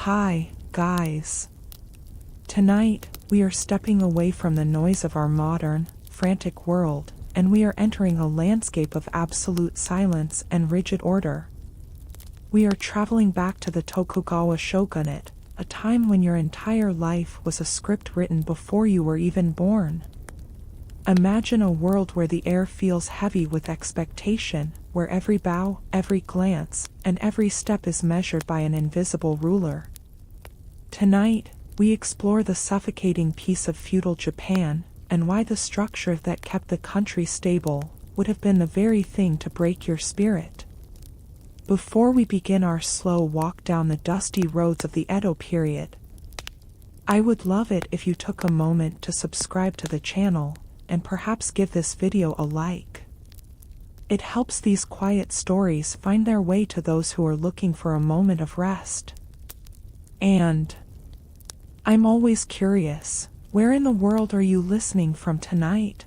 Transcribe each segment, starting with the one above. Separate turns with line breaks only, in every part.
Hi, guys. Tonight, we are stepping away from the noise of our modern, frantic world, and we are entering a landscape of absolute silence and rigid order. We are traveling back to the Tokugawa shogunate, a time when your entire life was a script written before you were even born. Imagine a world where the air feels heavy with expectation, where every bow, every glance, and every step is measured by an invisible ruler. Tonight, we explore the suffocating peace of feudal Japan, and why the structure that kept the country stable would have been the very thing to break your spirit. Before we begin our slow walk down the dusty roads of the Edo period, I would love it if you took a moment to subscribe to the channel, and perhaps give this video a like. It helps these quiet stories find their way to those who are looking for a moment of rest. And I'm always curious, where in the world are you listening from tonight?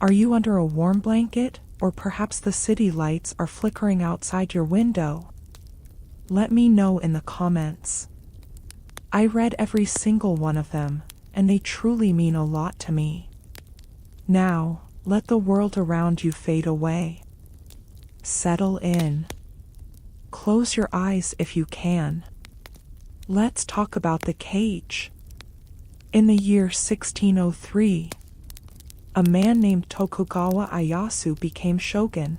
Are you under a warm blanket, or perhaps the city lights are flickering outside your window? Let me know in the comments. I read every single one of them, and they truly mean a lot to me. Now, let the world around you fade away. Settle in. Close your eyes if you can. Let's talk about the cage. In the year 1603, a man named Tokugawa Ieyasu became shogun.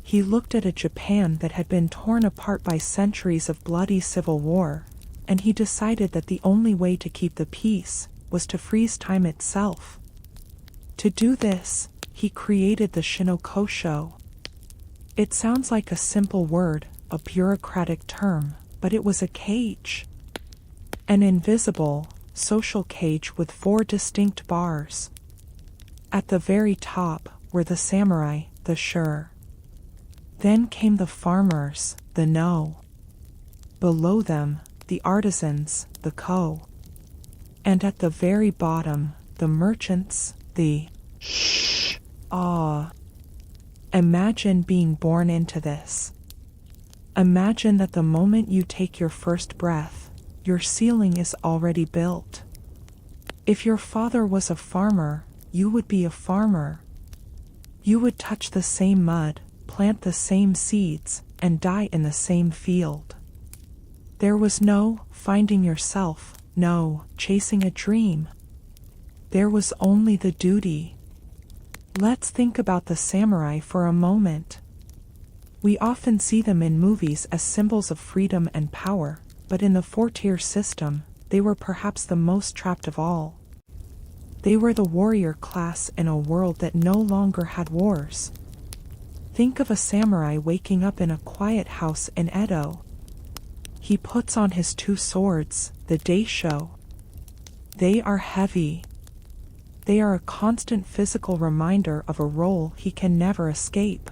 He looked at a Japan that had been torn apart by centuries of bloody civil war, and he decided that the only way to keep the peace was to freeze time itself. To do this, he created the Shi-No-Ko-Sho. It sounds like a simple word, a bureaucratic term, but it was a cage. An invisible, social cage with 4 distinct bars. At the very top were the samurai, the sure. Then came the farmers, the no. Below them, the artisans, the ko. And at the very bottom, the merchants, the shh. Imagine being born into this. Imagine that the moment you take your first breath, your ceiling is already built. If your father was a farmer, you would be a farmer. You would touch the same mud, plant the same seeds, and die in the same field. There was no finding yourself, no chasing a dream. There was only the duty. Let's think about the samurai for a moment. We often see them in movies as symbols of freedom and power, but in the 4-tier system, they were perhaps the most trapped of all. They were the warrior class in a world that no longer had wars. Think of a samurai waking up in a quiet house in Edo. He puts on his 2 swords, the daisho. They are heavy. They are a constant physical reminder of a role he can never escape.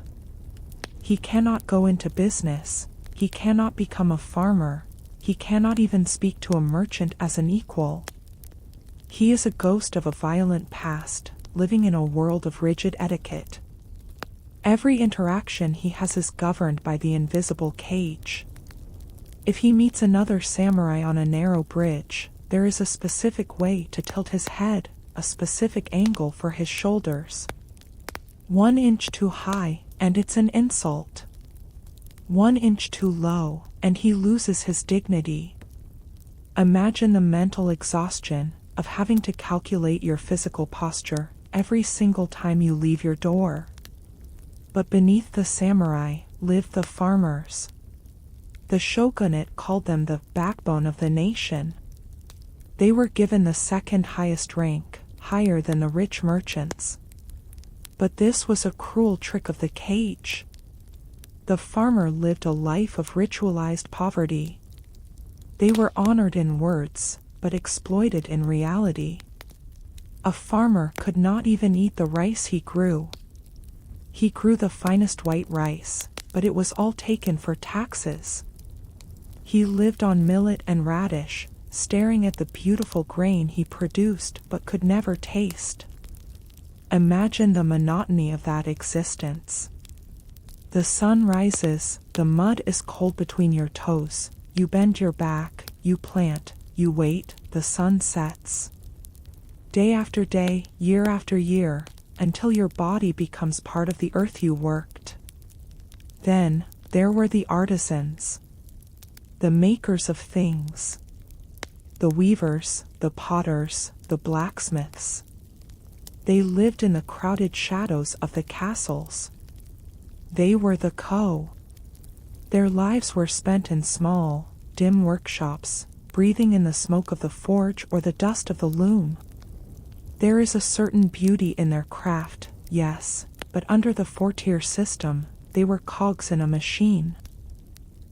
He cannot go into business, he cannot become a farmer, he cannot even speak to a merchant as an equal. He is a ghost of a violent past, living in a world of rigid etiquette. Every interaction he has is governed by the invisible cage. If he meets another samurai on a narrow bridge, there is a specific way to tilt his head, a specific angle for his shoulders. 1 inch too high, and it's an insult. 1 inch too low, and he loses his dignity. Imagine the mental exhaustion of having to calculate your physical posture every single time you leave your door. But beneath the samurai lived the farmers. The shogunate called them the backbone of the nation. They were given the 2nd highest rank, higher than the rich merchants. But this was a cruel trick of the cage. The farmer lived a life of ritualized poverty. They were honored in words, but exploited in reality. A farmer could not even eat the rice he grew. He grew the finest white rice, but it was all taken for taxes. He lived on millet and radish, staring at the beautiful grain he produced but could never taste. Imagine the monotony of that existence. The sun rises, the mud is cold between your toes, you bend your back, you plant, you wait, the sun sets. Day after day, year after year, until your body becomes part of the earth you worked. Then, there were the artisans. The makers of things. The weavers, the potters, the blacksmiths. They lived in the crowded shadows of the castles. They were the ko. Their lives were spent in small, dim workshops, breathing in the smoke of the forge or the dust of the loom. There is a certain beauty in their craft, yes, but under the four-tier system, they were cogs in a machine.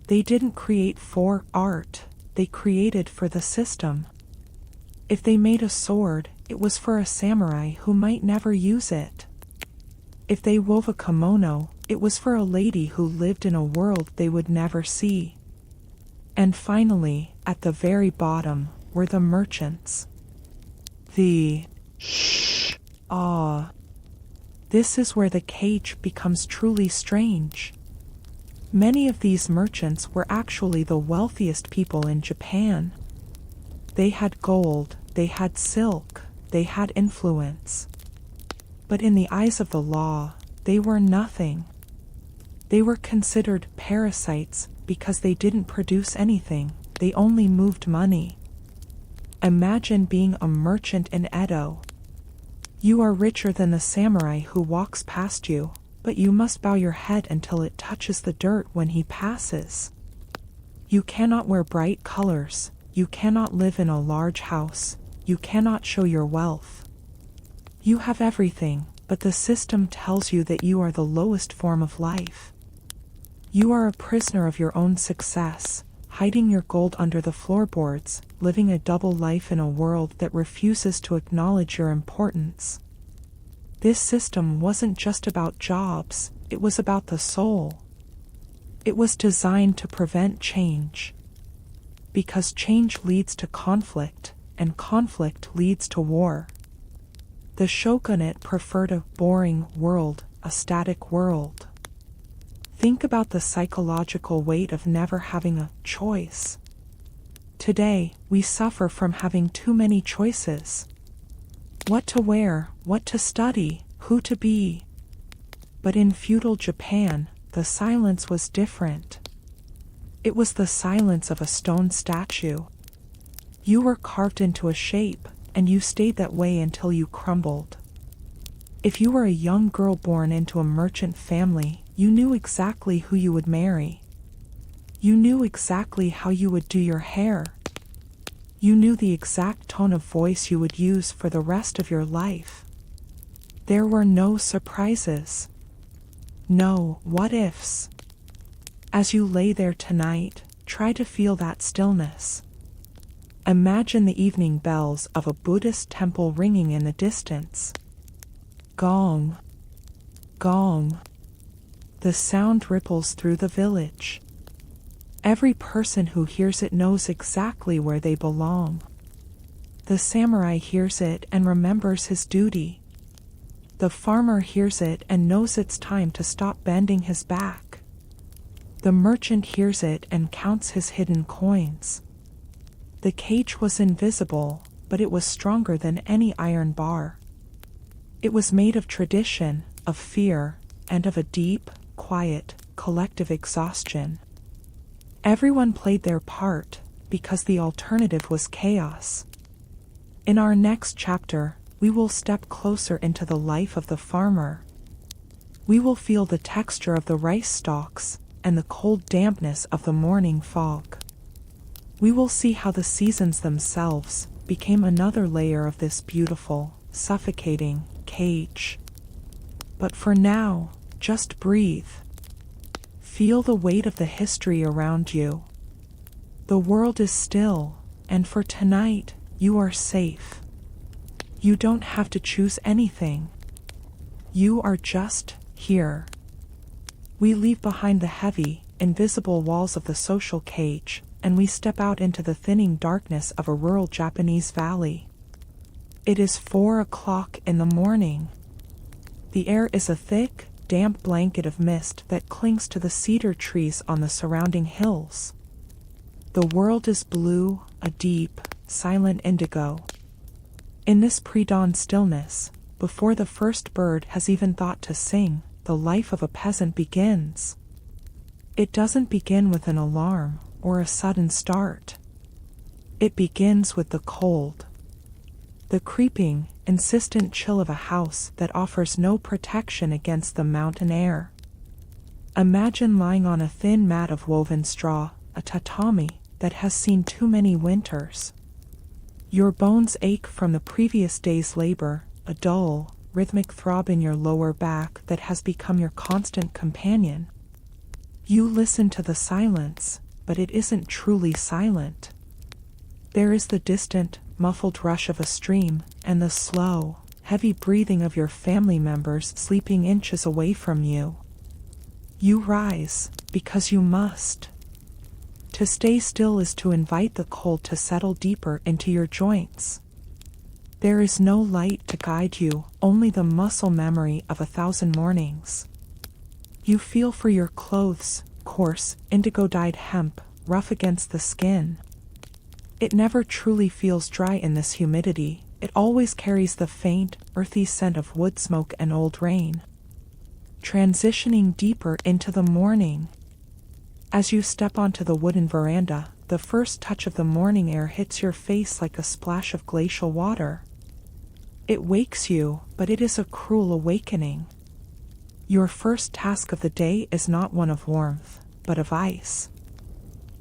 They didn't create for art, they created for the system. If they made a sword, it was for a samurai who might never use it. If they wove a kimono, it was for a lady who lived in a world they would never see. And finally, at the very bottom, were the merchants. The This is where the cage becomes truly strange. Many of these merchants were actually the wealthiest people in Japan. They had gold, they had silk, they had influence. But in the eyes of the law, they were nothing. They were considered parasites because they didn't produce anything, they only moved money. Imagine being a merchant in Edo. You are richer than the samurai who walks past you, but you must bow your head until it touches the dirt when he passes. You cannot wear bright colors, you cannot live in a large house, you cannot show your wealth. You have everything, but the system tells you that you are the lowest form of life. You are a prisoner of your own success, hiding your gold under the floorboards, living a double life in a world that refuses to acknowledge your importance. This system wasn't just about jobs, it was about the soul. It was designed to prevent change. Because change leads to conflict, and conflict leads to war. The shogunate preferred a boring world, a static world. Think about the psychological weight of never having a choice. Today, we suffer from having too many choices. What to wear, what to study, who to be. But in feudal Japan, the silence was different. It was the silence of a stone statue. You were carved into a shape, and you stayed that way until you crumbled. If you were a young girl born into a merchant family, you knew exactly who you would marry. You knew exactly how you would do your hair. You knew the exact tone of voice you would use for the rest of your life. There were no surprises. No what-ifs. As you lay there tonight, try to feel that stillness. Imagine the evening bells of a Buddhist temple ringing in the distance. Gong. Gong. The sound ripples through the village. Every person who hears it knows exactly where they belong. The samurai hears it and remembers his duty. The farmer hears it and knows it's time to stop bending his back. The merchant hears it and counts his hidden coins. The cage was invisible, but it was stronger than any iron bar. It was made of tradition, of fear, and of a deep, quiet, collective exhaustion. Everyone played their part, because the alternative was chaos. In our next chapter, we will step closer into the life of the farmer. We will feel the texture of the rice stalks, and the cold dampness of the morning fog. We will see how the seasons themselves became another layer of this beautiful, suffocating cage. But for now, just breathe. Feel the weight of the history around you. The world is still, and for tonight, you are safe. You don't have to choose anything. You are just here. We leave behind the heavy, invisible walls of the social cage, and we step out into the thinning darkness of a rural Japanese valley. It is 4 o'clock in the morning. The air is a thick, damp blanket of mist that clings to the cedar trees on the surrounding hills. The world is blue, a deep, silent indigo. In this pre-dawn stillness, before the first bird has even thought to sing, the life of a peasant begins. It doesn't begin with an alarm or a sudden start. It begins with the cold. The creeping, insistent chill of a house that offers no protection against the mountain air. Imagine lying on a thin mat of woven straw, a tatami that has seen too many winters. Your bones ache from the previous day's labor, a dull, rhythmic throb in your lower back that has become your constant companion. You listen to the silence, but it isn't truly silent. There is the distant, muffled rush of a stream, and the slow, heavy breathing of your family members sleeping inches away from you. You rise, because you must. To stay still is to invite the cold to settle deeper into your joints. There is no light to guide you, only the muscle memory of 1,000 mornings. You feel for your clothes, coarse, indigo-dyed hemp, rough against the skin. It never truly feels dry in this humidity. It always carries the faint, earthy scent of wood smoke and old rain. Transitioning deeper into the morning. As you step onto the wooden veranda, the first touch of the morning air hits your face like a splash of glacial water. It wakes you, but it is a cruel awakening. Your first task of the day is not one of warmth, but of ice.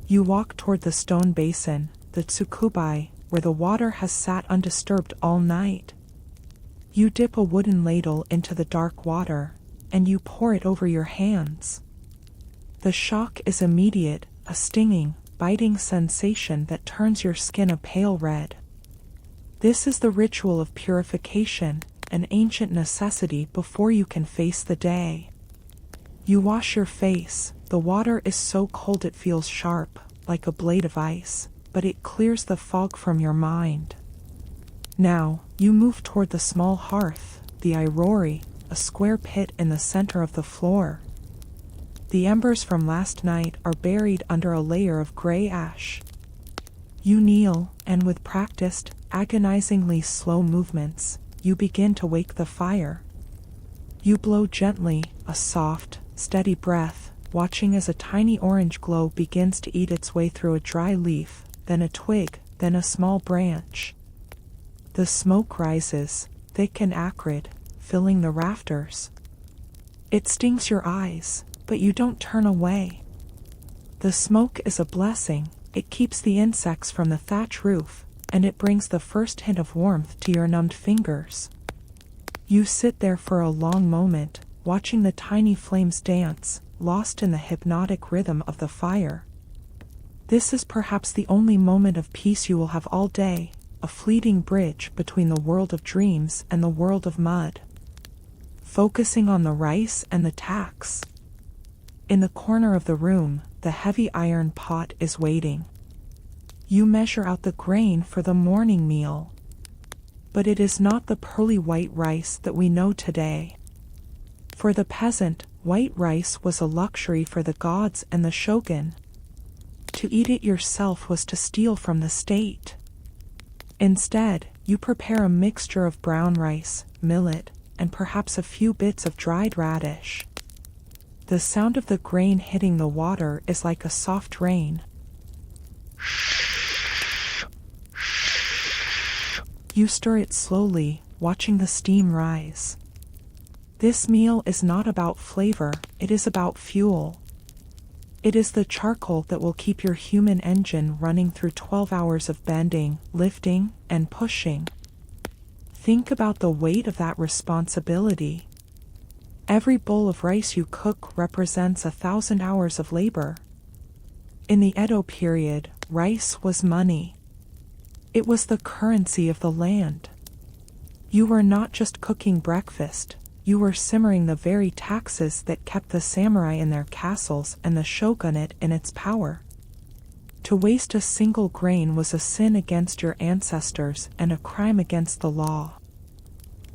You walk toward the stone basin, the tsukubai, where the water has sat undisturbed all night. You dip a wooden ladle into the dark water, and you pour it over your hands. The shock is immediate, a stinging, biting sensation that turns your skin a pale red. This is the ritual of purification, an ancient necessity before you can face the day. You wash your face. The water is so cold it feels sharp, like a blade of ice, but it clears the fog from your mind. Now, you move toward the small hearth, the airori, a square pit in the center of the floor. The embers from last night are buried under a layer of gray ash. You kneel, and with practiced, agonizingly slow movements, you begin to wake the fire. You blow gently, a soft, steady breath, watching as a tiny orange glow begins to eat its way through a dry leaf, then a twig, then a small branch. The smoke rises, thick and acrid, filling the rafters. It stings your eyes, but you don't turn away. The smoke is a blessing. It keeps the insects from the thatch roof, and it brings the first hint of warmth to your numbed fingers. You sit there for a long moment, watching the tiny flames dance, lost in the hypnotic rhythm of the fire. This is perhaps the only moment of peace you will have all day, a fleeting bridge between the world of dreams and the world of mud. Focusing on the rice and the tax. In the corner of the room, the heavy iron pot is waiting. You measure out the grain for the morning meal. But it is not the pearly white rice that we know today. For the peasant, white rice was a luxury for the gods and the shogun. To eat it yourself was to steal from the state. Instead, you prepare a mixture of brown rice, millet, and perhaps a few bits of dried radish. The sound of the grain hitting the water is like a soft rain. You stir it slowly, watching the steam rise. This meal is not about flavor, it is about fuel. It is the charcoal that will keep your human engine running through 12 hours of bending, lifting, and pushing. Think about the weight of that responsibility. Every bowl of rice you cook represents 1,000 hours of labor. In the Edo period, rice was money. It was the currency of the land. You were not just cooking breakfast, you were simmering the very taxes that kept the samurai in their castles and the shogunate in its power. To waste a single grain was a sin against your ancestors and a crime against the law.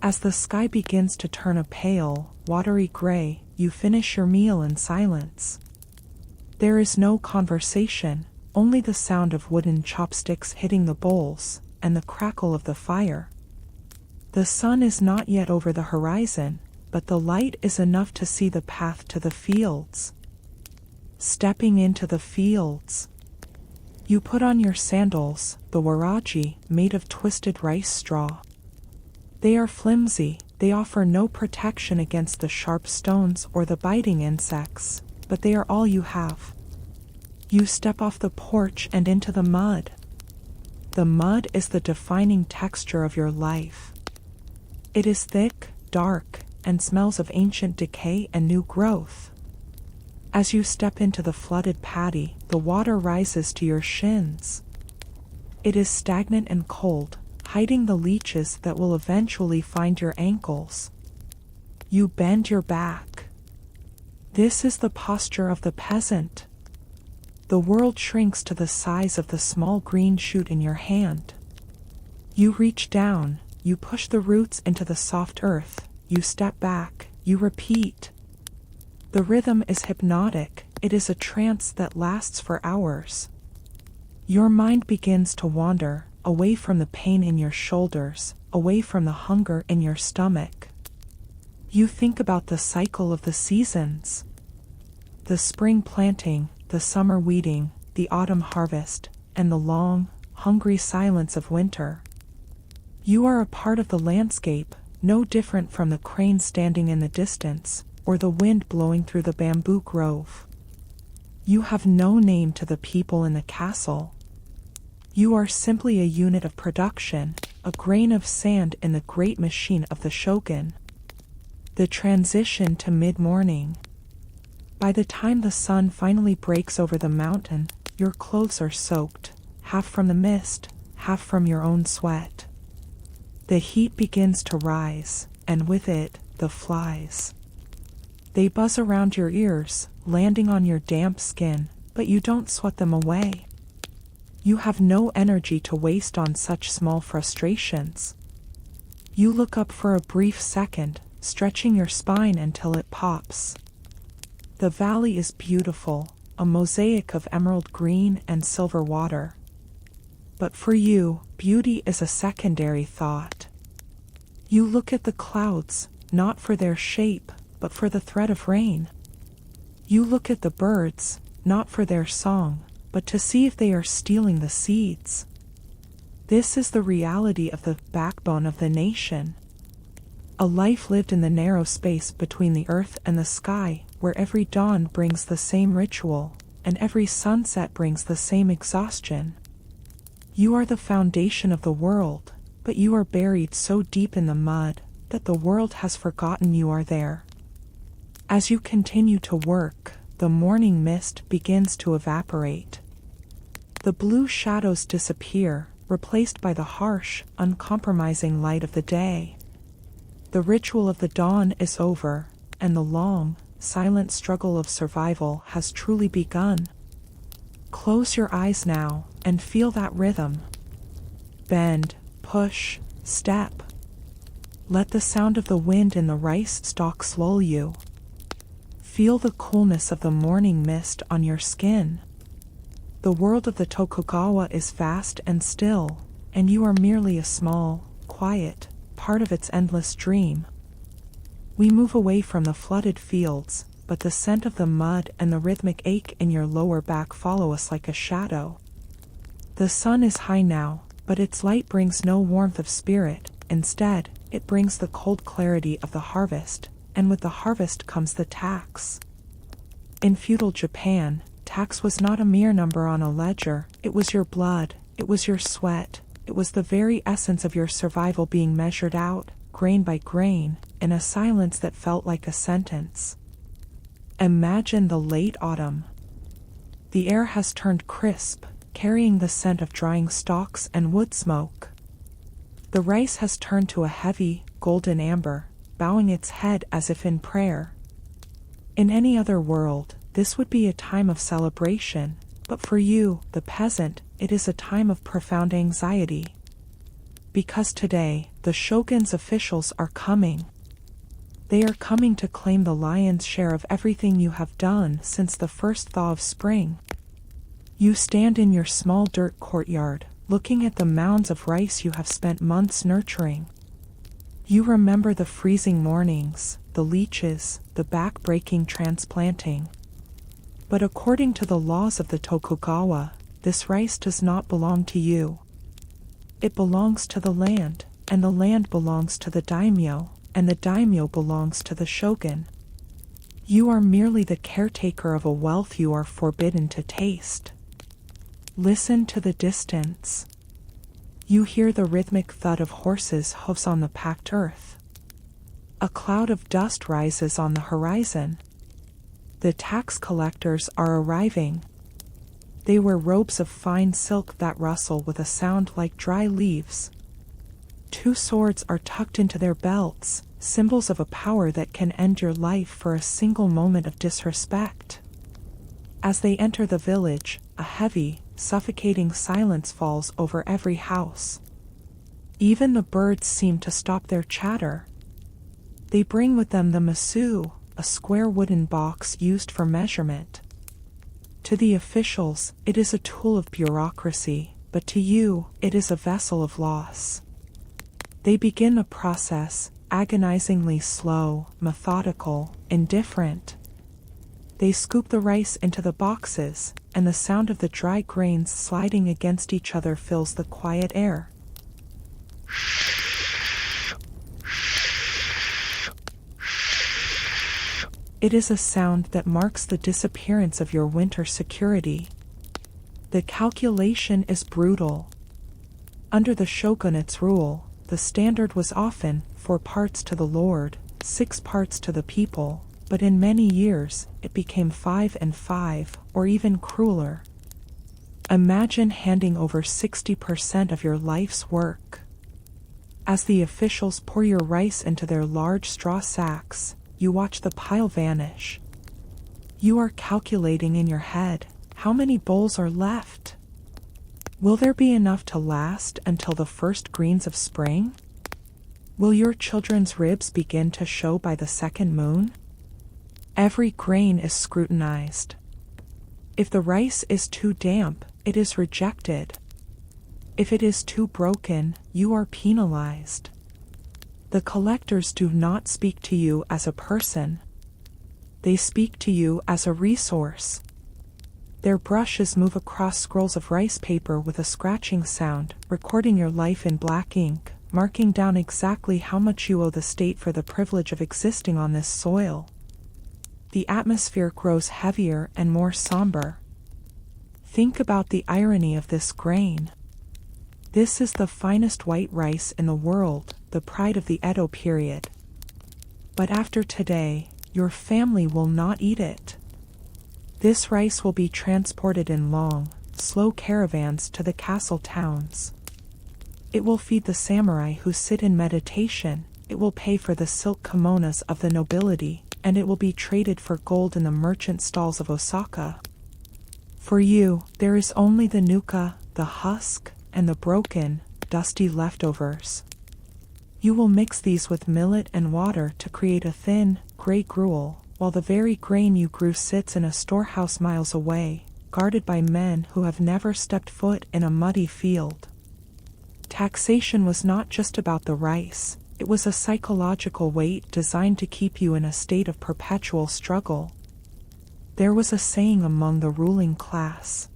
As the sky begins to turn a pale, watery gray, you finish your meal in silence. There is no conversation, only the sound of wooden chopsticks hitting the bowls, and the crackle of the fire. The sun is not yet over the horizon, but the light is enough to see the path to the fields. Stepping into the fields. You put on your sandals, the waraji, made of twisted rice straw. They are flimsy, they offer no protection against the sharp stones or the biting insects, but they are all you have. You step off the porch and into the mud. The mud is the defining texture of your life. It is thick, dark, and smells of ancient decay and new growth. As you step into the flooded paddy, the water rises to your shins. It is stagnant and cold, hiding the leeches that will eventually find your ankles. You bend your back. This is the posture of the peasant. The world shrinks to the size of the small green shoot in your hand. You reach down, you push the roots into the soft earth, you step back, you repeat. The rhythm is hypnotic, it is a trance that lasts for hours. Your mind begins to wander, away from the pain in your shoulders, away from the hunger in your stomach. You think about the cycle of the seasons. The spring planting, the summer weeding, the autumn harvest, and the long, hungry silence of winter. You are a part of the landscape, no different from the crane standing in the distance, or the wind blowing through the bamboo grove. You have no name to the people in the castle. You are simply a unit of production, a grain of sand in the great machine of the shogun. The transition to mid-morning. By the time the sun finally breaks over the mountain, your clothes are soaked, half from the mist, half from your own sweat. The heat begins to rise, and with it, the flies. They buzz around your ears, landing on your damp skin, but you don't swat them away. You have no energy to waste on such small frustrations. You look up for a brief second, stretching your spine until it pops. The valley is beautiful, a mosaic of emerald green and silver water. But for you, beauty is a secondary thought. You look at the clouds, not for their shape, but for the thread of rain. You look at the birds, not for their song, but to see if they are stealing the seeds. This is the reality of the backbone of the nation. A life lived in the narrow space between the earth and the sky, where every dawn brings the same ritual, and every sunset brings the same exhaustion. You are the foundation of the world, but you are buried so deep in the mud that the world has forgotten you are there. As you continue to work, the morning mist begins to evaporate. The blue shadows disappear, replaced by the harsh, uncompromising light of the day. The ritual of the dawn is over, and the long, silent struggle of survival has truly begun. Close your eyes now, and feel that rhythm. Bend, push, step. Let the sound of the wind in the rice stalks lull you. Feel the coolness of the morning mist on your skin. The world of the Tokugawa is vast and still, and you are merely a small, quiet, part of its endless dream. We move away from the flooded fields, but the scent of the mud and the rhythmic ache in your lower back follow us like a shadow. The sun is high now, but its light brings no warmth of spirit. Instead, it brings the cold clarity of the harvest, and with the harvest comes the tax. In feudal Japan, tax was not a mere number on a ledger, it was your blood, it was your sweat, it was the very essence of your survival being measured out, grain by grain, in a silence that felt like a sentence. Imagine the late autumn. The air has turned crisp, carrying the scent of drying stalks and wood smoke. The rice has turned to a heavy, golden amber, bowing its head as if in prayer. In any other world, this would be a time of celebration, but for you, the peasant, it is a time of profound anxiety. Because today, the shogun's officials are coming. They are coming to claim the lion's share of everything you have done since the first thaw of spring. You stand in your small dirt courtyard, looking at the mounds of rice you have spent months nurturing. You remember the freezing mornings, the leeches, the back-breaking transplanting. But according to the laws of the Tokugawa, this rice does not belong to you. It belongs to the land, and the land belongs to the daimyo, and the daimyo belongs to the shogun. You are merely the caretaker of a wealth you are forbidden to taste. Listen to the distance. You hear the rhythmic thud of horses' hooves on the packed earth. A cloud of dust rises on the horizon. The tax collectors are arriving. They wear robes of fine silk that rustle with a sound like dry leaves. 2 swords are tucked into their belts, symbols of a power that can end your life for a single moment of disrespect. As they enter the village, a heavy, suffocating silence falls over every house. Even the birds seem to stop their chatter. They bring with them the masu, a square wooden box used for measurement. To the officials, it is a tool of bureaucracy, but to you, it is a vessel of loss. They begin the process, agonizingly slow, methodical, indifferent. They scoop the rice into the boxes, and the sound of the dry grains sliding against each other fills the quiet air. It is a sound that marks the disappearance of your winter security. The calculation is brutal. Under the shogunate's rule, the standard was often 4 parts to the lord, 6 parts to the people, but in many years, it became 5 and 5, or even crueler. Imagine handing over 60% of your life's work. As the officials pour your rice into their large straw sacks, you watch the pile vanish. You are calculating in your head, how many bowls are left? Will there be enough to last until the first greens of spring? Will your children's ribs begin to show by the second moon? Every grain is scrutinized. If the rice is too damp, it is rejected. If it is too broken, you are penalized. The collectors do not speak to you as a person. They speak to you as a resource. Their brushes move across scrolls of rice paper with a scratching sound, recording your life in black ink, marking down exactly how much you owe the state for the privilege of existing on this soil. The atmosphere grows heavier and more somber. Think about the irony of this grain. This is the finest white rice in the world, the pride of the Edo period. But after today, your family will not eat it. This rice will be transported in long, slow caravans to the castle towns. It will feed the samurai who sit in meditation, it will pay for the silk kimonos of the nobility, and it will be traded for gold in the merchant stalls of Osaka. For you, there is only the nuka, the husk, and the broken, dusty leftovers. You will mix these with millet and water to create a thin, gray gruel, while the very grain you grew sits in a storehouse miles away, guarded by men who have never stepped foot in a muddy field. Taxation was not just about the rice, it was a psychological weight designed to keep you in a state of perpetual struggle. There was a saying among the ruling class.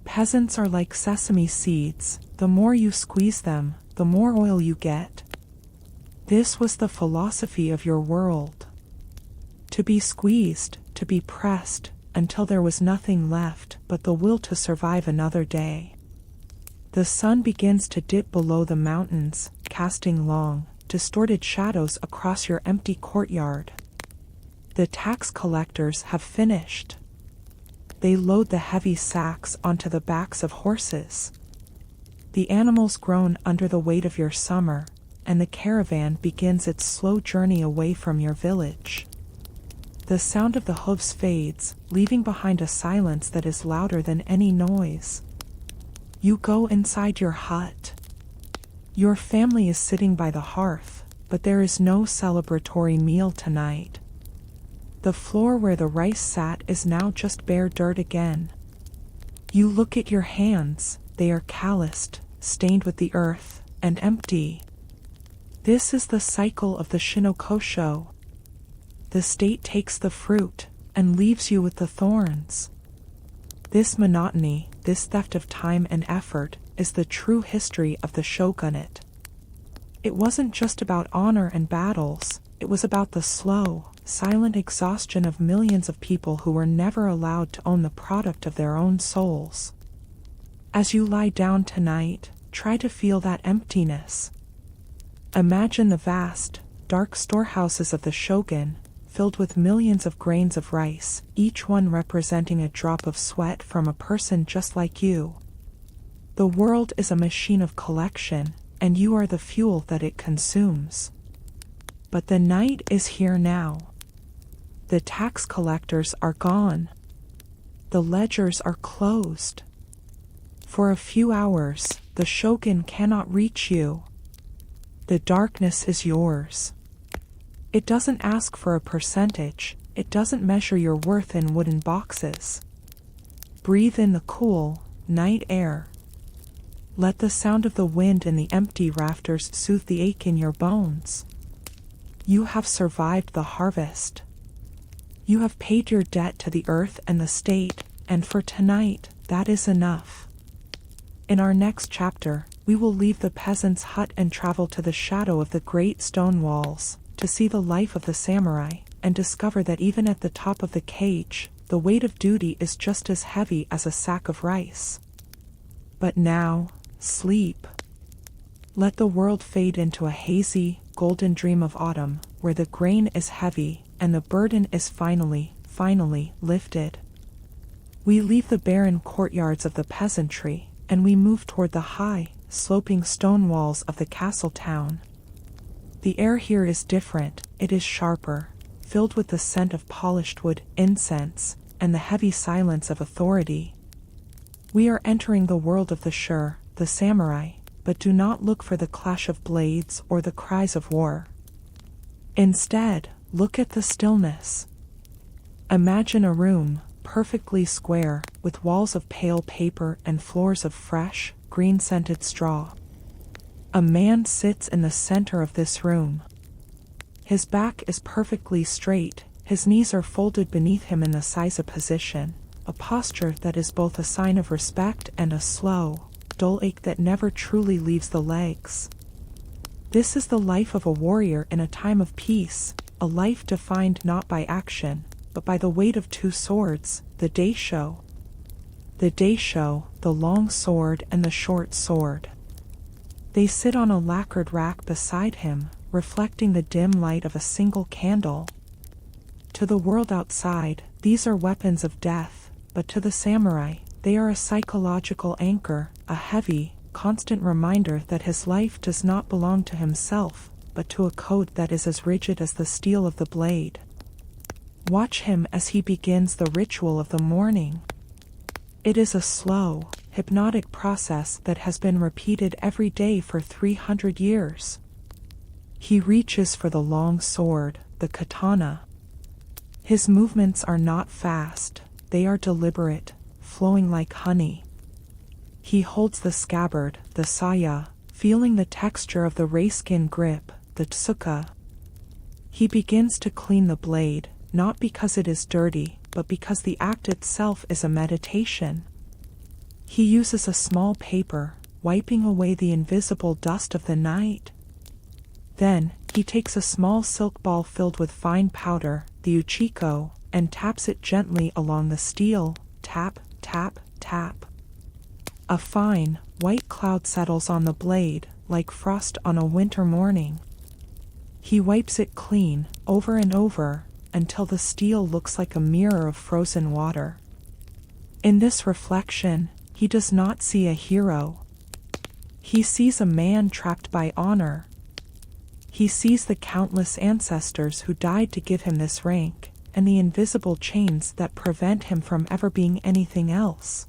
Peasants are like sesame seeds, the more you squeeze them, the more oil you get. This was the philosophy of your world. To be squeezed, to be pressed, until there was nothing left but the will to survive another day. The sun begins to dip below the mountains, casting long, distorted shadows across your empty courtyard. The tax collectors have finished. They load the heavy sacks onto the backs of horses. The animals groan under the weight of your summer, and the caravan begins its slow journey away from your village. The sound of the hooves fades, leaving behind a silence that is louder than any noise. You go inside your hut. Your family is sitting by the hearth, but there is no celebratory meal tonight. The floor where the rice sat is now just bare dirt again. You look at your hands, they are calloused, stained with the earth, and empty. This is the cycle of the Shi-No-Ko-Sho. The state takes the fruit, and leaves you with the thorns. This monotony, this theft of time and effort, is the true history of the shogunate. It wasn't just about honor and battles, it was about the slow, silent exhaustion of millions of people who were never allowed to own the product of their own souls. As you lie down tonight, try to feel that emptiness. Imagine the vast, dark storehouses of the shogun, filled with millions of grains of rice, each one representing a drop of sweat from a person just like you. The world is a machine of collection, and you are the fuel that it consumes. But the night is here now. The tax collectors are gone. The ledgers are closed. For a few hours, the shogun cannot reach you. The darkness is yours. It doesn't ask for a percentage, it doesn't measure your worth in wooden boxes. Breathe in the cool, night air. Let the sound of the wind in the empty rafters soothe the ache in your bones. You have survived the harvest. You have paid your debt to the earth and the state, and for tonight, that is enough. In our next chapter, we will leave the peasant's hut and travel to the shadow of the great stone walls, to see the life of the samurai, and discover that even at the top of the cage, the weight of duty is just as heavy as a sack of rice. But now, sleep. Let the world fade into a hazy, golden dream of autumn, where the grain is heavy, and the burden is finally lifted. We leave the barren courtyards of the peasantry, and we move toward the high, sloping stone walls of the castle town. The air here is different, it is sharper, filled with the scent of polished wood, incense, and the heavy silence of authority. We are entering the world of the sure, the samurai, but do not look for the clash of blades or the cries of war. Instead, look at the stillness. Imagine a room, perfectly square, with walls of pale paper and floors of fresh, green-scented straw. A man sits in the center of this room. His back is perfectly straight, his knees are folded beneath him in the seiza position, a posture that is both a sign of respect and a slow, dull ache that never truly leaves the legs. This is the life of a warrior in a time of peace, a life defined not by action, but by the weight of two swords, the daisho. The daisho, the long sword and the short sword. They sit on a lacquered rack beside him, reflecting the dim light of a single candle. To the world outside, these are weapons of death, but to the samurai, they are a psychological anchor, a heavy, constant reminder that his life does not belong to himself, but to a code that is as rigid as the steel of the blade. Watch him as he begins the ritual of the morning. It is a slow, hypnotic process that has been repeated every day for 300 years. He reaches for the long sword, the katana. His movements are not fast, they are deliberate, flowing like honey. He holds the scabbard, the saya, feeling the texture of the rayskin grip, the tsuka. He begins to clean the blade, not because it is dirty, but because the act itself is a meditation. He uses a small paper, wiping away the invisible dust of the night. Then, he takes a small silk ball filled with fine powder, the uchiko, and taps it gently along the steel, tap, tap, tap. A fine, white cloud settles on the blade, like frost on a winter morning. He wipes it clean, over and over, until the steel looks like a mirror of frozen water. In this reflection, he does not see a hero. He sees a man trapped by honor. He sees the countless ancestors who died to give him this rank, and the invisible chains that prevent him from ever being anything else.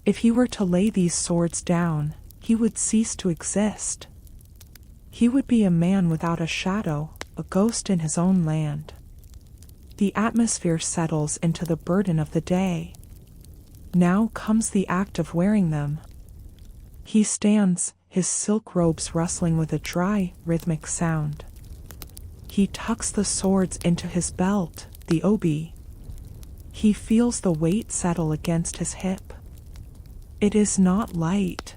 If he were to lay these swords down, he would cease to exist. He would be a man without a shadow, a ghost in his own land. The atmosphere settles into the burden of the day. Now comes the act of wearing them. He stands, his silk robes rustling with a dry, rhythmic sound. He tucks the swords into his belt, the obi. He feels the weight settle against his hip. It is not light.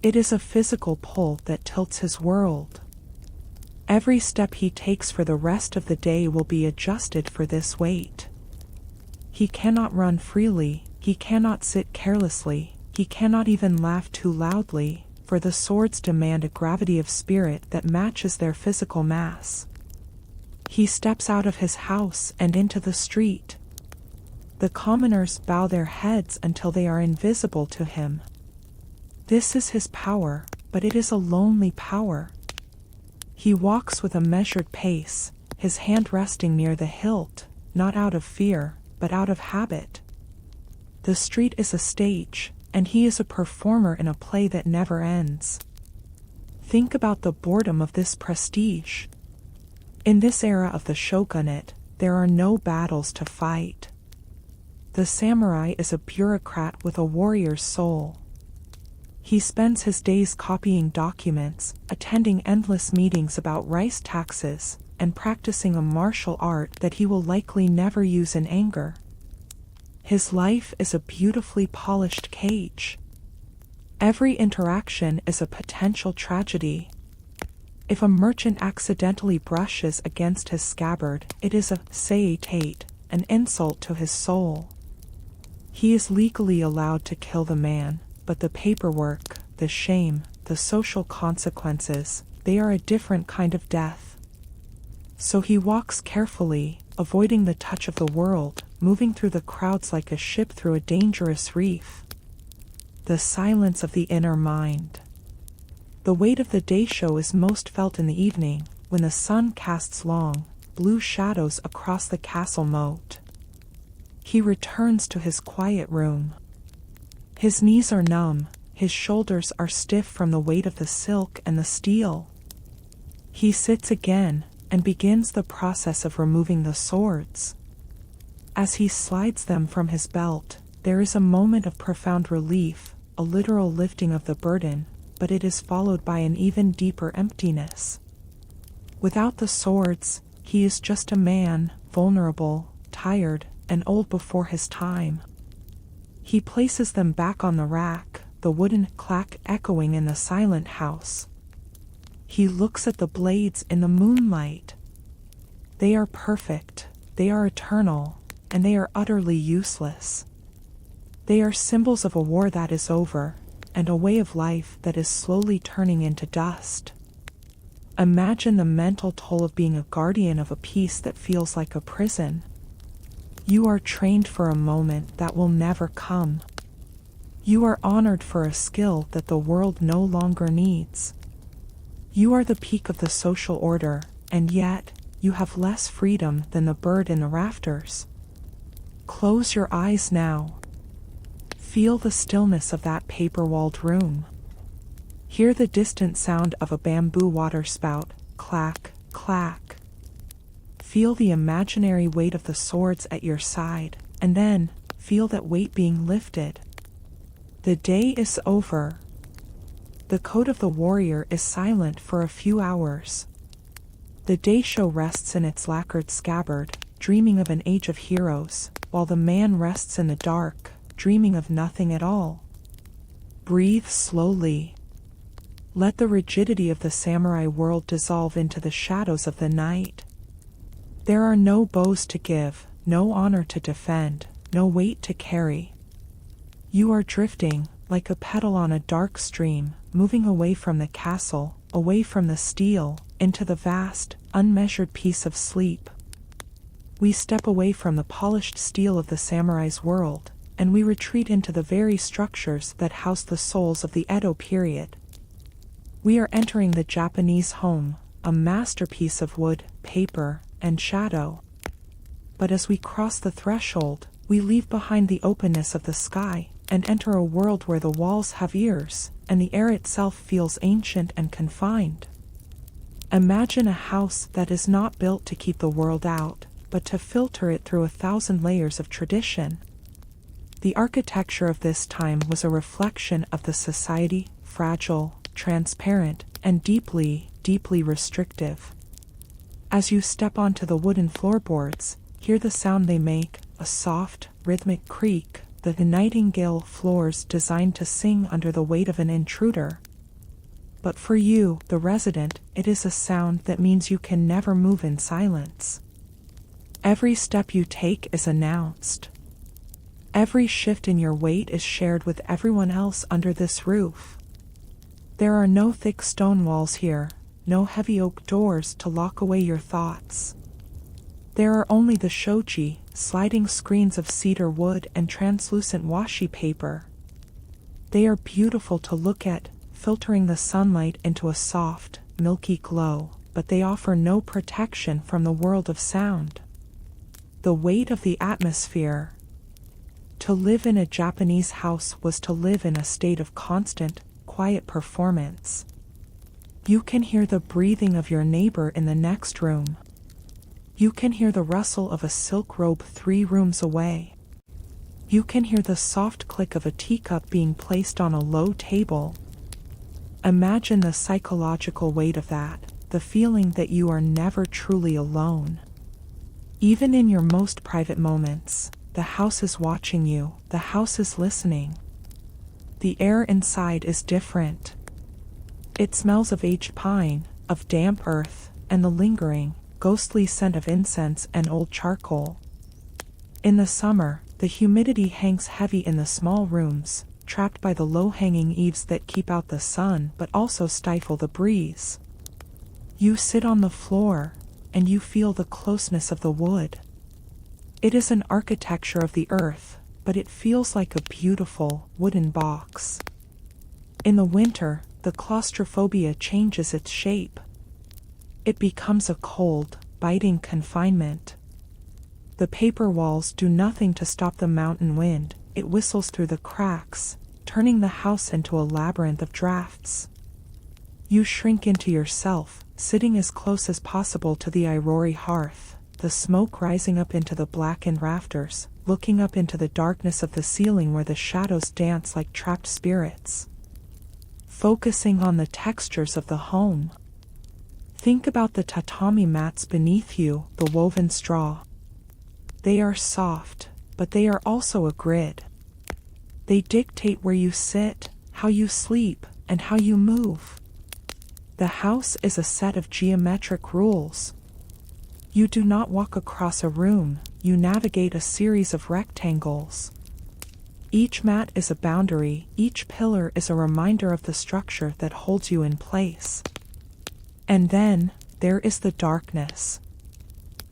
It is a physical pull that tilts his world. Every step he takes for the rest of the day will be adjusted for this weight. He cannot run freely, he cannot sit carelessly, he cannot even laugh too loudly, for the swords demand a gravity of spirit that matches their physical mass. He steps out of his house and into the street. The commoners bow their heads until they are invisible to him. This is his power, but it is a lonely power. He walks with a measured pace, his hand resting near the hilt, not out of fear, but out of habit. The street is a stage, and he is a performer in a play that never ends. Think about the boredom of this prestige. In this era of the shogunate, there are no battles to fight. The samurai is a bureaucrat with a warrior's soul. He spends his days copying documents, attending endless meetings about rice taxes, and practicing a martial art that he will likely never use in anger. His life is a beautifully polished cage. Every interaction is a potential tragedy. If a merchant accidentally brushes against his scabbard, it is a seitate, an insult to his soul. He is legally allowed to kill the man, but the paperwork, the shame, the social consequences, they are a different kind of death. So he walks carefully, avoiding the touch of the world, moving through the crowds like a ship through a dangerous reef. The silence of the inner mind. The weight of the daisho is most felt in the evening, when the sun casts long, blue shadows across the castle moat. He returns to his quiet room. His knees are numb, his shoulders are stiff from the weight of the silk and the steel. He sits again, and begins the process of removing the swords. As he slides them from his belt, there is a moment of profound relief, a literal lifting of the burden, but it is followed by an even deeper emptiness. Without the swords, he is just a man, vulnerable, tired, and old before his time. He places them back on the rack, the wooden clack echoing in the silent house. He looks at the blades in the moonlight. They are perfect, they are eternal, and they are utterly useless. They are symbols of a war that is over, and a way of life that is slowly turning into dust. Imagine the mental toll of being a guardian of a peace that feels like a prison. You are trained for a moment that will never come. You are honored for a skill that the world no longer needs. You are the peak of the social order, and yet, you have less freedom than the bird in the rafters. Close your eyes now. Feel the stillness of that paper-walled room. Hear the distant sound of a bamboo water spout, clack, clack. Feel the imaginary weight of the swords at your side, and then, feel that weight being lifted. The day is over. The code of the warrior is silent for a few hours. The daisho rests in its lacquered scabbard, dreaming of an age of heroes, while the man rests in the dark, dreaming of nothing at all. Breathe slowly. Let the rigidity of the samurai world dissolve into the shadows of the night. There are no bows to give, no honor to defend, no weight to carry. You are drifting, like a petal on a dark stream, moving away from the castle, away from the steel, into the vast, unmeasured peace of sleep. We step away from the polished steel of the samurai's world, and we retreat into the very structures that house the souls of the Edo period. We are entering the Japanese home, a masterpiece of wood, paper, and shadow. But as we cross the threshold, we leave behind the openness of the sky, and enter a world where the walls have ears, and the air itself feels ancient and confined. Imagine a house that is not built to keep the world out, but to filter it through 1,000 layers of tradition. The architecture of this time was a reflection of the society, fragile, transparent, and deeply, deeply restrictive. As you step onto the wooden floorboards, hear the sound they make, a soft, rhythmic creak, the nightingale floors designed to sing under the weight of an intruder. But for you, the resident, it is a sound that means you can never move in silence. Every step you take is announced. Every shift in your weight is shared with everyone else under this roof. There are no thick stone walls here, no heavy oak doors to lock away your thoughts. There are only the shoji, sliding screens of cedar wood and translucent washi paper. They are beautiful to look at, filtering the sunlight into a soft, milky glow, but they offer no protection from the world of sound. The weight of the atmosphere. To live in a Japanese house was to live in a state of constant, quiet performance. You can hear the breathing of your neighbor in the next room. You can hear the rustle of a silk robe 3 rooms away. You can hear the soft click of a teacup being placed on a low table. Imagine the psychological weight of that, the feeling that you are never truly alone. Even in your most private moments, the house is watching you, the house is listening. The air inside is different. It smells of aged pine, of damp earth, and the lingering, ghostly scent of incense and old charcoal. In the summer, the humidity hangs heavy in the small rooms, trapped by the low-hanging eaves that keep out the sun but also stifle the breeze. You sit on the floor, and you feel the closeness of the wood. It is an architecture of the earth, but it feels like a beautiful, wooden box. In the winter, the claustrophobia changes its shape. It becomes a cold, biting confinement. The paper walls do nothing to stop the mountain wind, it whistles through the cracks, turning the house into a labyrinth of drafts. You shrink into yourself, sitting as close as possible to the ivory hearth, the smoke rising up into the blackened rafters, looking up into the darkness of the ceiling where the shadows dance like trapped spirits. Focusing on the textures of the home. Think about the tatami mats beneath you, the woven straw. They are soft, but they are also a grid. They dictate where you sit, how you sleep, and how you move. The house is a set of geometric rules. You do not walk across a room, you navigate a series of rectangles. Each mat is a boundary, each pillar is a reminder of the structure that holds you in place. And then, there is the darkness.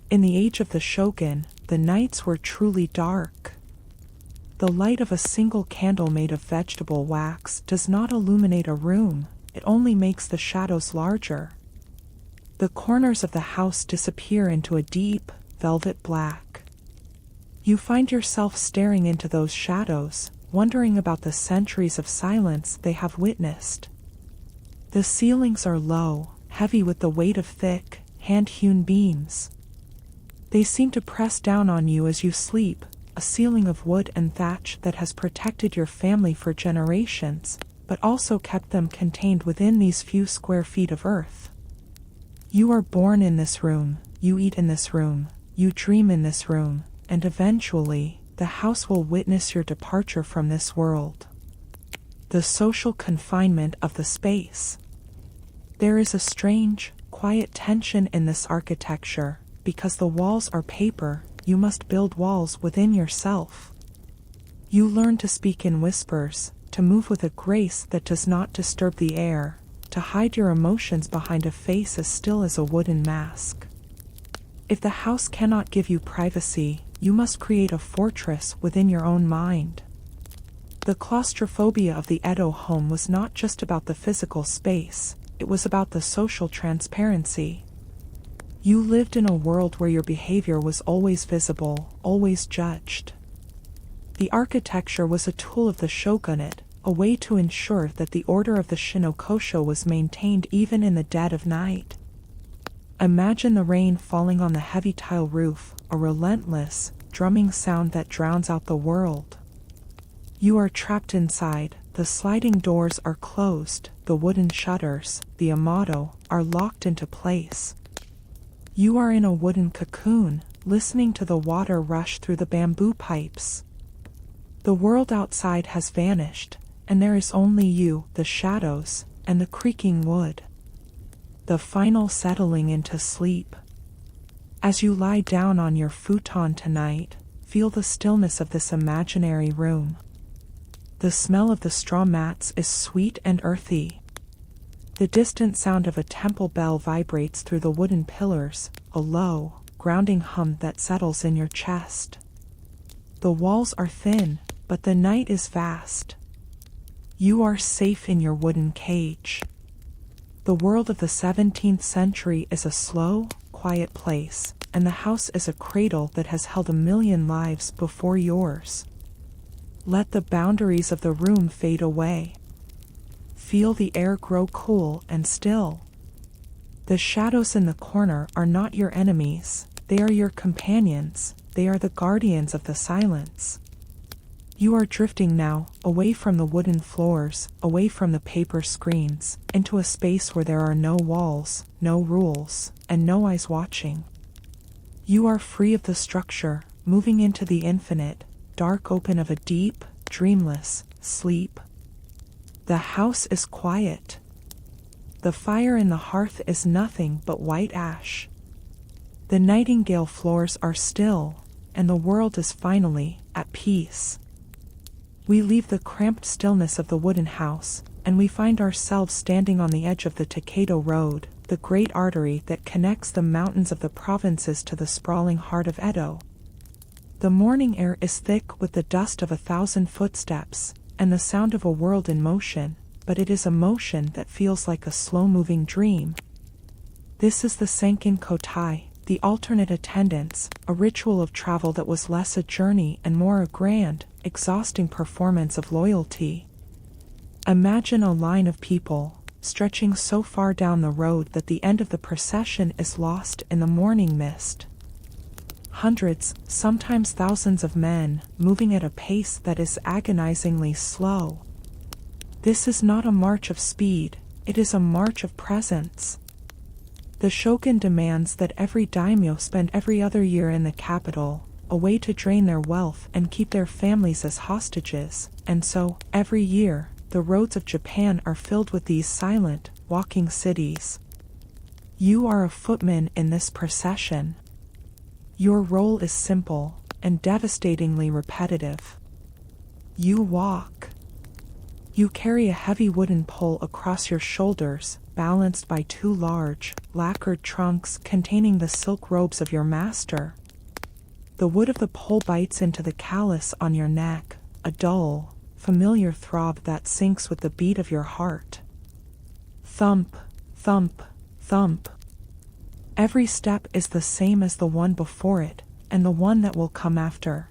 In the age of the shogun, the nights were truly dark. The light of a single candle made of vegetable wax does not illuminate a room, it only makes the shadows larger. The corners of the house disappear into a deep, velvet black. You find yourself staring into those shadows, wondering about the centuries of silence they have witnessed. The ceilings are low, heavy with the weight of thick, hand-hewn beams. They seem to press down on you as you sleep, a ceiling of wood and thatch that has protected your family for generations, but also kept them contained within these few square feet of earth. You are born in this room, you eat in this room, you dream in this room, and eventually, the house will witness your departure from this world. The social confinement of the space. There is a strange, quiet tension in this architecture. Because the walls are paper, you must build walls within yourself. You learn to speak in whispers, to move with a grace that does not disturb the air, to hide your emotions behind a face as still as a wooden mask. If the house cannot give you privacy, you must create a fortress within your own mind. The claustrophobia of the Edo home was not just about the physical space, it was about the social transparency. You lived in a world where your behavior was always visible, always judged. The architecture was a tool of the shogunate, a way to ensure that the order of the Shi-No-Ko-Sho was maintained even in the dead of night. Imagine the rain falling on the heavy tile roof, a relentless, drumming sound that drowns out the world. You are trapped inside, the sliding doors are closed, the wooden shutters, the amado, are locked into place. You are in a wooden cocoon, listening to the water rush through the bamboo pipes. The world outside has vanished, and there is only you, the shadows, and the creaking wood. The final settling into sleep. As you lie down on your futon tonight, feel the stillness of this imaginary room. The smell of the straw mats is sweet and earthy. The distant sound of a temple bell vibrates through the wooden pillars, a low, grounding hum that settles in your chest. The walls are thin, but the night is vast. You are safe in your wooden cage. The world of the 17th century is a slow, quiet place, and the house is a cradle that has held a million lives before yours. Let the boundaries of the room fade away. Feel the air grow cool and still. The shadows in the corner are not your enemies, they are your companions, they are the guardians of the silence. You are drifting now, away from the wooden floors, away from the paper screens, into a space where there are no walls, no rules, and no eyes watching. You are free of the structure, moving into the infinite, dark open of a deep, dreamless sleep. The house is quiet. The fire in the hearth is nothing but white ash. The nightingale floors are still, and the world is finally at peace. We leave the cramped stillness of the wooden house, and we find ourselves standing on the edge of the Takeda Road, the great artery that connects the mountains of the provinces to the sprawling heart of Edo. The morning air is thick with the dust of 1,000 footsteps, and the sound of a world in motion, but it is a motion that feels like a slow-moving dream. This is the Senkin Kotai, the alternate attendance, a ritual of travel that was less a journey and more a grand, exhausting performance of loyalty. Imagine a line of people, stretching so far down the road that the end of the procession is lost in the morning mist. Hundreds, sometimes thousands of men, moving at a pace that is agonizingly slow. This is not a march of speed, it is a march of presence. The shogun demands that every daimyo spend every other year in the capital, a way to drain their wealth and keep their families as hostages, and so, every year, the roads of Japan are filled with these silent, walking cities. You are a footman in this procession. Your role is simple, and devastatingly repetitive. You walk. You carry a heavy wooden pole across your shoulders, balanced by two large, lacquered trunks containing the silk robes of your master. The wood of the pole bites into the callus on your neck, a dull, familiar throb that syncs with the beat of your heart. Thump, thump, thump. Every step is the same as the one before it, and the one that will come after.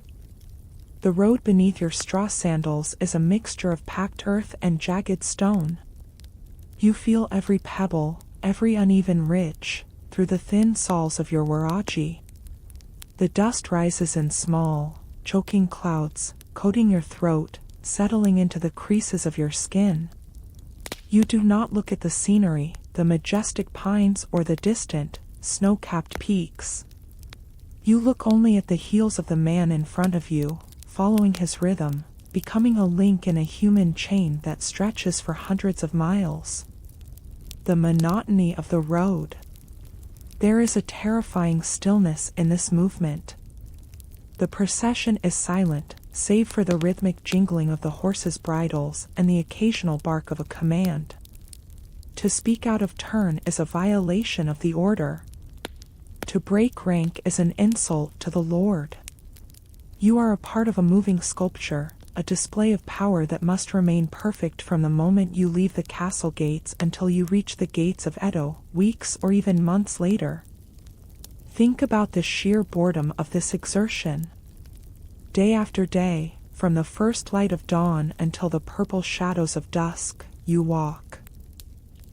The road beneath your straw sandals is a mixture of packed earth and jagged stone. You feel every pebble, every uneven ridge, through the thin soles of your waraji. The dust rises in small, choking clouds, coating your throat, settling into the creases of your skin. You do not look at the scenery, the majestic pines or the distant, snow-capped peaks. You look only at the heels of the man in front of you, following his rhythm, becoming a link in a human chain that stretches for hundreds of miles. The monotony of the road. There is a terrifying stillness in this movement. The procession is silent, save for the rhythmic jingling of the horses' bridles and the occasional bark of a command. To speak out of turn is a violation of the order. To break rank is an insult to the Lord. You are a part of a moving sculpture, a display of power that must remain perfect from the moment you leave the castle gates until you reach the gates of Edo, weeks or even months later. Think about the sheer boredom of this exertion. Day after day, from the first light of dawn until the purple shadows of dusk, you walk.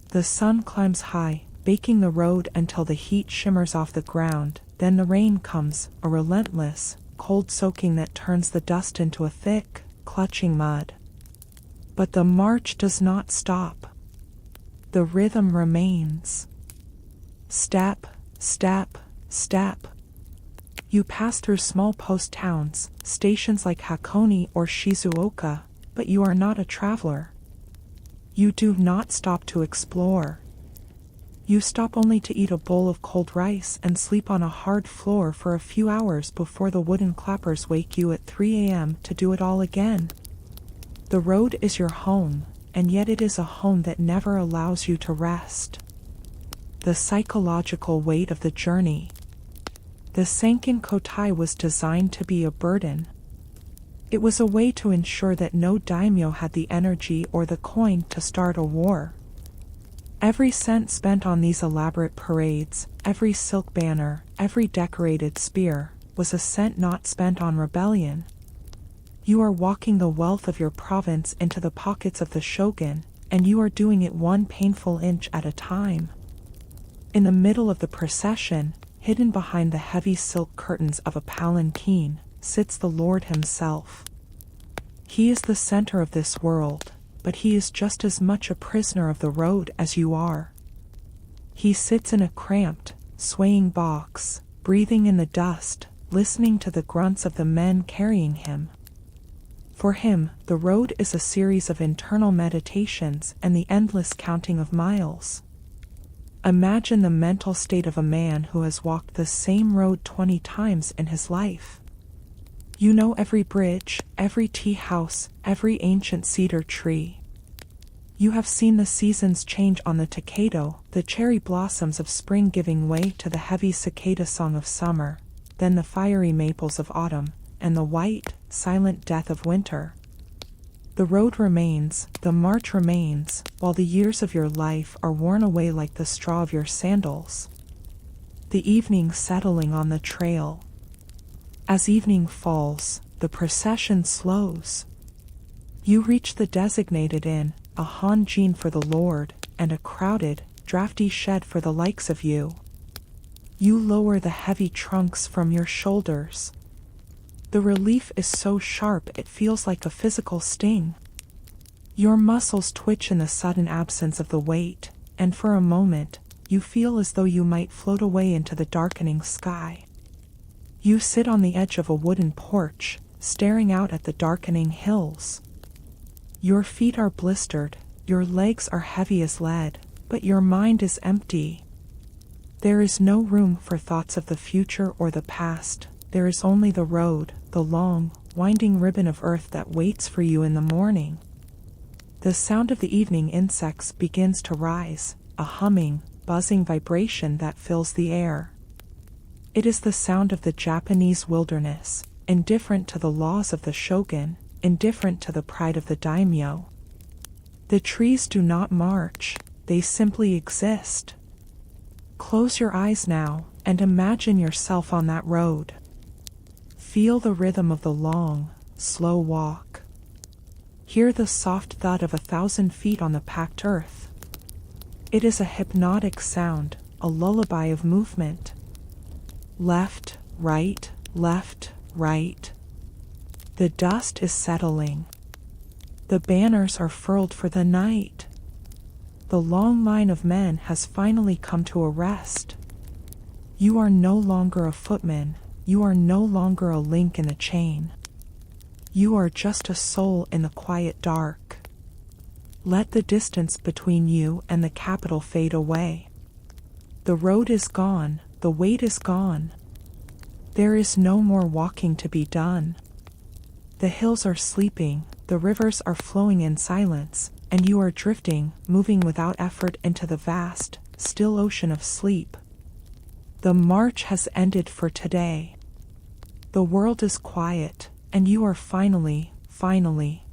The sun climbs high, baking the road until the heat shimmers off the ground, then the rain comes, a relentless, cold soaking that turns the dust into a thick, clutching mud. But the march does not stop. The rhythm remains. Step, step, step. You pass through small post towns, stations like Hakone or Shizuoka, but you are not a traveler. You do not stop to explore. You stop only to eat a bowl of cold rice and sleep on a hard floor for a few hours before the wooden clappers wake you at 3 a.m. to do it all again. The road is your home, and yet it is a home that never allows you to rest. The psychological weight of the journey. The Sankin Kotai was designed to be a burden. It was a way to ensure that no daimyo had the energy or the coin to start a war. Every cent spent on these elaborate parades, every silk banner, every decorated spear, was a cent not spent on rebellion. You are walking the wealth of your province into the pockets of the shogun, and you are doing it one painful inch at a time. In the middle of the procession, hidden behind the heavy silk curtains of a palanquin, sits the Lord himself. He is the center of this world, but he is just as much a prisoner of the road as you are. He sits in a cramped, swaying box, breathing in the dust, listening to the grunts of the men carrying him. For him, the road is a series of internal meditations and the endless counting of miles. Imagine the mental state of a man who has walked the same road 20 times in his life. You know every bridge, every tea house, every ancient cedar tree. You have seen the seasons change on the Takedo, the cherry blossoms of spring giving way to the heavy cicada song of summer, then the fiery maples of autumn, and the white, silent death of winter. The road remains, the march remains, while the years of your life are worn away like the straw of your sandals. The evening settling on the trail. As evening falls, the procession slows. You reach the designated inn, a hanjin for the Lord, and a crowded, drafty shed for the likes of you. You lower the heavy trunks from your shoulders. The relief is so sharp it feels like a physical sting. Your muscles twitch in the sudden absence of the weight, and for a moment, you feel as though you might float away into the darkening sky. You sit on the edge of a wooden porch, staring out at the darkening hills. Your feet are blistered, your legs are heavy as lead, but your mind is empty. There is no room for thoughts of the future or the past. There is only the road, the long, winding ribbon of earth that waits for you in the morning. The sound of the evening insects begins to rise, a humming, buzzing vibration that fills the air. It is the sound of the Japanese wilderness, indifferent to the laws of the shogun, indifferent to the pride of the daimyo. The trees do not march, they simply exist. Close your eyes now, and imagine yourself on that road. Feel the rhythm of the long, slow walk. Hear the soft thud of 1,000 feet on the packed earth. It is a hypnotic sound, a lullaby of movement. Left, right, left, right. The dust is settling. The banners are furled for the night. The long line of men has finally come to a rest. You are no longer a footman, you are no longer a link in the chain. You are just a soul in the quiet dark. Let the distance between you and the capital fade away. The road is gone, the weight is gone. There is no more walking to be done. The hills are sleeping, the rivers are flowing in silence, and you are drifting, moving without effort into the vast, still ocean of sleep. The march has ended for today. The world is quiet, and you are finally,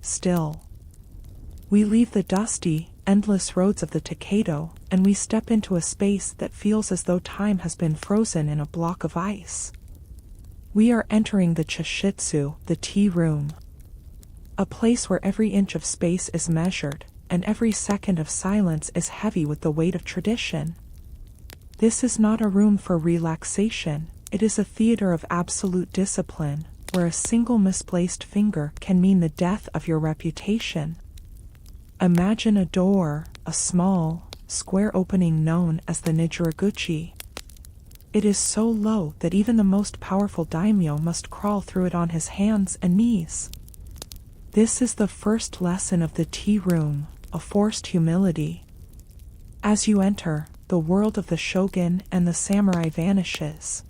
still. We leave the dusty, endless roads of the Takedo, and we step into a space that feels as though time has been frozen in a block of ice. We are entering the chashitsu, the tea room. A place where every inch of space is measured, and every second of silence is heavy with the weight of tradition. This is not a room for relaxation, it is a theater of absolute discipline, where a single misplaced finger can mean the death of your reputation. Imagine a door, a small, square opening known as the Nijiraguchi. It is so low that even the most powerful daimyo must crawl through it on his hands and knees. This is the first lesson of the tea room, a forced humility. As you enter, the world of the shogun and the samurai vanishes.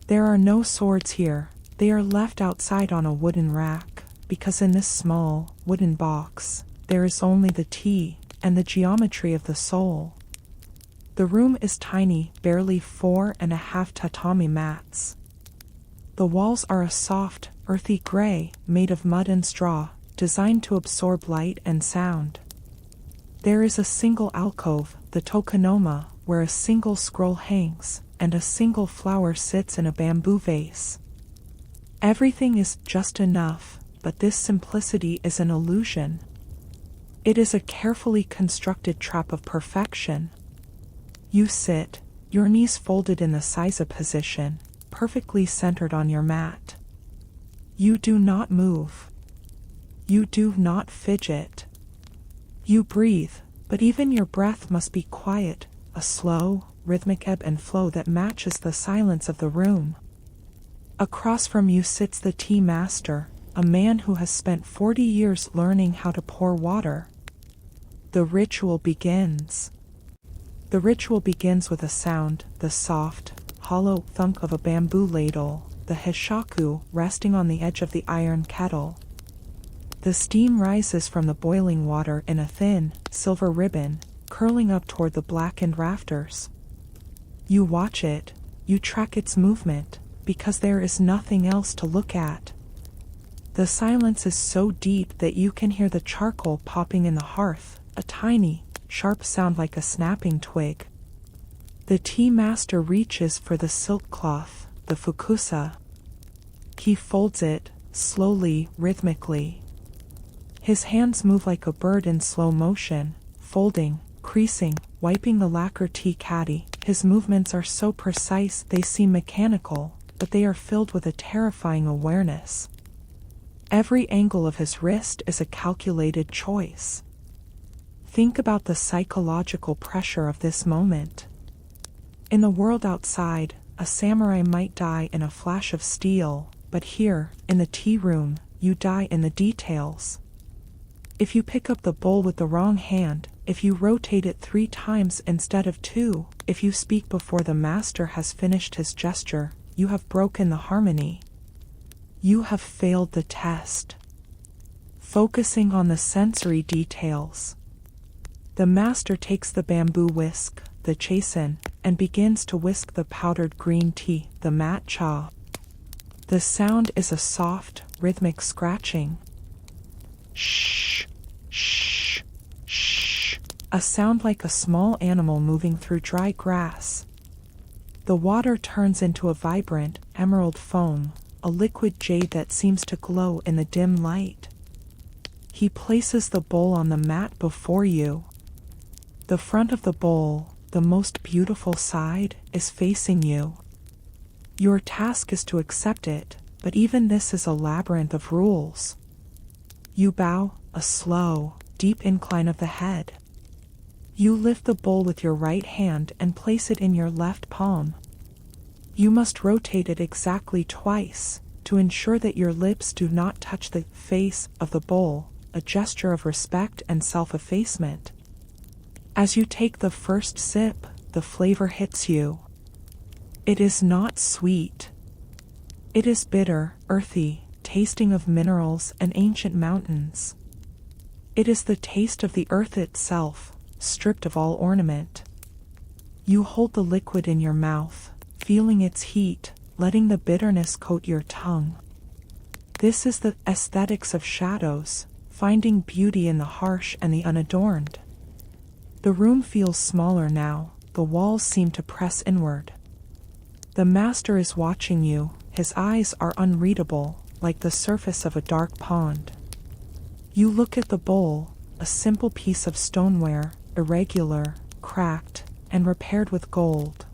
There are no swords here, they are left outside on a wooden rack, because in this small, wooden box, there is only the tea and the geometry of the soul. The room is tiny, barely 4.5 tatami mats. The walls are a soft, earthy gray, made of mud and straw, designed to absorb light and sound. There is a single alcove, the tokonoma, where a single scroll hangs, and a single flower sits in a bamboo vase. Everything is just enough, but this simplicity is an illusion. It is a carefully constructed trap of perfection. You sit, your knees folded in the seiza position, perfectly centered on your mat. You do not move. You do not fidget. You breathe, but even your breath must be quiet, a slow, rhythmic ebb and flow that matches the silence of the room. Across from you sits the tea master, a man who has spent 40 years learning how to pour water. The ritual begins. The ritual begins with a sound, the soft, hollow thunk of a bamboo ladle, the hishaku resting on the edge of the iron kettle. The steam rises from the boiling water in a thin, silver ribbon, curling up toward the blackened rafters. You watch it, you track its movement, because there is nothing else to look at. The silence is so deep that you can hear the charcoal popping in the hearth, a tiny, sharp sound like a snapping twig. The tea master reaches for the silk cloth, the fukusa. He folds it, slowly, rhythmically. His hands move like a bird in slow motion, folding, creasing, wiping the lacquer tea caddy. His movements are so precise they seem mechanical, but they are filled with a terrifying awareness. Every angle of his wrist is a calculated choice. Think about the psychological pressure of this moment. In the world outside, a samurai might die in a flash of steel, but here, in the tea room, you die in the details. If you pick up the bowl with the wrong hand, if you rotate it 3 times instead of 2, if you speak before the master has finished his gesture, you have broken the harmony. You have failed the test. Focusing on the sensory details. The master takes the bamboo whisk, the chasen, and begins to whisk the powdered green tea, the matcha. The sound is a soft, rhythmic scratching. Shh, shh, shh. A sound like a small animal moving through dry grass. The water turns into a vibrant, emerald foam, a liquid jade that seems to glow in the dim light. He places the bowl on the mat before you. The front of the bowl, the most beautiful side, is facing you. Your task is to accept it, but even this is a labyrinth of rules. You bow, a slow, deep incline of the head. You lift the bowl with your right hand and place it in your left palm. You must rotate it exactly twice, to ensure that your lips do not touch the face of the bowl, a gesture of respect and self-effacement. As you take the first sip, the flavor hits you. It is not sweet. It is bitter, earthy, tasting of minerals and ancient mountains. It is the taste of the earth itself, stripped of all ornament. You hold the liquid in your mouth, feeling its heat, letting the bitterness coat your tongue. This is the aesthetics of shadows, finding beauty in the harsh and the unadorned. The room feels smaller now, the walls seem to press inward. The master is watching you, his eyes are unreadable, like the surface of a dark pond. You look at the bowl, a simple piece of stoneware, irregular, cracked, and repaired with gold.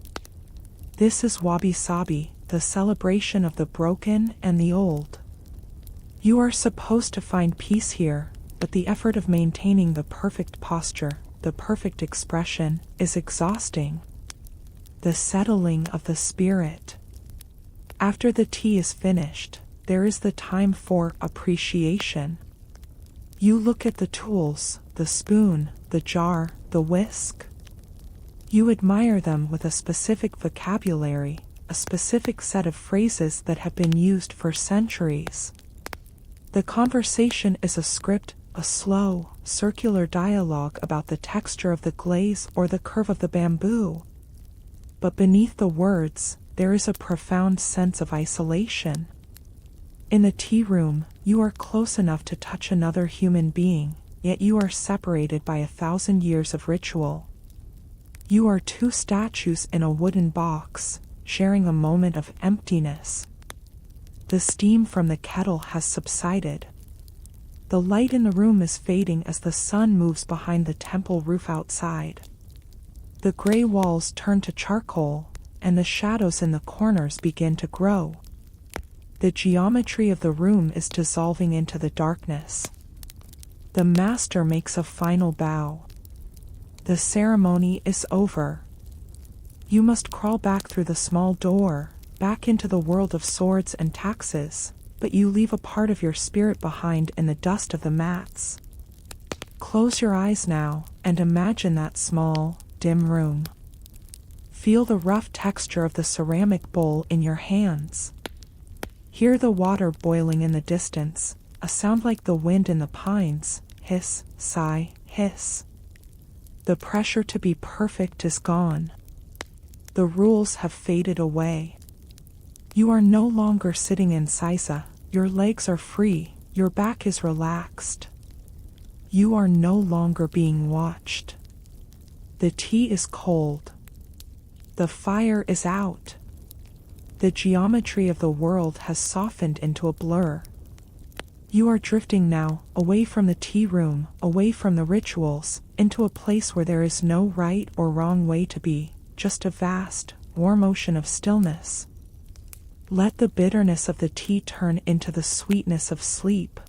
This is wabi-sabi, the celebration of the broken and the old. You are supposed to find peace here, but the effort of maintaining the perfect posture, the perfect expression, is exhausting. The settling of the spirit. After the tea is finished, there is the time for appreciation. You look at the tools, the spoon, the jar, the whisk. You admire them with a specific vocabulary, a specific set of phrases that have been used for centuries. The conversation is a script, a slow, circular dialogue about the texture of the glaze or the curve of the bamboo. But beneath the words, there is a profound sense of isolation. In the tea room, you are close enough to touch another human being, yet you are separated by 1,000 years of ritual. You are two statues in a wooden box, sharing a moment of emptiness. The steam from the kettle has subsided. The light in the room is fading as the sun moves behind the temple roof outside. The gray walls turn to charcoal, and the shadows in the corners begin to grow. The geometry of the room is dissolving into the darkness. The master makes a final bow. The ceremony is over. You must crawl back through the small door, back into the world of swords and taxes, but you leave a part of your spirit behind in the dust of the mats. Close your eyes now, and imagine that small, dim room. Feel the rough texture of the ceramic bowl in your hands. Hear the water boiling in the distance, a sound like the wind in the pines, hiss, sigh, hiss. The pressure to be perfect is gone. The rules have faded away. You are no longer sitting in seiza, your legs are free, your back is relaxed. You are no longer being watched. The tea is cold. The fire is out. The geometry of the world has softened into a blur. You are drifting now, away from the tea room, away from the rituals, into a place where there is no right or wrong way to be, just a vast, warm ocean of stillness. Let the bitterness of the tea turn into the sweetness of sleep.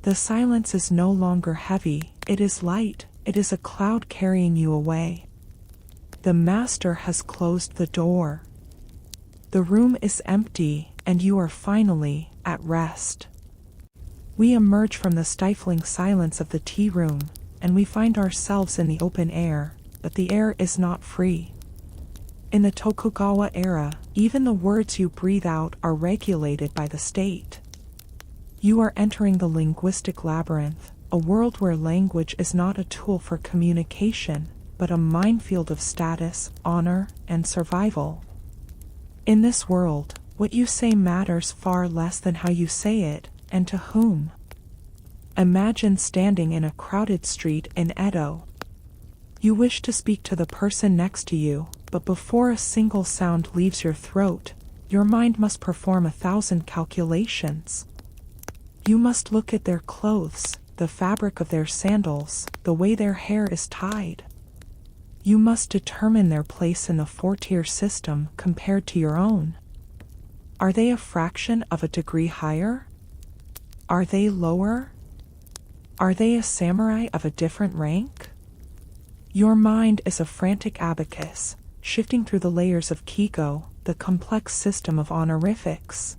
The silence is no longer heavy, it is light, it is a cloud carrying you away. The master has closed the door. The room is empty, and you are finally at rest. We emerge from the stifling silence of the tea room, and we find ourselves in the open air, but the air is not free. In the Tokugawa era, even the words you breathe out are regulated by the state. You are entering the linguistic labyrinth, a world where language is not a tool for communication, but a minefield of status, honor, and survival. In this world, what you say matters far less than how you say it, and to whom. Imagine standing in a crowded street in Edo. You wish to speak to the person next to you, but before a single sound leaves your throat, your mind must perform 1,000 calculations. You must look at their clothes, the fabric of their sandals, the way their hair is tied. You must determine their place in the 4-tier system compared to your own. Are they a fraction of a degree higher? Are they lower? Are they a samurai of a different rank? Your mind is a frantic abacus, shifting through the layers of Kigo, the complex system of honorifics.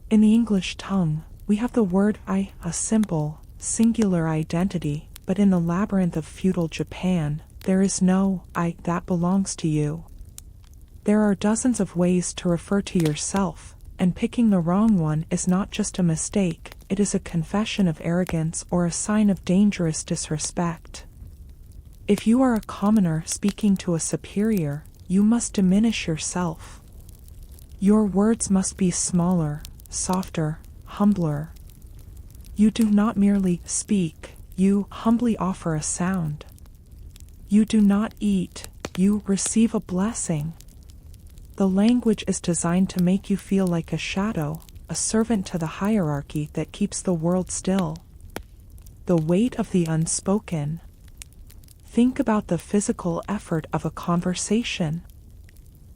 In the English tongue, we have the word I, a simple, singular identity, but in the labyrinth of feudal Japan, there is no I that belongs to you. There are dozens of ways to refer to yourself, and picking the wrong one is not just a mistake, it is a confession of arrogance or a sign of dangerous disrespect. If you are a commoner speaking to a superior, you must diminish yourself. Your words must be smaller, softer, humbler. You do not merely speak, you humbly offer a sound. You do not eat, you receive a blessing. The language is designed to make you feel like a shadow, a servant to the hierarchy that keeps the world still. The weight of the unspoken. Think about the physical effort of a conversation.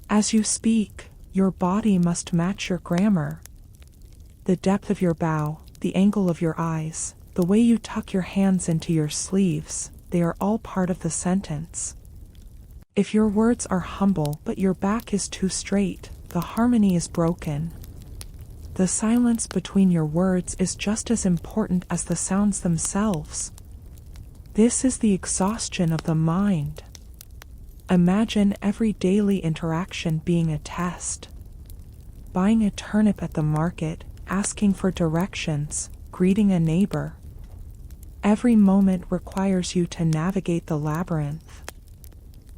As you speak, Your body must match your grammar. The depth of your bow, the angle of your eyes, the way you tuck your hands into your sleeves, they are all part of the sentence. If your words are humble but your back is too straight, the harmony is broken. The silence between your words is just as important as the sounds themselves. This is the exhaustion of the mind. Imagine every daily interaction being a test. Buying a turnip at the market, asking for directions, greeting a neighbor. Every moment requires you to navigate the labyrinth.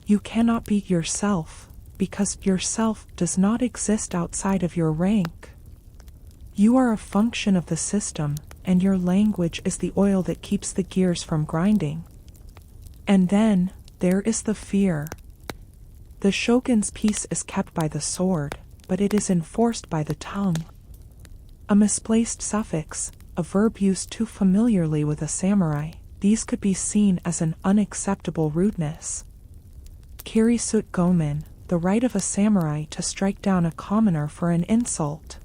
You cannot be yourself, because yourself does not exist outside of your rank. You are a function of the system, and your language is the oil that keeps the gears from grinding. And then, there is the fear. The shogun's peace is kept by the sword, but it is enforced by the tongue. A misplaced suffix, a verb used too familiarly with a samurai, these could be seen as an unacceptable rudeness. Kirisut gomen, the right of a samurai to strike down a commoner for an insult.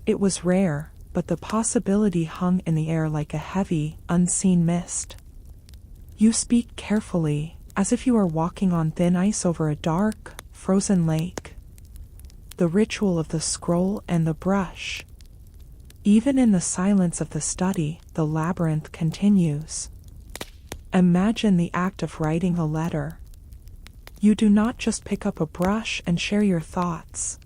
It was rare, but the possibility hung in the air like a heavy, unseen mist. You speak carefully, as if you are walking on thin ice over a dark, frozen lake. The ritual of the scroll and the brush. Even in the silence of the study, the labyrinth continues. Imagine the act of writing a letter. You do not just pick up a brush and share your thoughts.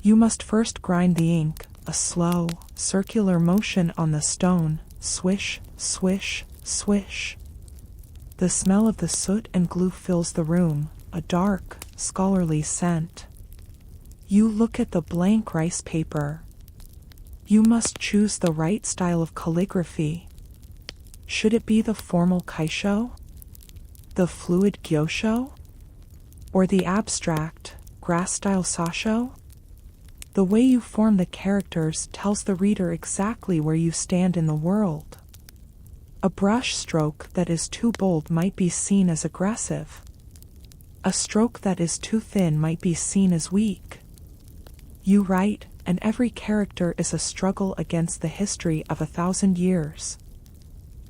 You must first grind the ink, a slow, circular motion on the stone, swish, swish, swish. The smell of the soot and glue fills the room, a dark, scholarly scent. You look at the blank rice paper. You must choose the right style of calligraphy. Should it be the formal kaisho? The fluid gyosho? Or the abstract, grass-style sasho? The way you form the characters tells the reader exactly where you stand in the world. A brush stroke that is too bold might be seen as aggressive. A stroke that is too thin might be seen as weak. You write, and every character is a struggle against the history of 1,000 years.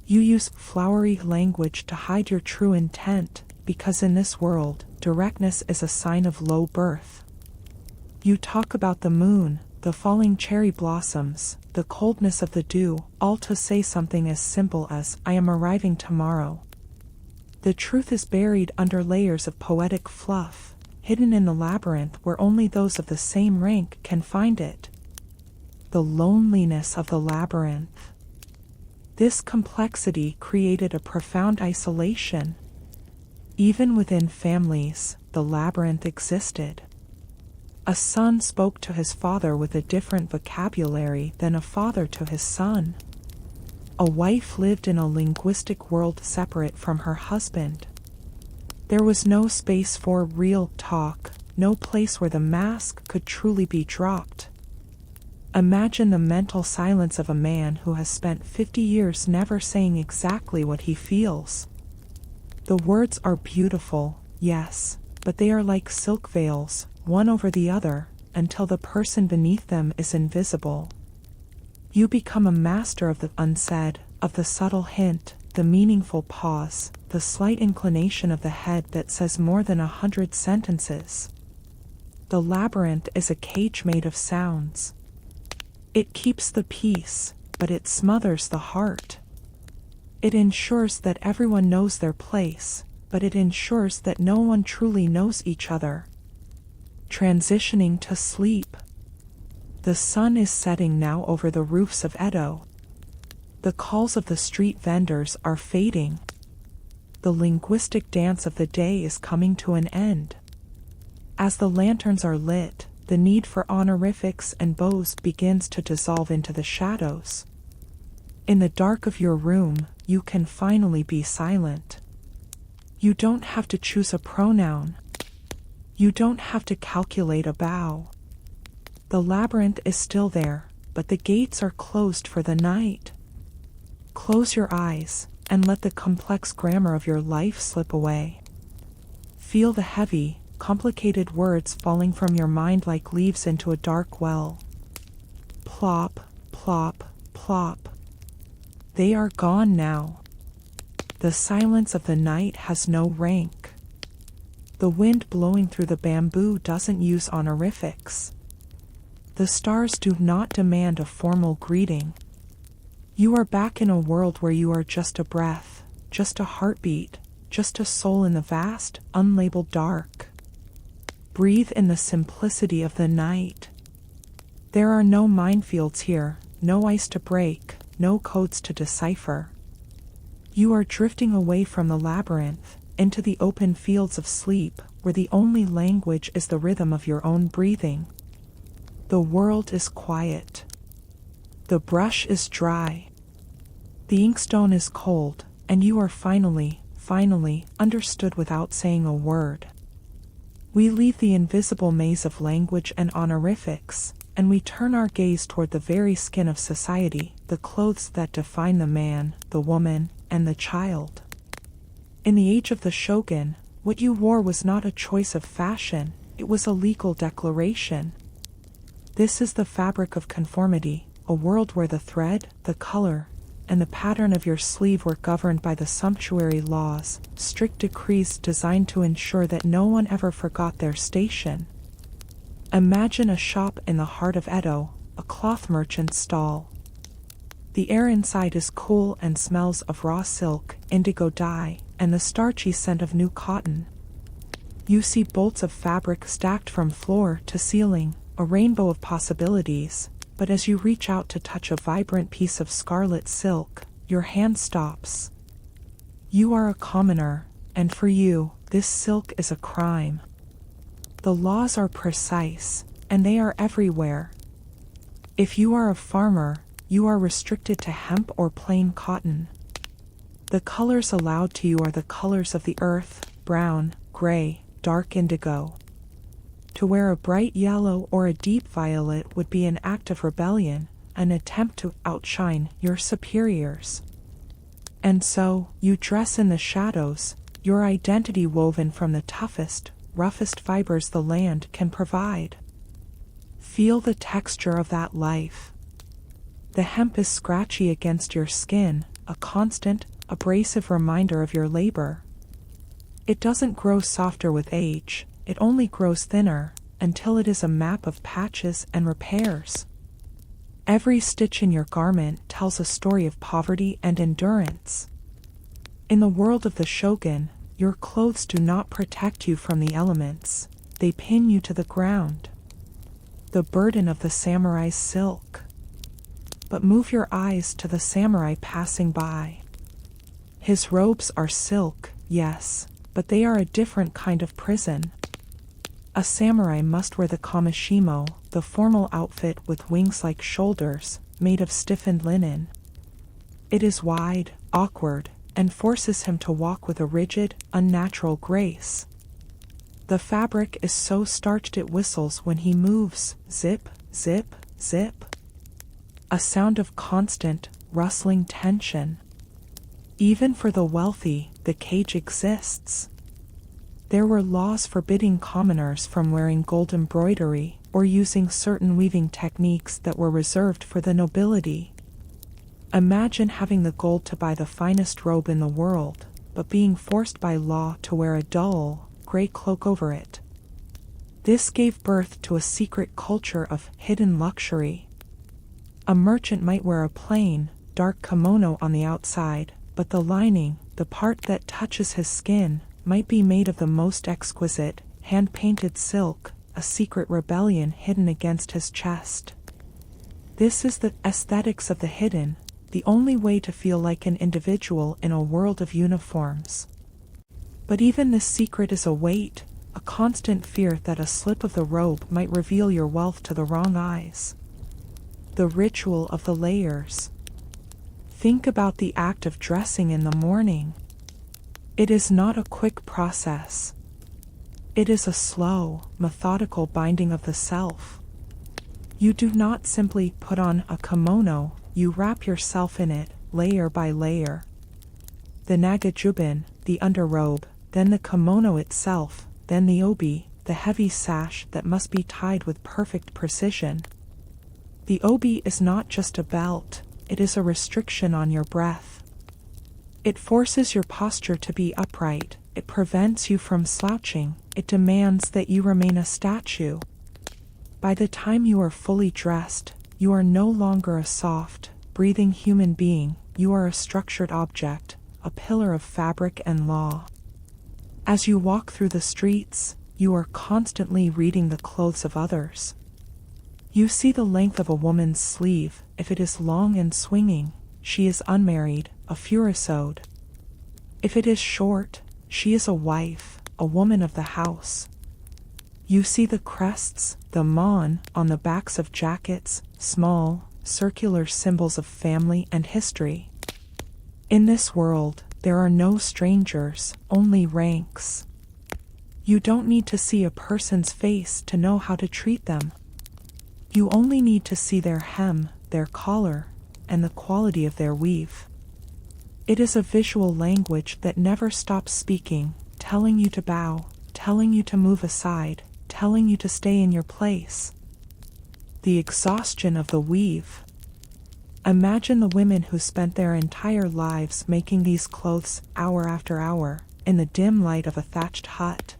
You use flowery language to hide your true intent, because in this world, directness is a sign of low birth. You talk about the moon, the falling cherry blossoms, the coldness of the dew, all to say something as simple as, "I am arriving tomorrow." The truth is buried under layers of poetic fluff, hidden in the labyrinth where only those of the same rank can find it. The loneliness of the labyrinth. This complexity created a profound isolation. Even within families, the labyrinth existed. A son spoke to his father with a different vocabulary than a father to his son. A wife lived in a linguistic world separate from her husband. There was no space for real talk, no place where the mask could truly be dropped. Imagine the mental silence of a man who has spent 50 years never saying exactly what he feels. The words are beautiful, yes, but they are like silk veils, one over the other, until the person beneath them is invisible. You become a master of the unsaid, of the subtle hint, the meaningful pause, the slight inclination of the head that says more than 100 sentences. The labyrinth is a cage made of sounds. It keeps the peace, but it smothers the heart. It ensures that everyone knows their place, but it ensures that no one truly knows each other. Transitioning to sleep. The sun is setting now over the roofs of Edo. The calls of the street vendors are fading. The linguistic dance of the day is coming to an end. As the lanterns are lit, the need for honorifics and bows begins to dissolve into the shadows. In the dark of your room, you can finally be silent. You don't have to choose a pronoun. You don't have to calculate a bow. The labyrinth is still there, but the gates are closed for the night. Close your eyes, and let the complex grammar of your life slip away. Feel the heavy, complicated words falling from your mind like leaves into a dark well. Plop, plop, plop. They are gone now. The silence of the night has no rank. The wind blowing through the bamboo doesn't use honorifics. The stars do not demand a formal greeting. You are back in a world where you are just a breath, just a heartbeat, just a soul in the vast, unlabeled dark. Breathe in the simplicity of the night. There are no minefields here, no ice to break, no codes to decipher. You are drifting away from the labyrinth, into the open fields of sleep, where the only language is the rhythm of your own breathing. The world is quiet. The brush is dry. The inkstone is cold, and you are finally understood without saying a word. We leave the invisible maze of language and honorifics, and we turn our gaze toward the very skin of society, the clothes that define the man, the woman, and the child. In the age of the shogun, what you wore was not a choice of fashion, it was a legal declaration. This is the fabric of conformity, a world where the thread, the color, and the pattern of your sleeve were governed by the sumptuary laws, strict decrees designed to ensure that no one ever forgot their station. Imagine a shop in the heart of Edo, a cloth merchant's stall. The air inside is cool and smells of raw silk, indigo dye, and the starchy scent of new cotton. You see bolts of fabric stacked from floor to ceiling, a rainbow of possibilities, but as you reach out to touch a vibrant piece of scarlet silk, your hand stops. You are a commoner, and for you, this silk is a crime. The laws are precise, and they are everywhere. If you are a farmer, you are restricted to hemp or plain cotton. The colors allowed to you are the colors of the earth, brown, gray, dark indigo. To wear a bright yellow or a deep violet would be an act of rebellion, an attempt to outshine your superiors. And so, you dress in the shadows, your identity woven from the toughest, roughest fibers the land can provide. Feel the texture of that life. The hemp is scratchy against your skin, a constant, abrasive reminder of your labor. It doesn't grow softer with age, it only grows thinner, until it is a map of patches and repairs. Every stitch in your garment tells a story of poverty and endurance. In the world of the shogun, your clothes do not protect you from the elements, they pin you to the ground. The burden of the samurai's silk. But move your eyes to the samurai passing by. His robes are silk, yes, but they are a different kind of prison. A samurai must wear the kamishimo, the formal outfit with wings like shoulders, made of stiffened linen. It is wide, awkward, and forces him to walk with a rigid, unnatural grace. The fabric is so starched it whistles when he moves, zip, zip, zip. A sound of constant, rustling tension. Even for the wealthy, the cage exists. There were laws forbidding commoners from wearing gold embroidery or using certain weaving techniques that were reserved for the nobility. Imagine having the gold to buy the finest robe in the world, but being forced by law to wear a dull, gray cloak over it. This gave birth to a secret culture of hidden luxury. A merchant might wear a plain, dark kimono on the outside, but the lining, the part that touches his skin, might be made of the most exquisite, hand-painted silk, a secret rebellion hidden against his chest. This is the aesthetics of the hidden, the only way to feel like an individual in a world of uniforms. But even this secret is a weight, a constant fear that a slip of the robe might reveal your wealth to the wrong eyes. The ritual of the layers. Think about the act of dressing in the morning. It is not a quick process. It is a slow, methodical binding of the self. You do not simply put on a kimono, you wrap yourself in it, layer by layer. The nagajubin, the underrobe, then the kimono itself, then the obi, the heavy sash that must be tied with perfect precision. The obi is not just a belt, it is a restriction on your breath. It forces your posture to be upright, it prevents you from slouching, it demands that you remain a statue. By the time you are fully dressed, you are no longer a soft, breathing human being, you are a structured object, a pillar of fabric and law. As you walk through the streets, you are constantly reading the clothes of others. You see the length of a woman's sleeve. If it is long and swinging, she is unmarried, a furusode. If it is short, she is a wife, a woman of the house. You see the crests, the mon, on the backs of jackets, small, circular symbols of family and history. In this world, there are no strangers, only ranks. You don't need to see a person's face to know how to treat them. You only need to see their hem, their collar, and the quality of their weave. It is a visual language that never stops speaking, telling you to bow, telling you to move aside, telling you to stay in your place. The exhaustion of the weave. Imagine the women who spent their entire lives making these clothes hour after hour, in the dim light of a thatched hut.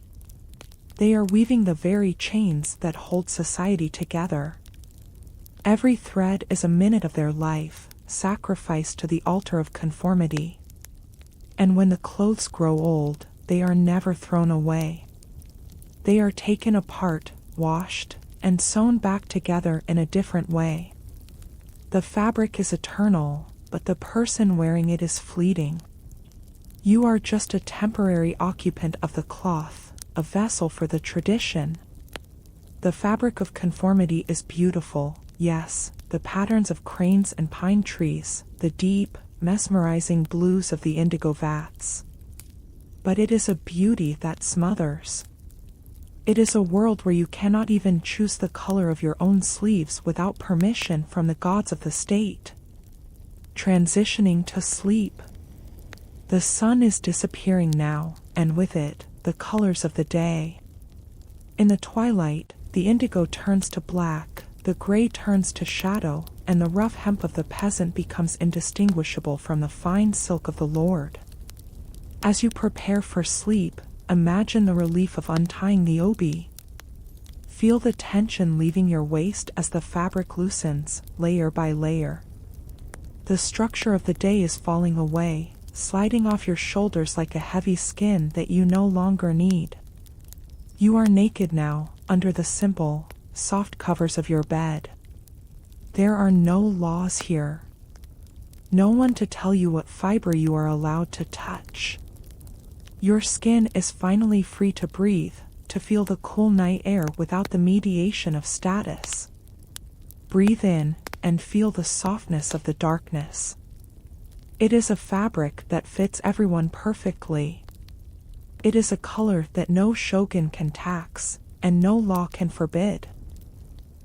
They are weaving the very chains that hold society together. Every thread is a minute of their life, sacrificed to the altar of conformity. And when the clothes grow old, they are never thrown away. They are taken apart, washed, and sewn back together in a different way. The fabric is eternal, but the person wearing it is fleeting. You are just a temporary occupant of the cloth, a vessel for the tradition. The fabric of conformity is beautiful, yes, the patterns of cranes and pine trees, the deep, mesmerizing blues of the indigo vats. But it is a beauty that smothers. It is a world where you cannot even choose the color of your own sleeves without permission from the gods of the state. Transitioning to sleep. The sun is disappearing now, and with it, the colors of the day. In the twilight, the indigo turns to black, the gray turns to shadow, and the rough hemp of the peasant becomes indistinguishable from the fine silk of the lord. As you prepare for sleep, imagine the relief of untying the obi. Feel the tension leaving your waist as the fabric loosens, layer by layer. The structure of the day is falling away, sliding off your shoulders like a heavy skin that you no longer need. You are naked now, under the simple, soft covers of your bed. There are no laws here. No one to tell you what fiber you are allowed to touch. Your skin is finally free to breathe, to feel the cool night air without the mediation of status. Breathe in, and feel the softness of the darkness. It is a fabric that fits everyone perfectly. It is a color that no shogun can tax, and no law can forbid.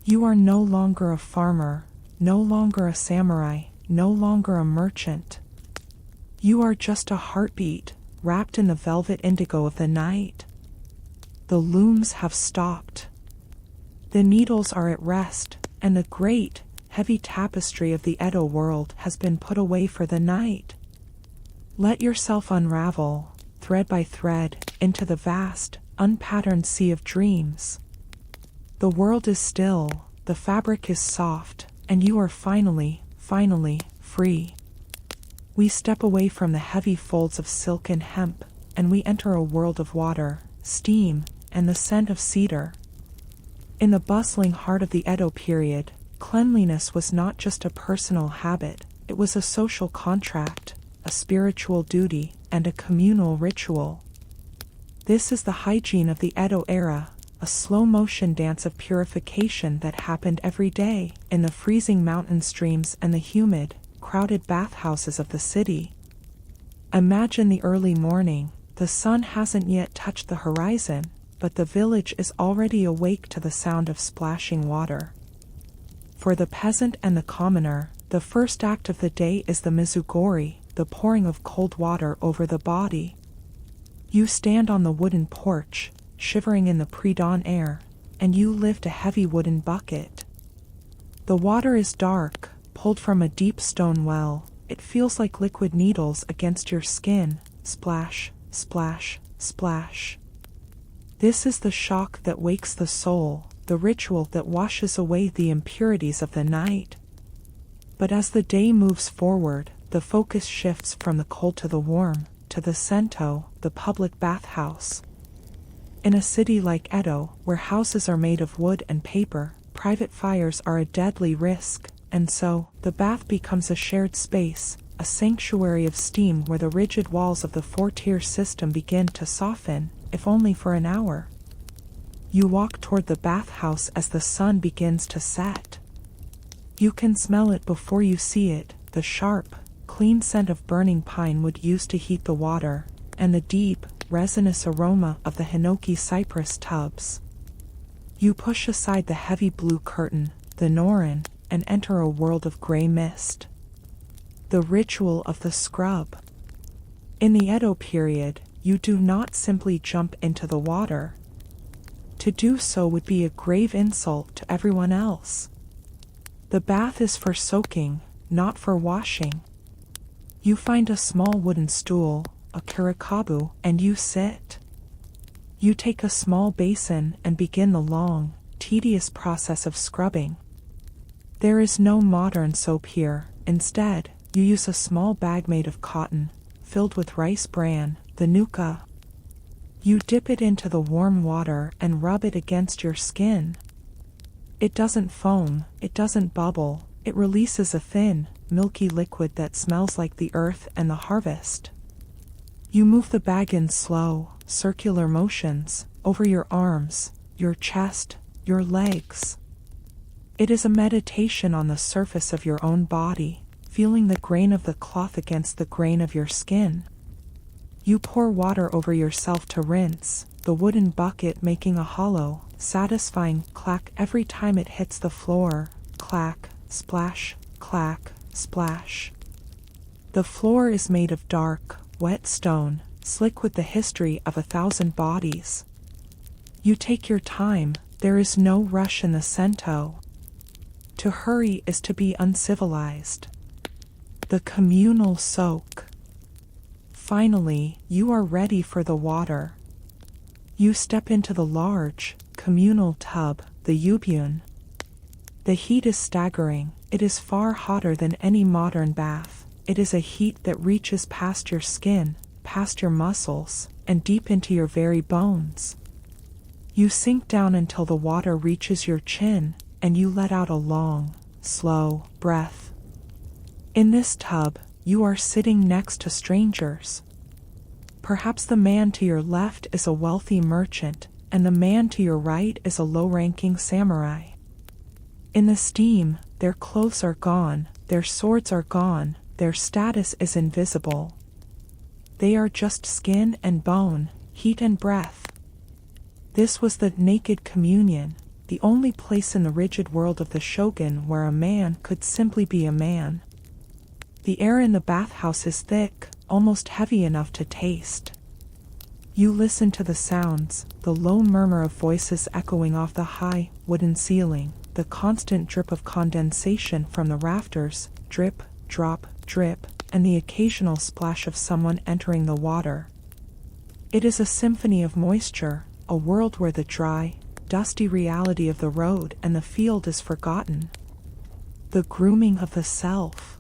You are no longer a farmer, no longer a samurai, no longer a merchant. You are just a heartbeat, wrapped in the velvet indigo of the night. The looms have stopped. The needles are at rest, and the great, heavy tapestry of the Edo world has been put away for the night. Let yourself unravel, thread by thread, into the vast, unpatterned sea of dreams. The world is still, the fabric is soft, and you are finally free. We step away from the heavy folds of silk and hemp, and we enter a world of water, steam, and the scent of cedar. In the bustling heart of the Edo period, cleanliness was not just a personal habit, it was a social contract, a spiritual duty, and a communal ritual. This is the hygiene of the Edo era, a slow-motion dance of purification that happened every day in the freezing mountain streams and the humid, crowded bathhouses of the city. Imagine the early morning. The sun hasn't yet touched the horizon, but the village is already awake to the sound of splashing water. For the peasant and the commoner, the first act of the day is the mizugori, the pouring of cold water over the body. You stand on the wooden porch, shivering in the pre-dawn air, and you lift a heavy wooden bucket. The water is dark, pulled from a deep stone well. It feels like liquid needles against your skin. Splash, splash, splash. This is the shock that wakes the soul, the ritual that washes away the impurities of the night. But as the day moves forward, the focus shifts from the cold to the warm, to the sento, the public bathhouse. In a city like Edo, where houses are made of wood and paper, private fires are a deadly risk, and so, the bath becomes a shared space, a sanctuary of steam where the rigid walls of the four-tier system begin to soften, if only for an hour. You walk toward the bathhouse as the sun begins to set. You can smell it before you see it, the sharp, clean scent of burning pine wood used to heat the water, and the deep, resinous aroma of the hinoki cypress tubs. You push aside the heavy blue curtain, the norin, and enter a world of gray mist. The ritual of the scrub. In the Edo period, you do not simply jump into the water. To do so would be a grave insult to everyone else. The bath is for soaking, not for washing. You find a small wooden stool, a kirikabu, and you sit. You take a small basin and begin the long, tedious process of scrubbing. There is no modern soap here. Instead, you use a small bag made of cotton, filled with rice bran, the nuka. You dip it into the warm water and rub it against your skin. It doesn't foam, it doesn't bubble, it releases a thin, milky liquid that smells like the earth and the harvest. You move the bag in slow, circular motions, over your arms, your chest, your legs. It is a meditation on the surface of your own body, feeling the grain of the cloth against the grain of your skin. You pour water over yourself to rinse, the wooden bucket making a hollow, satisfying clack every time it hits the floor. Clack, splash, clack, splash. The floor is made of dark, wet stone, slick with the history of 1,000 bodies. You take your time, there is no rush in the sento. To hurry is to be uncivilized. The communal soak. Finally, you are ready for the water. You step into the large, communal tub, the yubyun. The heat is staggering. It is far hotter than any modern bath. It is a heat that reaches past your skin, past your muscles, and deep into your very bones. You sink down until the water reaches your chin, and you let out a long, slow breath. In this tub, you are sitting next to strangers. Perhaps the man to your left is a wealthy merchant, and the man to your right is a low-ranking samurai. In the steam, their clothes are gone, their swords are gone, their status is invisible. They are just skin and bone, heat and breath. This was the naked communion, the only place in the rigid world of the shogun where a man could simply be a man. The air in the bathhouse is thick, almost heavy enough to taste. You listen to the sounds, the low murmur of voices echoing off the high, wooden ceiling, the constant drip of condensation from the rafters, drip, drop, drip, and the occasional splash of someone entering the water. It is a symphony of moisture, a world where the dry, dusty reality of the road and the field is forgotten. The grooming of the self.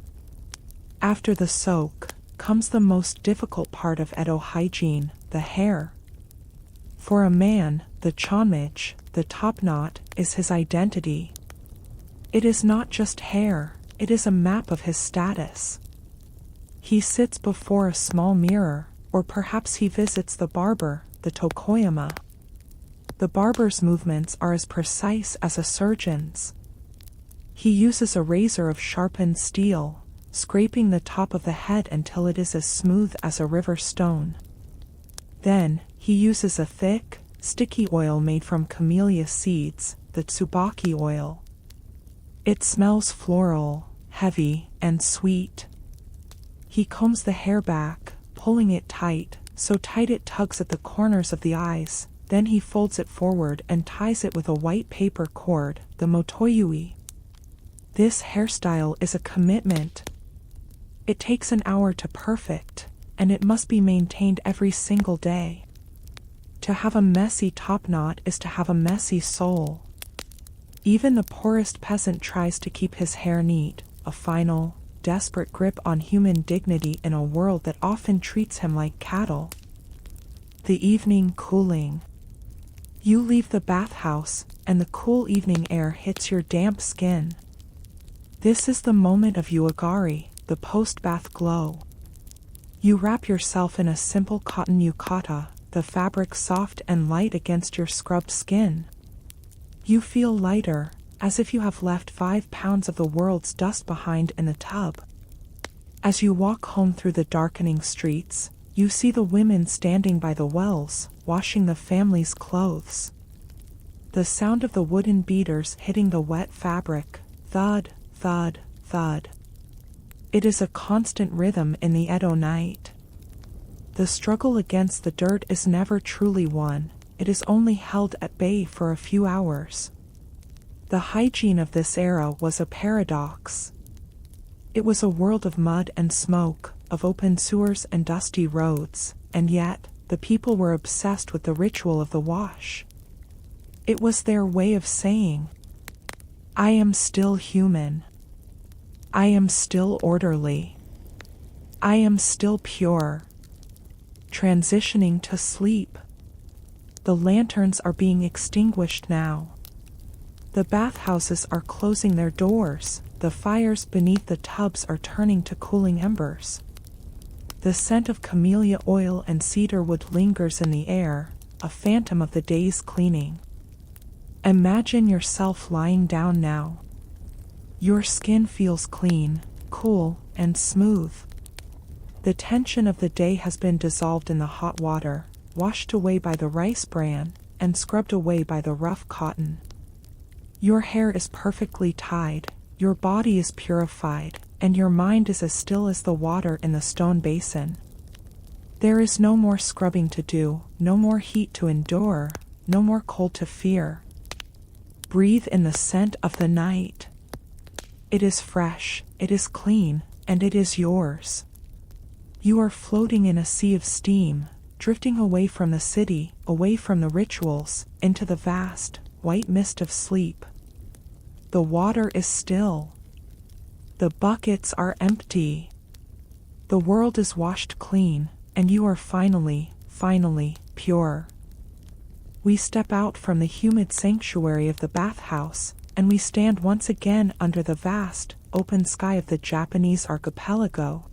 After the soak, comes the most difficult part of Edo hygiene, the hair. For a man, the chonmich, the top knot, is his identity. It is not just hair, it is a map of his status. He sits before a small mirror, or perhaps he visits the barber, the tokoyama. The barber's movements are as precise as a surgeon's. He uses a razor of sharpened steel, scraping the top of the head until it is as smooth as a river stone. Then, he uses a thick, sticky oil made from camellia seeds, the tsubaki oil. It smells floral, heavy, and sweet. He combs the hair back, pulling it tight, so tight it tugs at the corners of the eyes, Then he folds it forward and ties it with a white paper cord, the motoyui. This hairstyle is a commitment. It takes an hour to perfect, and it must be maintained every single day. To have a messy top knot is to have a messy soul. Even the poorest peasant tries to keep his hair neat, a final, desperate grip on human dignity in a world that often treats him like cattle. The evening cooling. You leave the bathhouse, and the cool evening air hits your damp skin. This is the moment of yuagari, the post-bath glow. You wrap yourself in a simple cotton yukata, the fabric soft and light against your scrubbed skin. You feel lighter, as if you have left 5 pounds of the world's dust behind in the tub. As you walk home through the darkening streets, you see the women standing by the wells, washing the family's clothes. The sound of the wooden beaters hitting the wet fabric, thud, thud, thud. It is a constant rhythm in the Edo night. The struggle against the dirt is never truly won, it is only held at bay for a few hours. The hygiene of this era was a paradox. It was a world of mud and smoke, of open sewers and dusty roads, and yet, the people were obsessed with the ritual of the wash. It was their way of saying, I am still human. I am still orderly. I am still pure. Transitioning to sleep. The lanterns are being extinguished now. The bathhouses are closing their doors, the fires beneath the tubs are turning to cooling embers. The scent of camellia oil and cedar wood lingers in the air, a phantom of the day's cleaning. Imagine yourself lying down now. Your skin feels clean, cool, and smooth. The tension of the day has been dissolved in the hot water, washed away by the rice bran, and scrubbed away by the rough cotton. Your hair is perfectly tied, your body is purified, and your mind is as still as the water in the stone basin. There is no more scrubbing to do, no more heat to endure, no more cold to fear. Breathe in the scent of the night. It is fresh, it is clean, and it is yours. You are floating in a sea of steam, drifting away from the city, away from the rituals, into the vast, white mist of sleep. The water is still. The buckets are empty. The world is washed clean, and you are finally, pure. We step out from the humid sanctuary of the bathhouse, and we stand once again under the vast, open sky of the Japanese archipelago.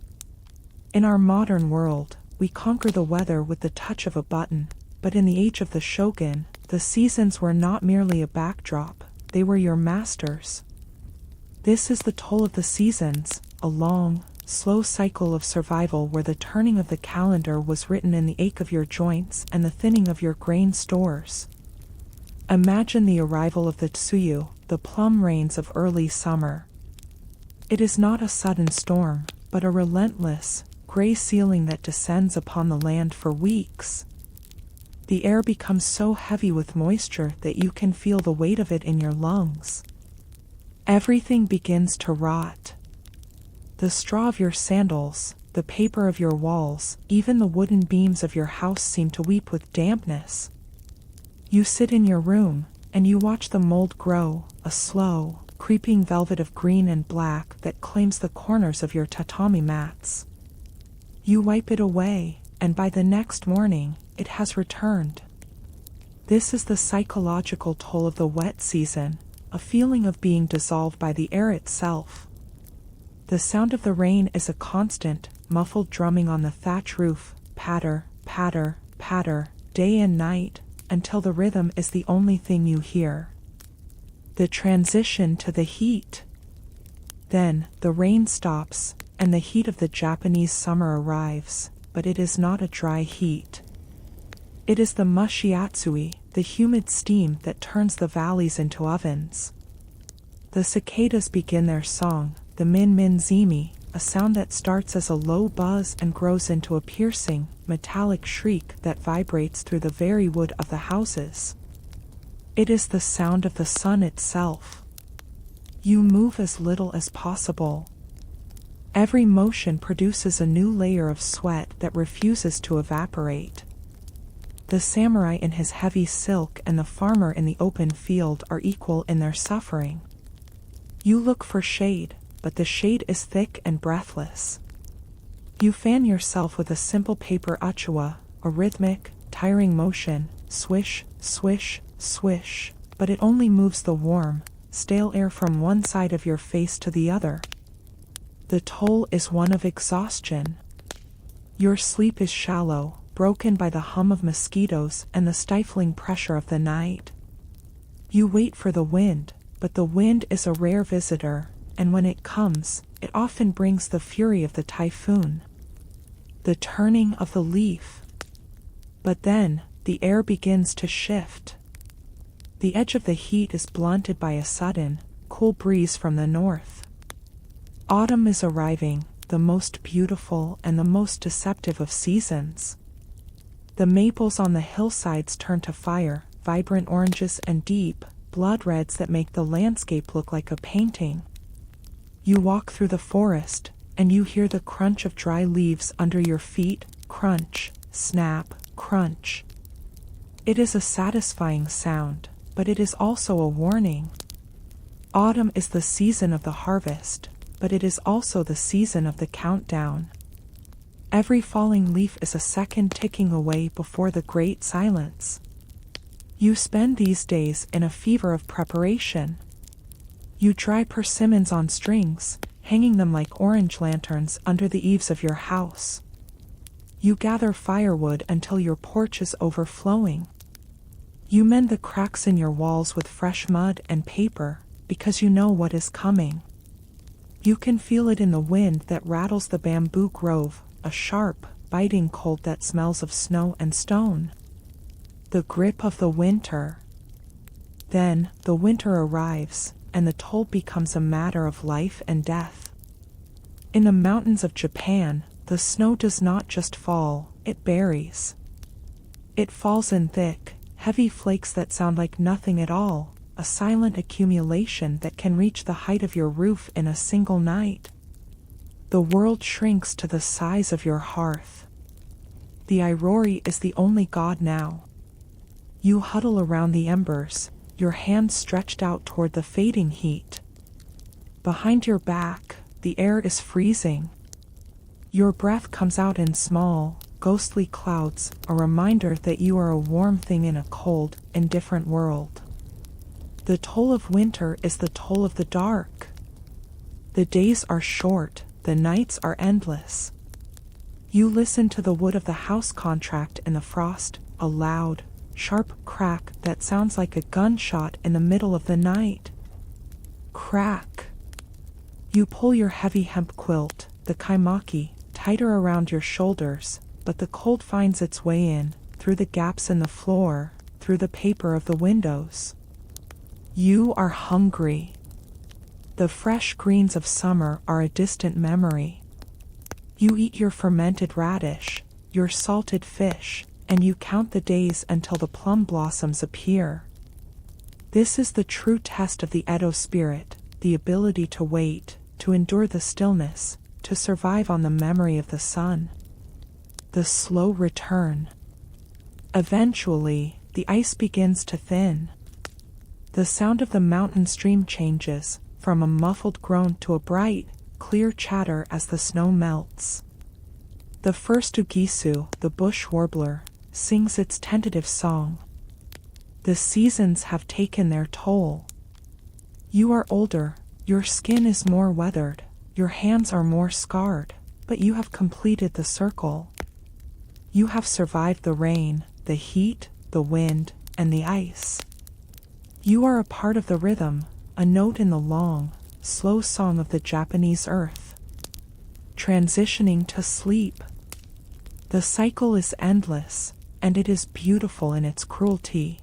In our modern world, we conquer the weather with the touch of a button, but in the age of the shogun, the seasons were not merely a backdrop, they were your masters. This is the toll of the seasons, a long, slow cycle of survival where the turning of the calendar was written in the ache of your joints and the thinning of your grain stores. Imagine the arrival of the tsuyu, the plum rains of early summer. It is not a sudden storm, but a relentless, gray ceiling that descends upon the land for weeks. The air becomes so heavy with moisture that you can feel the weight of it in your lungs. Everything begins to rot. The straw of your sandals, the paper of your walls, even the wooden beams of your house seem to weep with dampness. You sit in your room, and you watch the mold grow, a slow, creeping velvet of green and black that claims the corners of your tatami mats. You wipe it away, and by the next morning, it has returned. This is the psychological toll of the wet season, a feeling of being dissolved by the air itself. The sound of the rain is a constant, muffled drumming on the thatch roof, patter, patter, patter, day and night, until the rhythm is the only thing you hear. The transition to the heat. Then, the rain stops, and the heat of the Japanese summer arrives, but it is not a dry heat. It is the mushiatsui, the humid steam that turns the valleys into ovens. The cicadas begin their song, the min-min zimi, a sound that starts as a low buzz and grows into a piercing, metallic shriek that vibrates through the very wood of the houses. It is the sound of the sun itself. You move as little as possible. Every motion produces a new layer of sweat that refuses to evaporate. The samurai in his heavy silk and the farmer in the open field are equal in their suffering. You look for shade, but the shade is thick and breathless. You fan yourself with a simple paper uchiwa, a rhythmic, tiring motion, swish, swish, swish, but it only moves the warm, stale air from one side of your face to the other. The toll is one of exhaustion. Your sleep is shallow, broken by the hum of mosquitoes and the stifling pressure of the night. You wait for the wind, but the wind is a rare visitor, and when it comes, it often brings the fury of the typhoon. The turning of the leaf. But then, the air begins to shift. The edge of the heat is blunted by a sudden, cool breeze from the north. Autumn is arriving, the most beautiful and the most deceptive of seasons. The maples on the hillsides turn to fire, vibrant oranges and deep, blood reds that make the landscape look like a painting. You walk through the forest, and you hear the crunch of dry leaves under your feet, crunch, snap, crunch. It is a satisfying sound, but it is also a warning. Autumn is the season of the harvest, but it is also the season of the countdown. Every falling leaf is a second ticking away before the great silence. You spend these days in a fever of preparation. You dry persimmons on strings, hanging them like orange lanterns under the eaves of your house. You gather firewood until your porch is overflowing. You mend the cracks in your walls with fresh mud and paper, because you know what is coming. You can feel it in the wind that rattles the bamboo grove, a sharp, biting cold that smells of snow and stone. The grip of the winter. Then, the winter arrives, and the toll becomes a matter of life and death. In the mountains of Japan, the snow does not just fall, it buries. It falls in thick, heavy flakes that sound like nothing at all, a silent accumulation that can reach the height of your roof in a single night. The world shrinks to the size of your hearth. The Aurori is the only god now. You huddle around the embers, your hands stretched out toward the fading heat. Behind your back, the air is freezing. Your breath comes out in small, ghostly clouds, a reminder that you are a warm thing in a cold, indifferent world. The toll of winter is the toll of the dark. The days are short, the nights are endless. You listen to the wood of the house contract in the frost, a loud, sharp crack that sounds like a gunshot in the middle of the night. Crack. You pull your heavy hemp quilt, the kaimaki, tighter around your shoulders, but the cold finds its way in, through the gaps in the floor, through the paper of the windows. You are hungry. The fresh greens of summer are a distant memory. You eat your fermented radish, your salted fish, and you count the days until the plum blossoms appear. This is the true test of the Edo spirit, the ability to wait, to endure the stillness, to survive on the memory of the sun. The slow return. Eventually, the ice begins to thin. The sound of the mountain stream changes, from a muffled groan to a bright, clear chatter as the snow melts. The first ugisu, the bush warbler, sings its tentative song. The seasons have taken their toll. You are older, your skin is more weathered, your hands are more scarred, but you have completed the circle. You have survived the rain, the heat, the wind, and the ice. You are a part of the rhythm, a note in the long, slow song of the Japanese earth. Transitioning to sleep. The cycle is endless, and it is beautiful in its cruelty.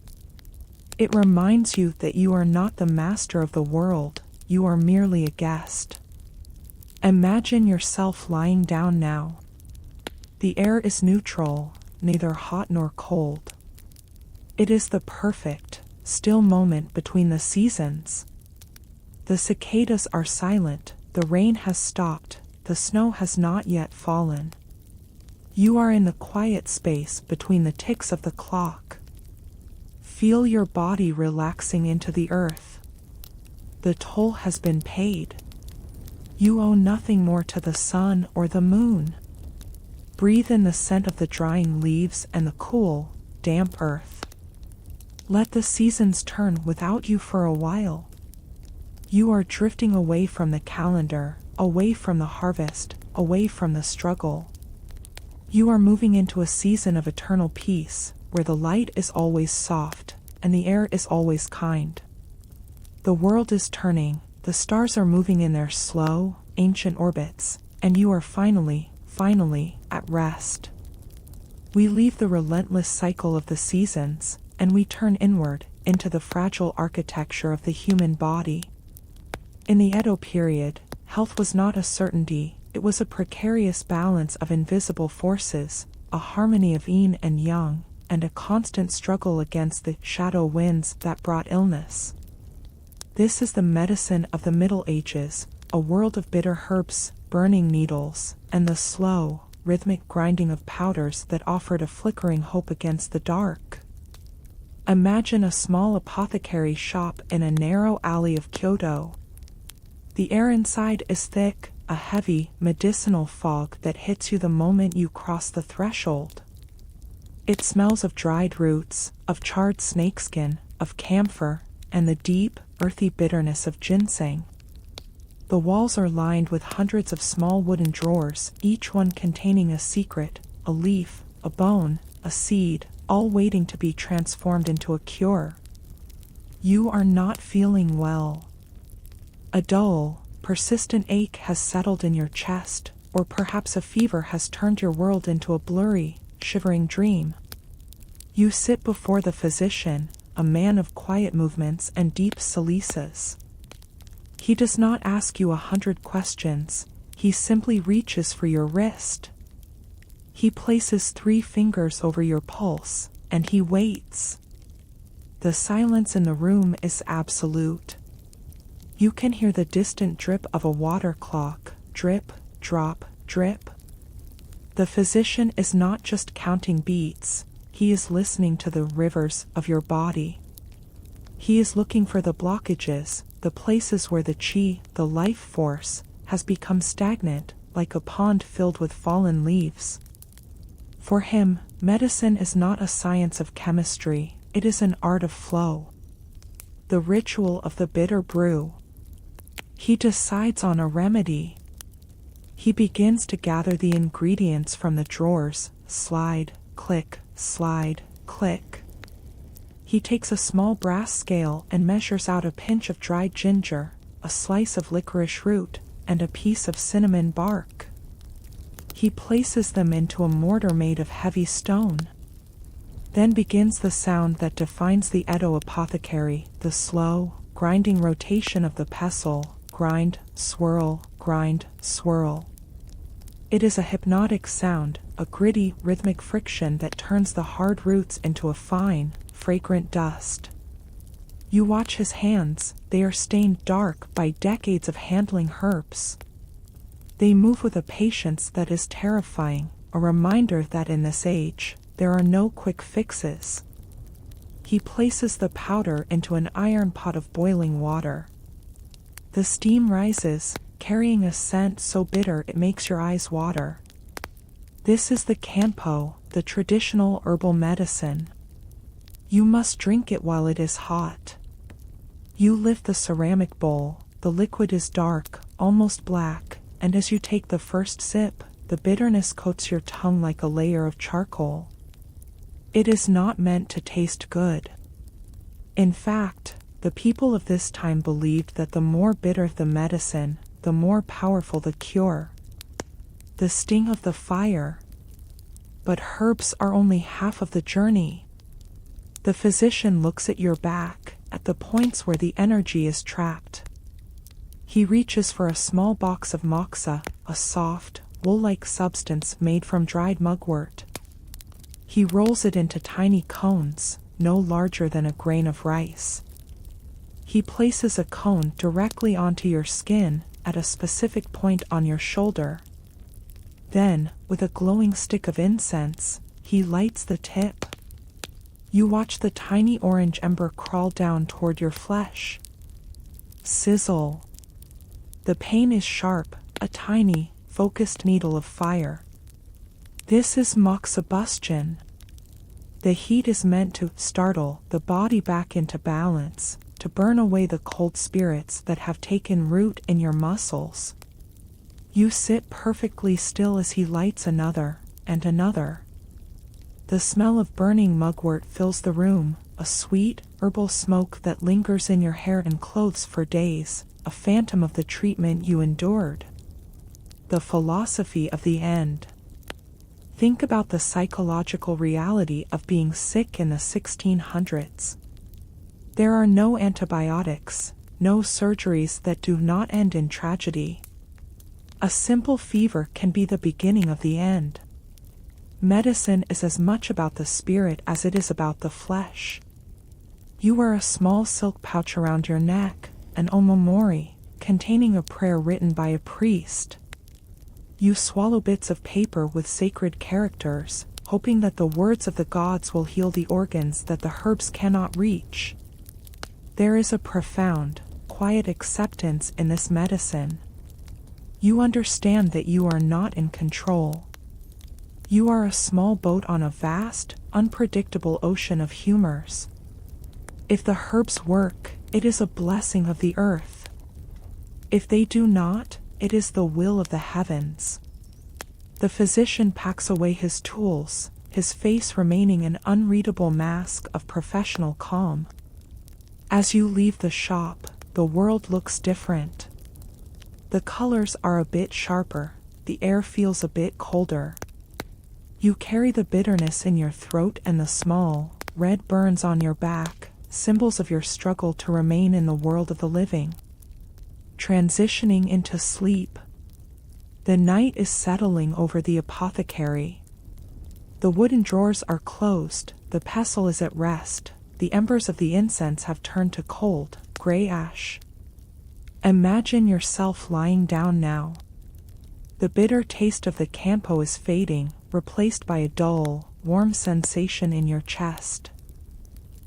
It reminds you that you are not the master of the world, you are merely a guest. Imagine yourself lying down now. The air is neutral, neither hot nor cold. It is the perfect, still moment between the seasons. The cicadas are silent, the rain has stopped, the snow has not yet fallen. You are in the quiet space between the ticks of the clock. Feel your body relaxing into the earth. The toll has been paid. You owe nothing more to the sun or the moon. Breathe in the scent of the drying leaves and the cool, damp earth. Let the seasons turn without you for a while. You are drifting away from the calendar, away from the harvest, away from the struggle. You are moving into a season of eternal peace, where the light is always soft, and the air is always kind. The world is turning, the stars are moving in their slow, ancient orbits, and you are finally at rest. We leave the relentless cycle of the seasons, and we turn inward, into the fragile architecture of the human body. In the Edo period, health was not a certainty, it was a precarious balance of invisible forces, a harmony of yin and yang, and a constant struggle against the shadow winds that brought illness. This is the medicine of the Middle Ages, a world of bitter herbs, burning needles, and the slow, rhythmic grinding of powders that offered a flickering hope against the dark. Imagine a small apothecary shop in a narrow alley of Kyoto. The air inside is thick, a heavy, medicinal fog that hits you the moment you cross the threshold. It smells of dried roots, of charred snakeskin, of camphor, and the deep, earthy bitterness of ginseng. The walls are lined with hundreds of small wooden drawers, each one containing a secret, a leaf, a bone, a seed, all waiting to be transformed into a cure. You are not feeling well. A dull, persistent ache has settled in your chest, or perhaps a fever has turned your world into a blurry, shivering dream. You sit before the physician, a man of quiet movements and deep silices. He does not ask you 100 questions, he simply reaches for your wrist. He places 3 fingers over your pulse, and he waits. The silence in the room is absolute. You can hear the distant drip of a water clock, drip, drop, drip. The physician is not just counting beats, he is listening to the rivers of your body. He is looking for the blockages, the places where the chi, the life force, has become stagnant, like a pond filled with fallen leaves. For him, medicine is not a science of chemistry, it is an art of flow. The ritual of the bitter brew. He decides on a remedy. He begins to gather the ingredients from the drawers, slide, click, slide, click. He takes a small brass scale and measures out a pinch of dried ginger, a slice of licorice root, and a piece of cinnamon bark. He places them into a mortar made of heavy stone. Then begins the sound that defines the Edo apothecary, the slow, grinding rotation of the pestle, grind, swirl, grind, swirl. It is a hypnotic sound, a gritty, rhythmic friction that turns the hard roots into a fine, fragrant dust. You watch his hands, they are stained dark by decades of handling herbs. They move with a patience that is terrifying, a reminder that in this age, there are no quick fixes. He places the powder into an iron pot of boiling water. The steam rises, carrying a scent so bitter it makes your eyes water. This is the kanpo, the traditional herbal medicine. You must drink it while it is hot. You lift the ceramic bowl, the liquid is dark, almost black, and as you take the first sip, the bitterness coats your tongue like a layer of charcoal. It is not meant to taste good. In fact, the people of this time believed that the more bitter the medicine, the more powerful the cure. The sting of the fire. But herbs are only half of the journey. The physician looks at your back, at the points where the energy is trapped. He reaches for a small box of moxa, a soft, wool-like substance made from dried mugwort. He rolls it into tiny cones, no larger than a grain of rice. He places a cone directly onto your skin at a specific point on your shoulder. Then, with a glowing stick of incense, he lights the tip. You watch the tiny orange ember crawl down toward your flesh. Sizzle. The pain is sharp, a tiny, focused needle of fire. This is moxibustion. The heat is meant to startle the body back into balance, to burn away the cold spirits that have taken root in your muscles. You sit perfectly still as he lights another, and another. The smell of burning mugwort fills the room, a sweet, herbal smoke that lingers in your hair and clothes for days, a phantom of the treatment you endured. The philosophy of the end. Think about the psychological reality of being sick in the 1600s. There are no antibiotics, no surgeries that do not end in tragedy. A simple fever can be the beginning of the end. Medicine is as much about the spirit as it is about the flesh. You wear a small silk pouch around your neck, an omamori, containing a prayer written by a priest. You swallow bits of paper with sacred characters, hoping that the words of the gods will heal the organs that the herbs cannot reach. There is a profound, quiet acceptance in this medicine. You understand that you are not in control. You are a small boat on a vast, unpredictable ocean of humors. If the herbs work, it is a blessing of the earth. If they do not, it is the will of the heavens. The physician packs away his tools, his face remaining an unreadable mask of professional calm. As you leave the shop, the world looks different. The colors are a bit sharper, the air feels a bit colder. You carry the bitterness in your throat and the small, red burns on your back, symbols of your struggle to remain in the world of the living. Transitioning into sleep. The night is settling over the apothecary. The wooden drawers are closed, the pestle is at rest, the embers of the incense have turned to cold, gray ash. Imagine yourself lying down now. The bitter taste of the campo is fading, replaced by a dull, warm sensation in your chest.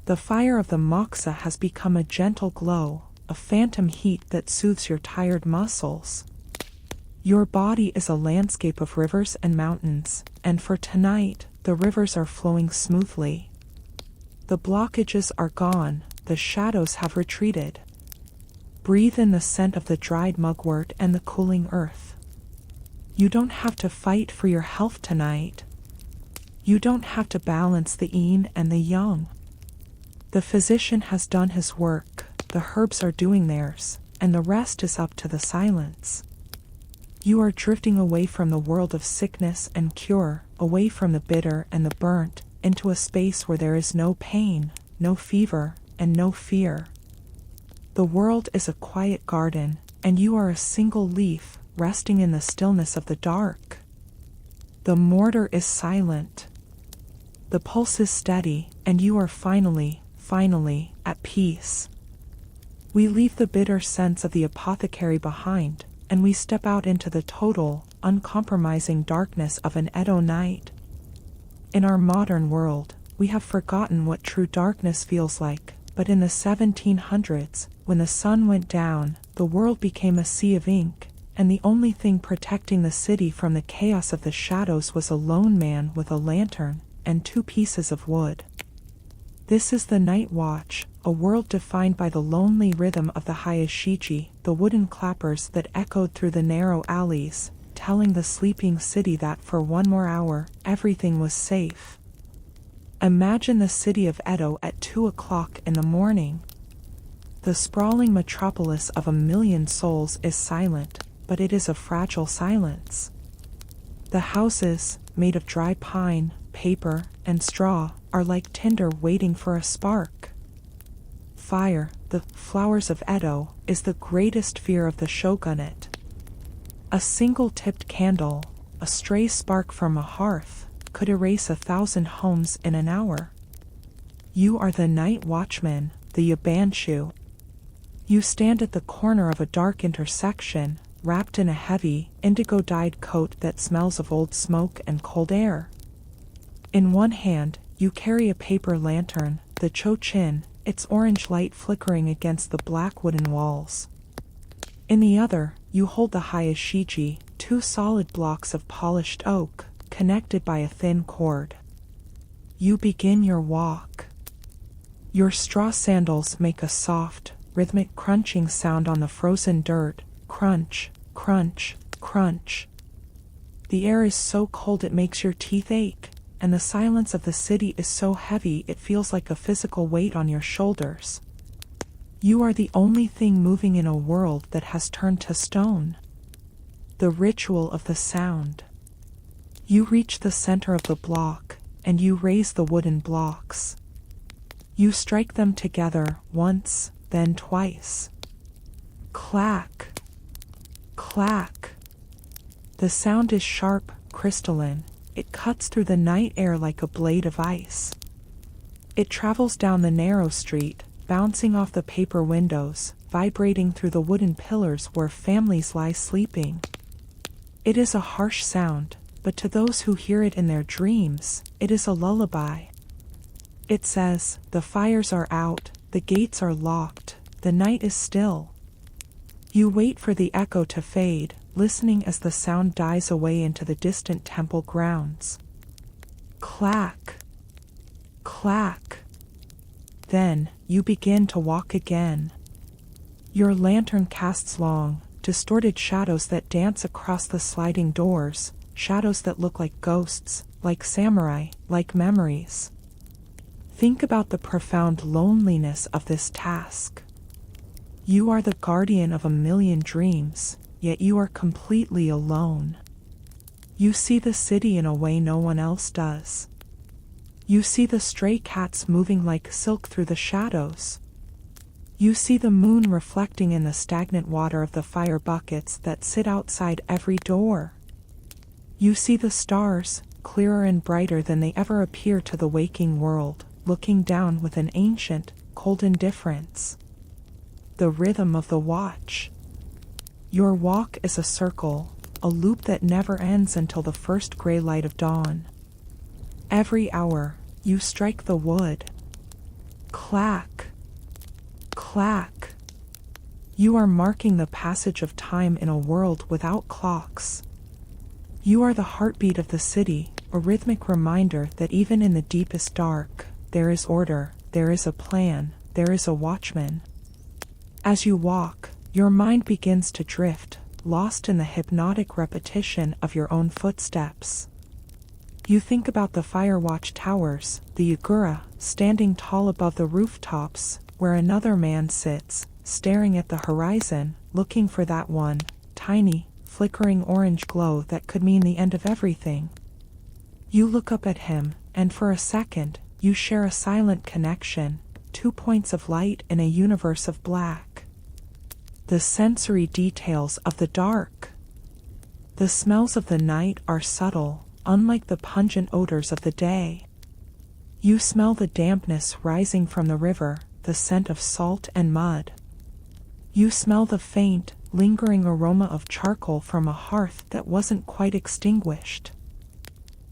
The fire of the moxa has become a gentle glow, a phantom heat that soothes your tired muscles. Your body is a landscape of rivers and mountains, and for tonight, the rivers are flowing smoothly. The blockages are gone, the shadows have retreated. Breathe in the scent of the dried mugwort and the cooling earth. You don't have to fight for your health tonight. You don't have to balance the yin and the yang. The physician has done his work, the herbs are doing theirs, and the rest is up to the silence. You are drifting away from the world of sickness and cure, away from the bitter and the burnt, into a space where there is no pain, no fever, and no fear. The world is a quiet garden, and you are a single leaf, resting in the stillness of the dark. The mortar is silent. The pulse is steady, and you are finally, at peace. We leave the bitter sense of the apothecary behind, and we step out into the total, uncompromising darkness of an Edo night. In our modern world, we have forgotten what true darkness feels like, but in the 1700s, when the sun went down, the world became a sea of ink, and the only thing protecting the city from the chaos of the shadows was a lone man with a lantern and 2 pieces of wood. This is the night watch, a world defined by the lonely rhythm of the hayashiji, the wooden clappers that echoed through the narrow alleys, telling the sleeping city that for 1 more hour, everything was safe. Imagine the city of Edo at 2 o'clock in the morning. The sprawling metropolis of 1 million souls is silent, but it is a fragile silence. The houses, made of dry pine, paper, and straw, are like tinder waiting for a spark. Fire, the flowers of Edo, is the greatest fear of the shogunate. A single tipped candle, a stray spark from a hearth, could erase 1,000 homes in an hour. You are the night watchman, the yabanshu. You stand at the corner of a dark intersection, wrapped in a heavy, indigo-dyed coat that smells of old smoke and cold air. In one hand, you carry a paper lantern, the chochin, its orange light flickering against the black wooden walls. In the other, you hold the hayashiji, 2 solid blocks of polished oak, connected by a thin cord. You begin your walk. Your straw sandals make a soft, rhythmic crunching sound on the frozen dirt, crunch, crunch, crunch. The air is so cold it makes your teeth ache, and the silence of the city is so heavy it feels like a physical weight on your shoulders. You are the only thing moving in a world that has turned to stone. The ritual of the sound. You reach the center of the block, and you raise the wooden blocks. You strike them together once, then twice. Clack. Clack. The sound is sharp, crystalline. It cuts through the night air like a blade of ice. It travels down the narrow street, bouncing off the paper windows, vibrating through the wooden pillars where families lie sleeping. It is a harsh sound, but to those who hear it in their dreams, it is a lullaby. It says, the fires are out, the gates are locked, the night is still. You wait for the echo to fade, listening as the sound dies away into the distant temple grounds. Clack. Clack. Then, you begin to walk again. Your lantern casts long, distorted shadows that dance across the sliding doors, shadows that look like ghosts, like samurai, like memories. Think about the profound loneliness of this task. You are the guardian of 1,000,000 dreams, yet you are completely alone. You see the city in a way no one else does. You see the stray cats moving like silk through the shadows. You see the moon reflecting in the stagnant water of the fire buckets that sit outside every door. You see the stars, clearer and brighter than they ever appear to the waking world, looking down with an ancient, cold indifference. The rhythm of the watch. Your walk is a circle, a loop that never ends until the first gray light of dawn. Every hour, you strike the wood. Clack. Clack. You are marking the passage of time in a world without clocks. You are the heartbeat of the city, a rhythmic reminder that even in the deepest dark, there is order, there is a plan, there is a watchman. As you walk, your mind begins to drift, lost in the hypnotic repetition of your own footsteps. You think about the fire watch towers, the yagura, standing tall above the rooftops, where another man sits, staring at the horizon, looking for that one, tiny, flickering orange glow that could mean the end of everything. You look up at him, and for a second, you share a silent connection, 2 points of light in a universe of black. The sensory details of the dark. The smells of the night are subtle, unlike the pungent odors of the day. You smell the dampness rising from the river, the scent of salt and mud. You smell the faint, lingering aroma of charcoal from a hearth that wasn't quite extinguished.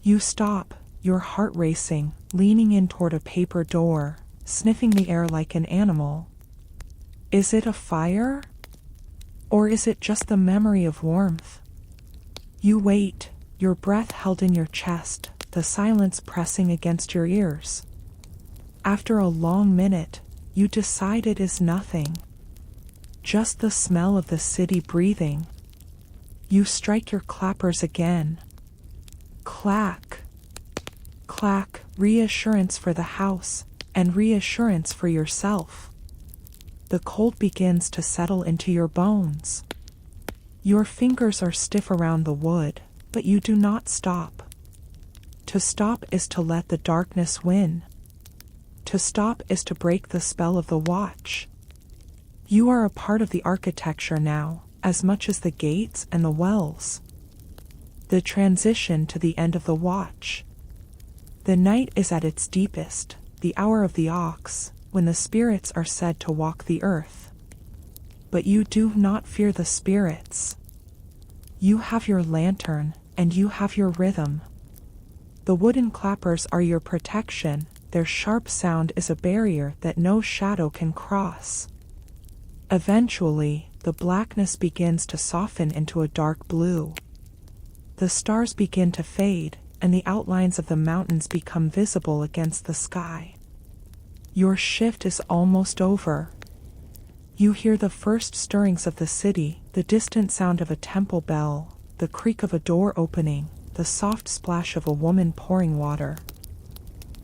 You stop, your heart racing, leaning in toward a paper door, sniffing the air like an animal. Is it a fire? Or is it just the memory of warmth? You wait, your breath held in your chest, the silence pressing against your ears. After a long minute, you decide it is nothing. Just the smell of the city breathing. You strike your clappers again. Clack. Clack, reassurance for the house, and reassurance for yourself. The cold begins to settle into your bones. Your fingers are stiff around the wood, but you do not stop. To stop is to let the darkness win. To To stop is to break the spell of the watch. You are a part of the architecture now, as much as the gates and the wells. The transition to the end of the watch. The night is at its deepest, the hour of the ox, when the spirits are said to walk the earth. But you do not fear the spirits. You have your lantern, and you have your rhythm. The wooden clappers are your protection, their sharp sound is a barrier that no shadow can cross. Eventually, the blackness begins to soften into a dark blue. The stars begin to fade, and the outlines of the mountains become visible against the sky. Your shift is almost over. You hear the first stirrings of the city, the distant sound of a temple bell, the creak of a door opening, the soft splash of a woman pouring water.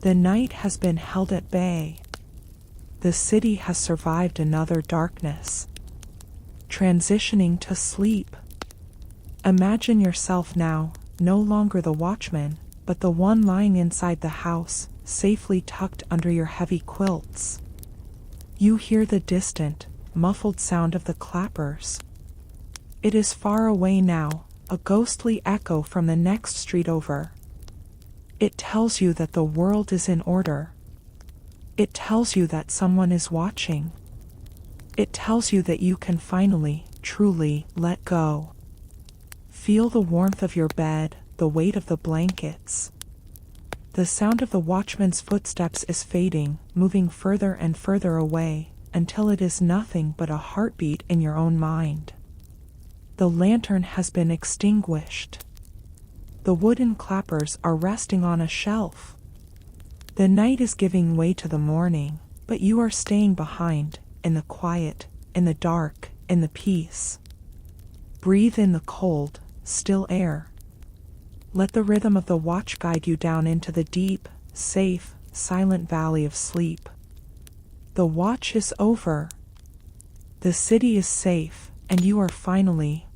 The night has been held at bay. The city has survived another darkness. Transitioning to sleep. Imagine yourself now, no longer the watchman, but the one lying inside the house, safely tucked under your heavy quilts. You hear the distant, muffled sound of the clappers. It is far away now, a ghostly echo from the next street over. It tells you that the world is in order. It tells you that someone is watching. It tells you that you can finally, truly, let go. Feel the warmth of your bed, the weight of the blankets. The sound of the watchman's footsteps is fading, moving further and further away, until it is nothing but a heartbeat in your own mind. The lantern has been extinguished. The wooden clappers are resting on a shelf. The night is giving way to the morning, but you are staying behind, in the quiet, in the dark, in the peace. Breathe in the cold, still air. Let the rhythm of the watch guide you down into the deep, safe, silent valley of sleep. The watch is over. The city is safe, and you are finally,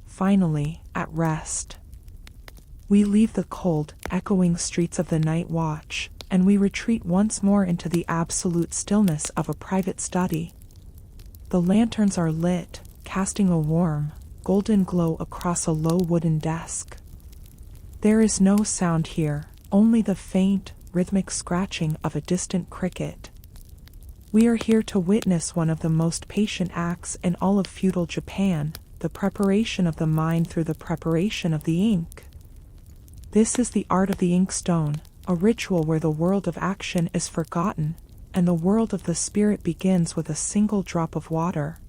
at rest. We leave the cold, echoing streets of the night watch, and we retreat once more into the absolute stillness of a private study. The lanterns are lit, casting a warm, golden glow across a low wooden desk. There is no sound here, only the faint, rhythmic scratching of a distant cricket. We are here to witness one of the most patient acts in all of feudal Japan, the preparation of the mind through the preparation of the ink. This is the art of the inkstone, a ritual where the world of action is forgotten, and the world of the spirit begins with a single drop of water.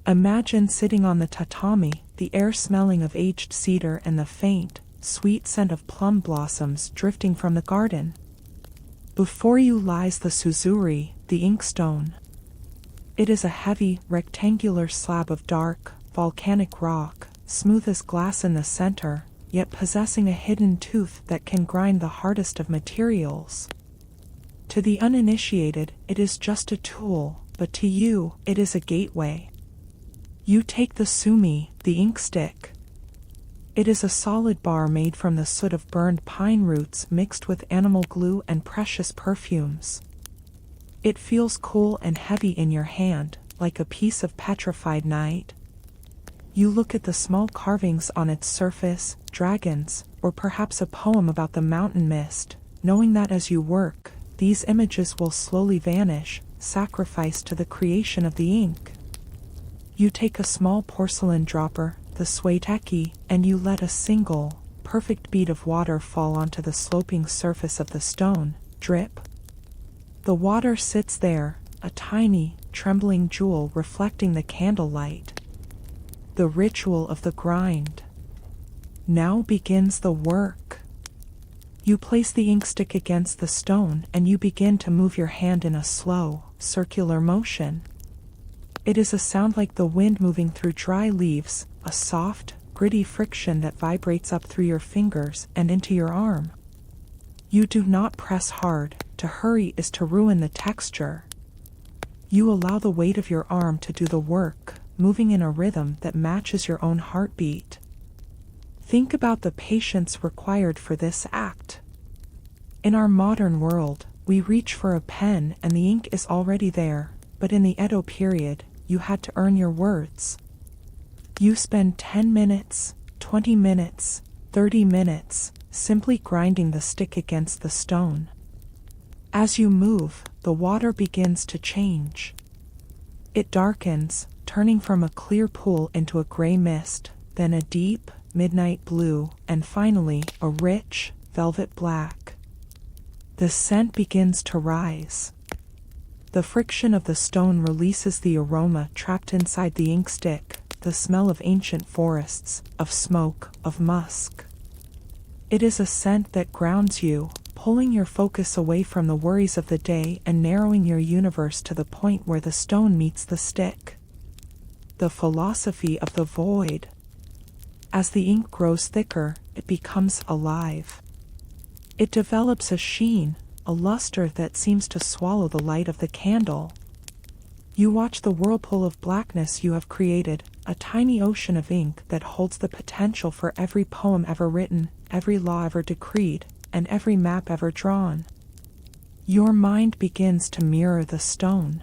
Imagine sitting on the tatami, the air smelling of aged cedar and the faint, sweet scent of plum blossoms drifting from the garden. Before you lies the suzuri, the inkstone. It is a heavy, rectangular slab of dark, volcanic rock, smooth as glass in the center, yet possessing a hidden tooth that can grind the hardest of materials. To the uninitiated, it is just a tool, but to you, it is a gateway. You take the sumi, the ink stick. It is a solid bar made from the soot of burned pine roots mixed with animal glue and precious perfumes. It feels cool and heavy in your hand, like a piece of petrified night. You look at the small carvings on its surface, dragons, or perhaps a poem about the mountain mist, knowing that as you work, these images will slowly vanish, sacrificed to the creation of the ink. You take a small porcelain dropper, the sueteki, and you let a single, perfect bead of water fall onto the sloping surface of the stone, drip. The water sits there, a tiny, trembling jewel reflecting the candlelight. The ritual of the grind. Now begins the work. You place the inkstick against the stone and you begin to move your hand in a slow, circular motion. It is a sound like the wind moving through dry leaves, a soft, gritty friction that vibrates up through your fingers and into your arm. You do not press hard, to hurry is to ruin the texture. You allow the weight of your arm to do the work, moving in a rhythm that matches your own heartbeat. Think about the patience required for this act. In our modern world, we reach for a pen and the ink is already there, but in the Edo period, you had to earn your words. You spend 10 minutes, 20 minutes, 30 minutes, simply grinding the stick against the stone. As you move, the water begins to change. It darkens, turning from a clear pool into a gray mist, then a deep, midnight blue, and finally, a rich, velvet black. The scent begins to rise. The friction of the stone releases the aroma trapped inside the ink stick, the smell of ancient forests, of smoke, of musk. It is a scent that grounds you, pulling your focus away from the worries of the day and narrowing your universe to the point where the stone meets the stick. The philosophy of the void. As the ink grows thicker, it becomes alive. It develops a sheen, a luster that seems to swallow the light of the candle. You watch the whirlpool of blackness you have created, a tiny ocean of ink that holds the potential for every poem ever written, every law ever decreed, and every map ever drawn. Your mind begins to mirror the stone.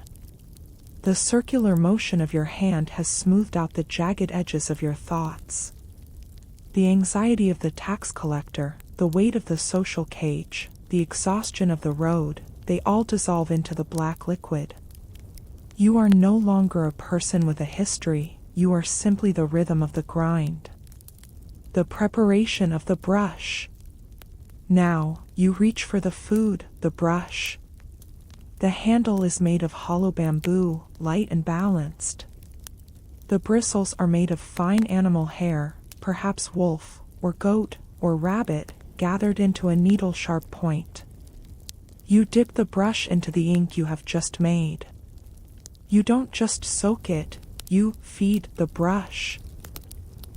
The circular motion of your hand has smoothed out the jagged edges of your thoughts. The anxiety of the tax collector, the weight of the social cage, the exhaustion of the road, they all dissolve into the black liquid. You are no longer a person with a history, you are simply the rhythm of the grind. The preparation of the brush. Now, you reach for the food, the brush. The handle is made of hollow bamboo, light and balanced. The bristles are made of fine animal hair, perhaps wolf, or goat, or rabbit, gathered into a needle-sharp point. You dip the brush into the ink you have just made. You don't just soak it, you feed the brush.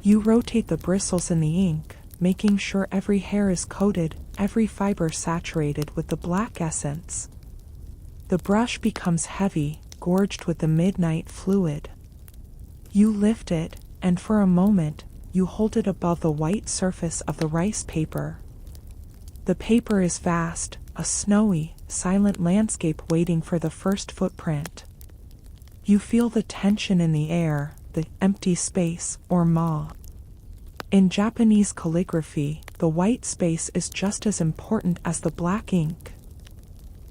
You rotate the bristles in the ink, making sure every hair is coated, every fiber saturated with the black essence. The brush becomes heavy, gorged with the midnight fluid. You lift it, and for a moment, you hold it above the white surface of the rice paper. The paper is vast, a snowy, silent landscape waiting for the first footprint. You feel the tension in the air, the empty space, or ma. In Japanese calligraphy, the white space is just as important as the black ink.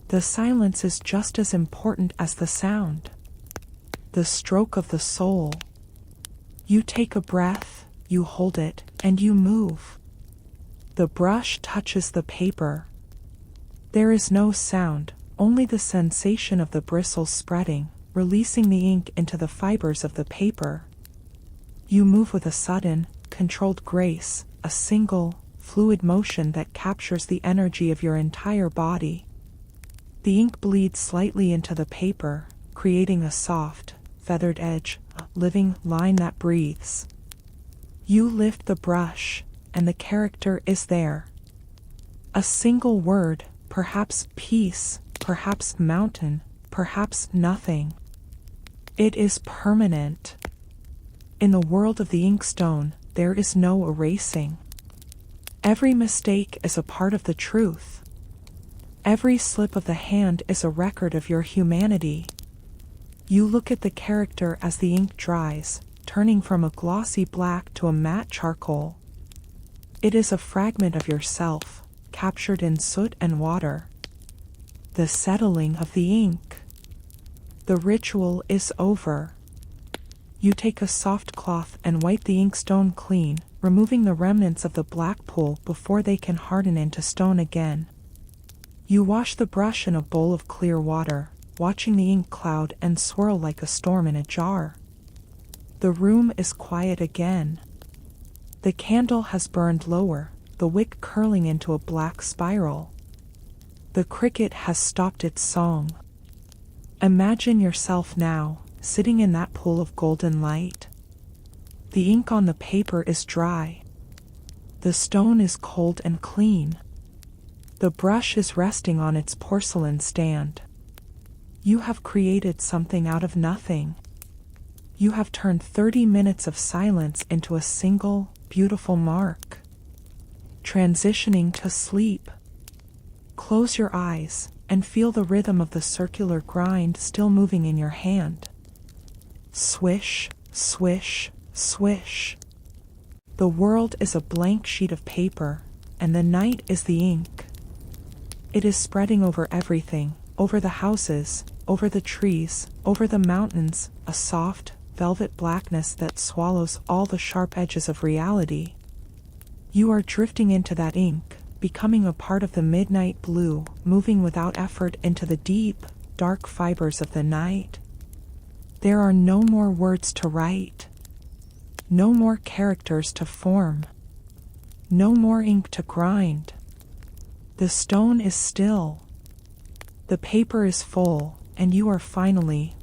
The silence is just as important as the sound. The stroke of the soul. You take a breath, you hold it, and you move. The brush touches the paper. There is no sound, only the sensation of the bristles spreading, releasing the ink into the fibers of the paper. You move with a sudden, controlled grace, a single, fluid motion that captures the energy of your entire body. The ink bleeds slightly into the paper, creating a soft, feathered edge, a living line that breathes. You lift the brush, and the character is there. A single word, perhaps peace, perhaps mountain, perhaps nothing. It is permanent. In the world of the inkstone, there is no erasing. Every mistake is a part of the truth. Every slip of the hand is a record of your humanity. You look at the character as the ink dries, turning from a glossy black to a matte charcoal. It is a fragment of yourself, captured in soot and water. The settling of the ink. The ritual is over. You take a soft cloth and wipe the inkstone clean, removing the remnants of the black pool before they can harden into stone again. You wash the brush in a bowl of clear water, watching the ink cloud and swirl like a storm in a jar. The room is quiet again. The candle has burned lower, the wick curling into a black spiral. The cricket has stopped its song. Imagine yourself now, sitting in that pool of golden light. The ink on the paper is dry. The stone is cold and clean. The brush is resting on its porcelain stand. You have created something out of nothing. You have turned 30 minutes of silence into a single, beautiful mark. Transitioning to sleep. Close your eyes, and feel the rhythm of the circular grind still moving in your hand. Swish, swish, swish. The world is a blank sheet of paper, and the night is the ink. It is spreading over everything, over the houses, over the trees, over the mountains, a soft, velvet blackness that swallows all the sharp edges of reality. You are drifting into that ink, becoming a part of the midnight blue, moving without effort into the deep, dark fibers of the night. There are no more words to write. No more characters to form. No more ink to grind. The stone is still. The paper is full, and you are finally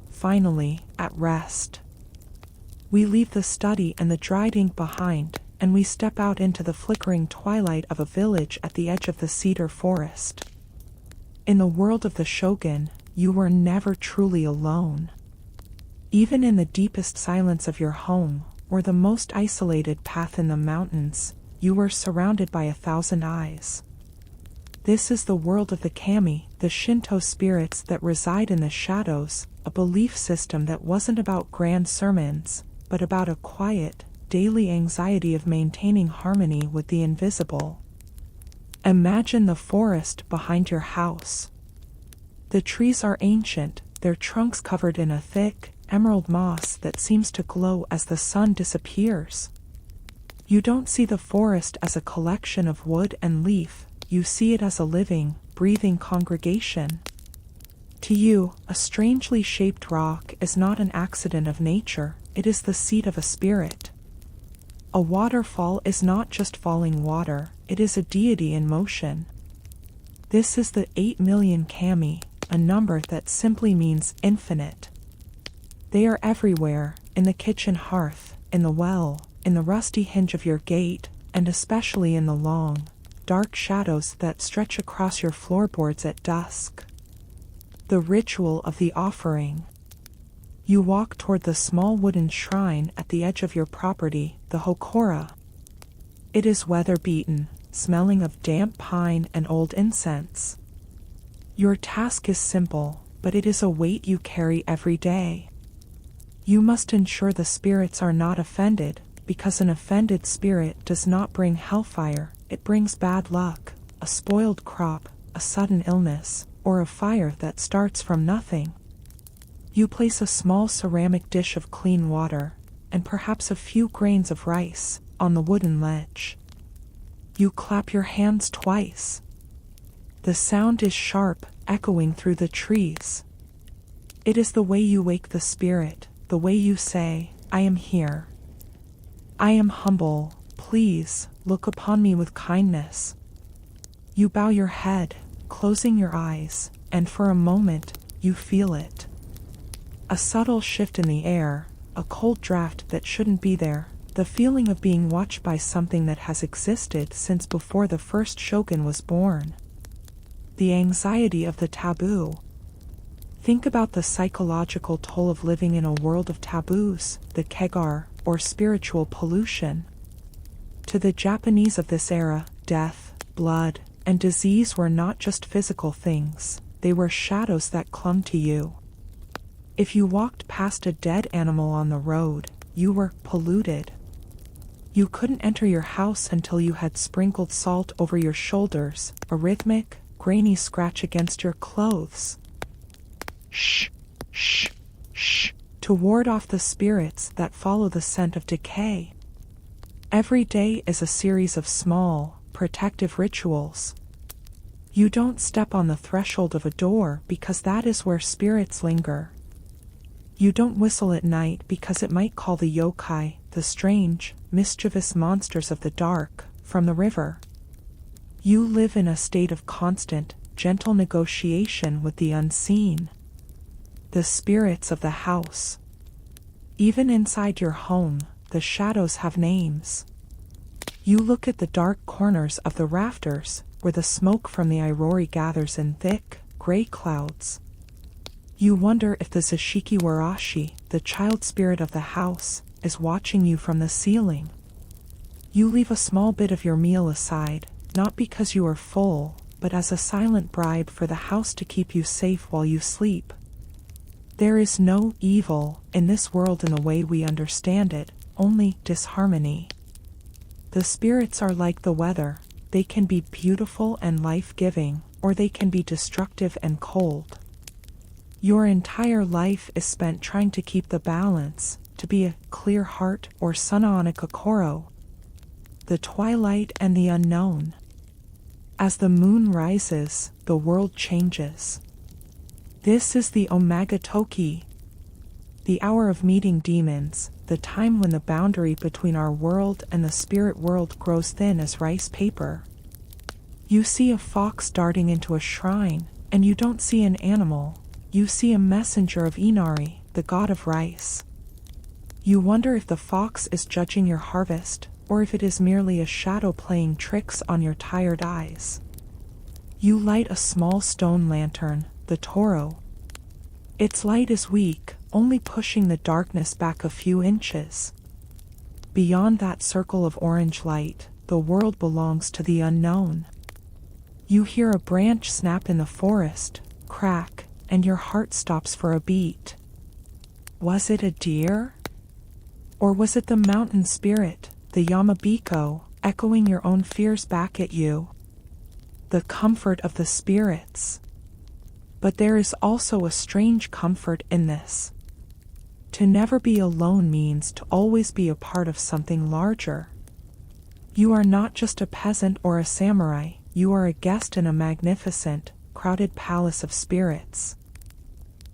at rest. We leave the study and the dried ink behind, and we step out into the flickering twilight of a village at the edge of the cedar forest. In the world of the shogun, you were never truly alone. Even in the deepest silence of your home, or the most isolated path in the mountains, you were surrounded by 1,000 eyes. This is the world of the kami, the Shinto spirits that reside in the shadows, a belief system that wasn't about grand sermons, but about a quiet, daily anxiety of maintaining harmony with the invisible. Imagine the forest behind your house. The trees are ancient, their trunks covered in a thick, emerald moss that seems to glow as the sun disappears. You don't see the forest as a collection of wood and leaf, you see it as a living, breathing congregation. To you, a strangely shaped rock is not an accident of nature, it is the seat of a spirit. A waterfall is not just falling water, it is a deity in motion. This is the 8 million kami, a number that simply means infinite. They are everywhere, in the kitchen hearth, in the well, in the rusty hinge of your gate, and especially in the long, dark shadows that stretch across your floorboards at dusk. The ritual of the offering. You walk toward the small wooden shrine at the edge of your property, the hokora. It is weather-beaten, smelling of damp pine and old incense. Your task is simple, but it is a weight you carry every day. You must ensure the spirits are not offended, because an offended spirit does not bring hellfire, it brings bad luck, a spoiled crop, a sudden illness, or a fire that starts from nothing. You place a small ceramic dish of clean water, and perhaps a few grains of rice, on the wooden ledge. You clap your hands twice. The sound is sharp, echoing through the trees. It is the way you wake the spirit, the way you say, I am here. I am humble, please, look upon me with kindness. You bow your head, closing your eyes, and for a moment, you feel it. A subtle shift in the air, a cold draft that shouldn't be there, the feeling of being watched by something that has existed since before the first shogun was born. The anxiety of the taboo. Think about the psychological toll of living in a world of taboos, the kegar, or spiritual pollution. To the Japanese of this era, death, blood, and disease were not just physical things, they were shadows that clung to you. If you walked past a dead animal on the road, you were polluted. You couldn't enter your house until you had sprinkled salt over your shoulders, a rhythmic, grainy scratch against your clothes. Shh, shh, shh, to ward off the spirits that follow the scent of decay. Every day is a series of small, protective rituals. You don't step on the threshold of a door because that is where spirits linger. You don't whistle at night because it might call the yokai, the strange, mischievous monsters of the dark, from the river. You live in a state of constant, gentle negotiation with the unseen. The spirits of the house. Even inside your home, the shadows have names. You look at the dark corners of the rafters, where the smoke from the airori gathers in thick, gray clouds. You wonder if the Zashiki Warashi, the child spirit of the house, is watching you from the ceiling. You leave a small bit of your meal aside, not because you are full, but as a silent bribe for the house to keep you safe while you sleep. There is no evil in this world in the way we understand it, only disharmony. The spirits are like the weather. They can be beautiful and life-giving, or they can be destructive and cold. Your entire life is spent trying to keep the balance, to be a clear heart or Shi-No-Ko-Sho. The twilight and the unknown. As the moon rises, the world changes. This is the Omega Toki, the hour of meeting demons, the time when the boundary between our world and the spirit world grows thin as rice paper. You see a fox darting into a shrine, and you don't see an animal. You see a messenger of Inari, the god of rice. You wonder if the fox is judging your harvest, or if it is merely a shadow playing tricks on your tired eyes. You light a small stone lantern, the Toro. Its light is weak, only pushing the darkness back a few inches. Beyond that circle of orange light, the world belongs to the unknown. You hear a branch snap in the forest, crack, and your heart stops for a beat. Was it a deer? Or was it the mountain spirit, the Yamabiko, echoing your own fears back at you? The comfort of the spirits. But there is also a strange comfort in this. To never be alone means to always be a part of something larger. You are not just a peasant or a samurai, you are a guest in a magnificent, crowded palace of spirits.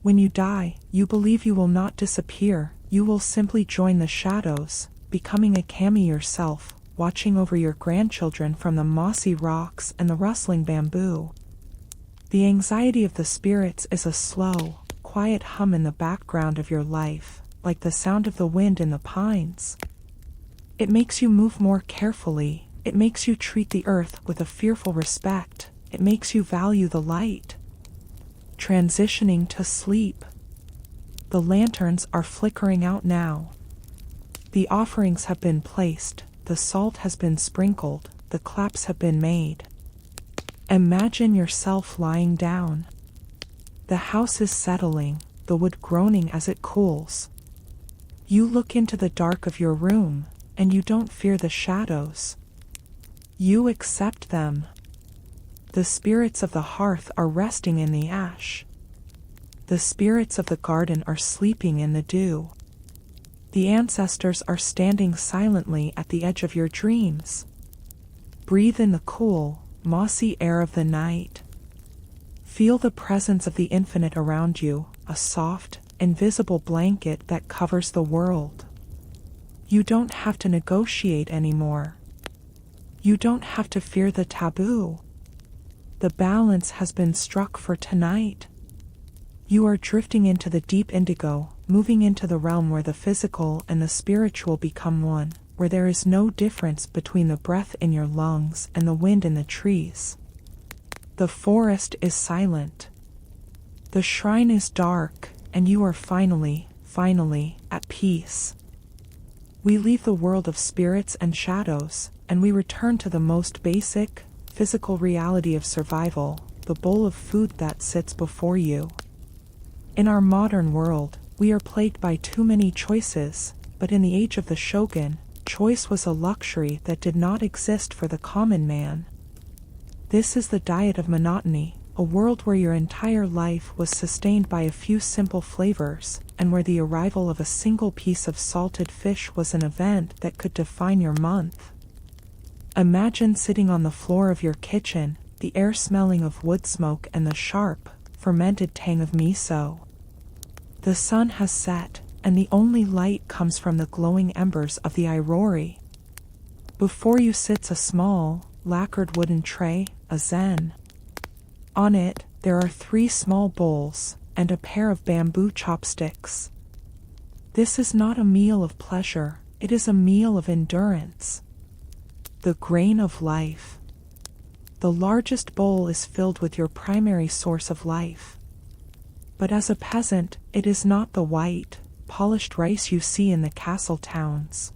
When you die, you believe you will not disappear, you will simply join the shadows, becoming a kami yourself, watching over your grandchildren from the mossy rocks and the rustling bamboo. The anxiety of the spirits is a slow, quiet hum in the background of your life, like the sound of the wind in the pines. It makes you move more carefully, it makes you treat the earth with a fearful respect, it makes you value the light. Transitioning to sleep. The lanterns are flickering out now. The offerings have been placed, the salt has been sprinkled, the claps have been made. Imagine yourself lying down. The house is settling, the wood groaning as it cools. You look into the dark of your room, and you don't fear the shadows. You accept them. The spirits of the hearth are resting in the ash. The spirits of the garden are sleeping in the dew. The ancestors are standing silently at the edge of your dreams. Breathe in the cool, mossy air of the night. Feel the presence of the infinite around you, a soft, invisible blanket that covers the world. You don't have to negotiate anymore. You don't have to fear the taboo. The balance has been struck for tonight. You are drifting into the deep indigo, moving into the realm where the physical and the spiritual become one, where there is no difference between the breath in your lungs and the wind in the trees. The forest is silent. The shrine is dark, and you are finally at peace. We leave the world of spirits and shadows, and we return to the most basic, physical reality of survival, the bowl of food that sits before you. In our modern world, we are plagued by too many choices, but in the age of the shogun, choice was a luxury that did not exist for the common man. This is the diet of monotony, a world where your entire life was sustained by a few simple flavors, and where the arrival of a single piece of salted fish was an event that could define your month. Imagine sitting on the floor of your kitchen, the air smelling of wood smoke and the sharp, fermented tang of miso. The sun has set, and the only light comes from the glowing embers of the airori. Before you sits a small, lacquered wooden tray, a zen. On it, there are 3 small bowls, and a pair of bamboo chopsticks. This is not a meal of pleasure, it is a meal of endurance. The grain of life. The largest bowl is filled with your primary source of life. But as a peasant, it is not the white, polished rice you see in the castle towns.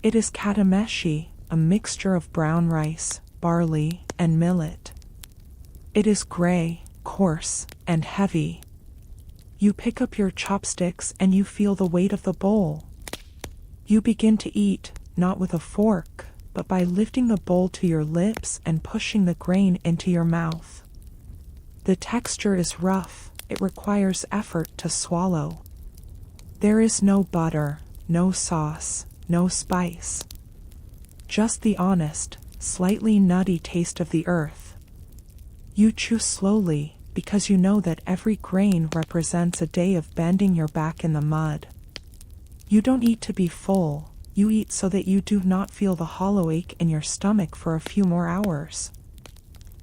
It is katameshi, a mixture of brown rice, barley, and millet. It is gray, coarse, and heavy. You pick up your chopsticks and you feel the weight of the bowl. You begin to eat, not with a fork, but by lifting the bowl to your lips and pushing the grain into your mouth. The texture is rough, it requires effort to swallow. There is no butter, no sauce, no spice. Just the honest, slightly nutty taste of the earth. You chew slowly, because you know that every grain represents a day of bending your back in the mud. You don't eat to be full, you eat so that you do not feel the hollow ache in your stomach for a few more hours.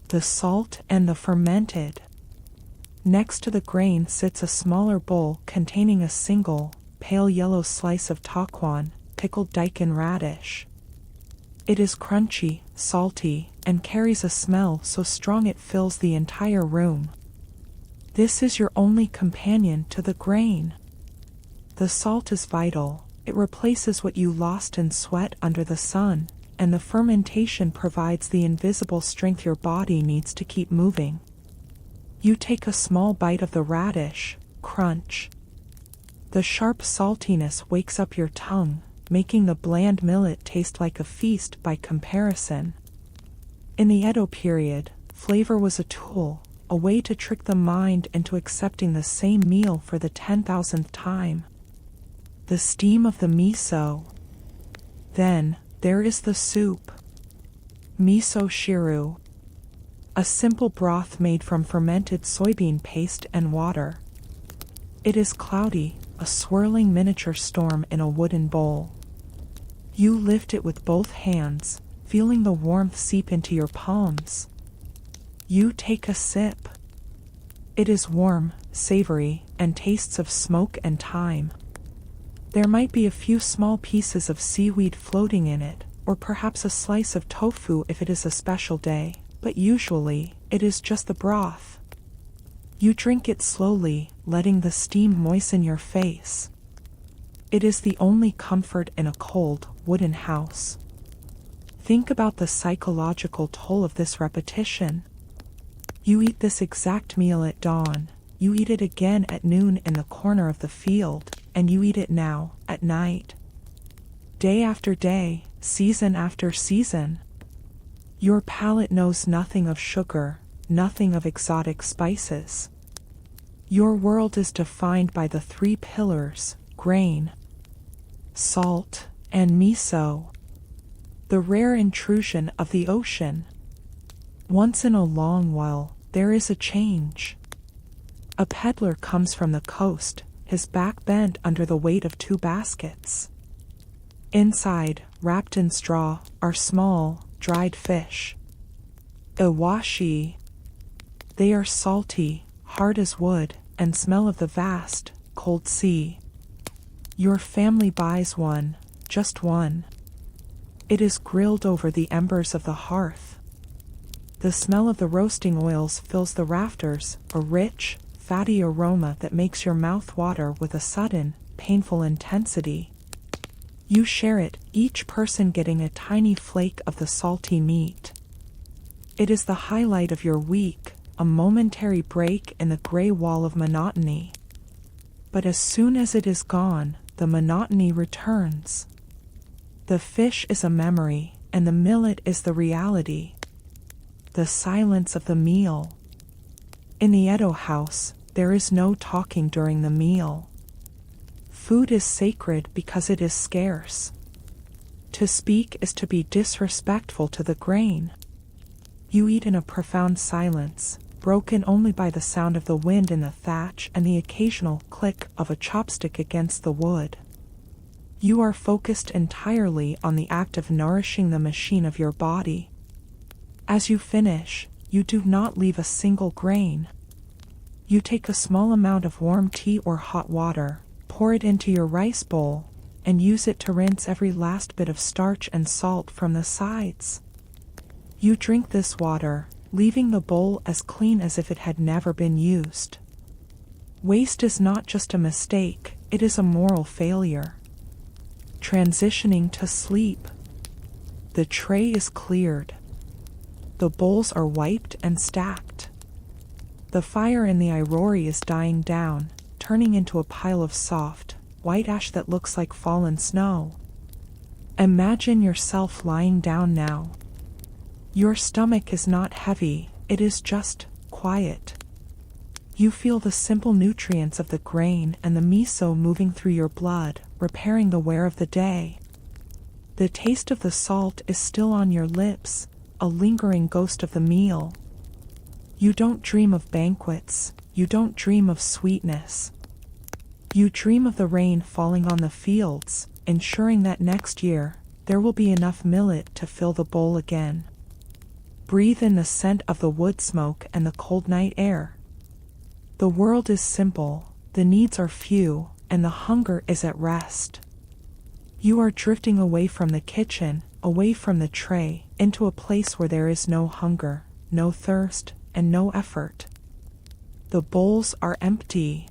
The salt and the fermented. Next to the grain sits a smaller bowl containing a single, pale yellow slice of taquan, pickled daikon radish. It is crunchy, salty, and carries a smell so strong it fills the entire room. This is your only companion to the grain. The salt is vital, it replaces what you lost in sweat under the sun, and the fermentation provides the invisible strength your body needs to keep moving. You take a small bite of the radish, crunch. The sharp saltiness wakes up your tongue, making the bland millet taste like a feast by comparison. In the Edo period, flavor was a tool, a way to trick the mind into accepting the same meal for the 10,000th time. The steam of the miso. Then, there is the soup. Miso shiru. A simple broth made from fermented soybean paste and water. It is cloudy, a swirling miniature storm in a wooden bowl. You lift it with both hands, feeling the warmth seep into your palms. You take a sip. It is warm, savory, and tastes of smoke and thyme. There might be a few small pieces of seaweed floating in it, or perhaps a slice of tofu if it is a special day, but usually, it is just the broth. You drink it slowly, letting the steam moisten your face. It is the only comfort in a cold, wooden house. Think about the psychological toll of this repetition. You eat this exact meal at dawn, you eat it again at noon in the corner of the field, and you eat it now, at night. Day after day, season after season. Your palate knows nothing of sugar, nothing of exotic spices. Your world is defined by the three pillars: grain, salt, and miso. The rare intrusion of the ocean. Once in a long while, there is a change. A peddler comes from the coast, his back bent under the weight of 2 baskets. Inside, wrapped in straw, are small, dried fish. Iwashi. They are salty, hard as wood, and smell of the vast, cold sea. Your family buys one, just one. It is grilled over the embers of the hearth. The smell of the roasting oils fills the rafters, a rich, fatty aroma that makes your mouth water with a sudden, painful intensity. You share it, each person getting a tiny flake of the salty meat. It is the highlight of your week, a momentary break in the gray wall of monotony. But as soon as it is gone, the monotony returns. The fish is a memory, and the millet is the reality. The silence of the meal. In the Edo house, there is no talking during the meal. Food is sacred because it is scarce. To speak is to be disrespectful to the grain. You eat in a profound silence, broken only by the sound of the wind in the thatch and the occasional click of a chopstick against the wood. You are focused entirely on the act of nourishing the machine of your body. As you finish, you do not leave a single grain. You take a small amount of warm tea or hot water, pour it into your rice bowl, and use it to rinse every last bit of starch and salt from the sides. You drink this water, leaving the bowl as clean as if it had never been used. Waste is not just a mistake, it is a moral failure. Transitioning to sleep. The tray is cleared. The bowls are wiped and stacked. The fire in the airori is dying down, turning into a pile of soft, white ash that looks like fallen snow. Imagine yourself lying down now. Your stomach is not heavy, it is just quiet. You feel the simple nutrients of the grain and the miso moving through your blood, repairing the wear of the day. The taste of the salt is still on your lips, a lingering ghost of the meal. You don't dream of banquets, you don't dream of sweetness. You dream of the rain falling on the fields, ensuring that next year, there will be enough millet to fill the bowl again. Breathe in the scent of the wood smoke and the cold night air. The world is simple, the needs are few, and the hunger is at rest. You are drifting away from the kitchen, away from the tray, into a place where there is no hunger, no thirst, and no effort. The bowls are empty.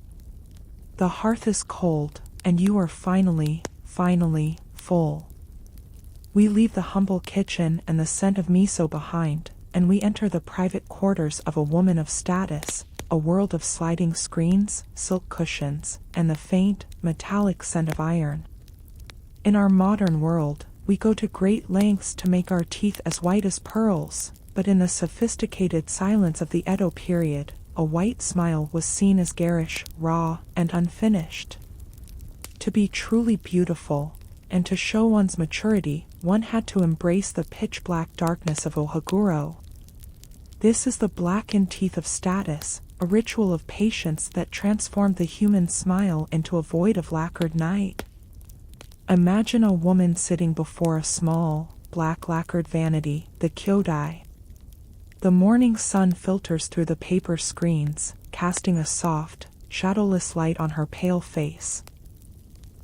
The hearth is cold, and you are finally full. We leave the humble kitchen and the scent of miso behind, and we enter the private quarters of a woman of status, a world of sliding screens, silk cushions, and the faint, metallic scent of iron. In our modern world, we go to great lengths to make our teeth as white as pearls, but in the sophisticated silence of the Edo period, a white smile was seen as garish, raw, and unfinished. To be truly beautiful, and to show one's maturity, one had to embrace the pitch-black darkness of Ohaguro. This is the blackened teeth of status, a ritual of patience that transformed the human smile into a void of lacquered night. Imagine a woman sitting before a small, black lacquered vanity, the kyodai. The morning sun filters through the paper screens, casting a soft, shadowless light on her pale face.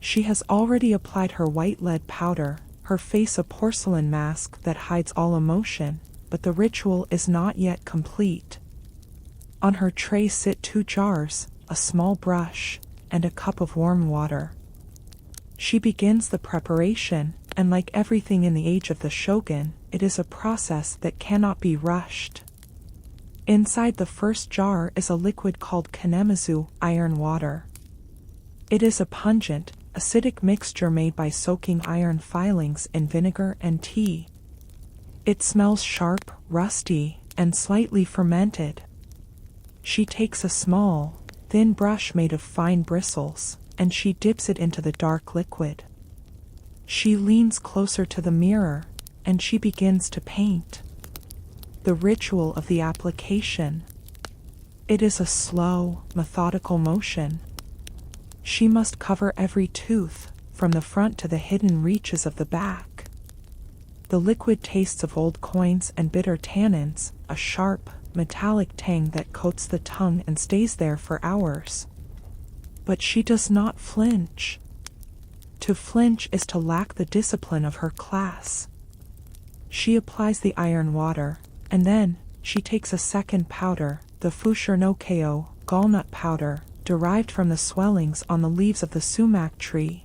She has already applied her white lead powder, her face a porcelain mask that hides all emotion, but the ritual is not yet complete. On her tray sit 2 jars, a small brush, and a cup of warm water. She begins the preparation, and like everything in the age of the shogun, it is a process that cannot be rushed. Inside the first jar is a liquid called kanemizu, iron water. It is a pungent, acidic mixture made by soaking iron filings in vinegar and tea. It smells sharp, rusty, and slightly fermented. She takes a small, thin brush made of fine bristles, and she dips it into the dark liquid. She leans closer to the mirror, and she begins to paint. The ritual of the application. It is a slow, methodical motion. She must cover every tooth, from the front to the hidden reaches of the back. The liquid tastes of old coins and bitter tannins, a sharp, metallic tang that coats the tongue and stays there for hours. But she does not flinch. To flinch is to lack the discipline of her class. She applies the iron water, and then, she takes a second powder, the Fushir-no-Kyo, gallnut powder, derived from the swellings on the leaves of the sumac tree.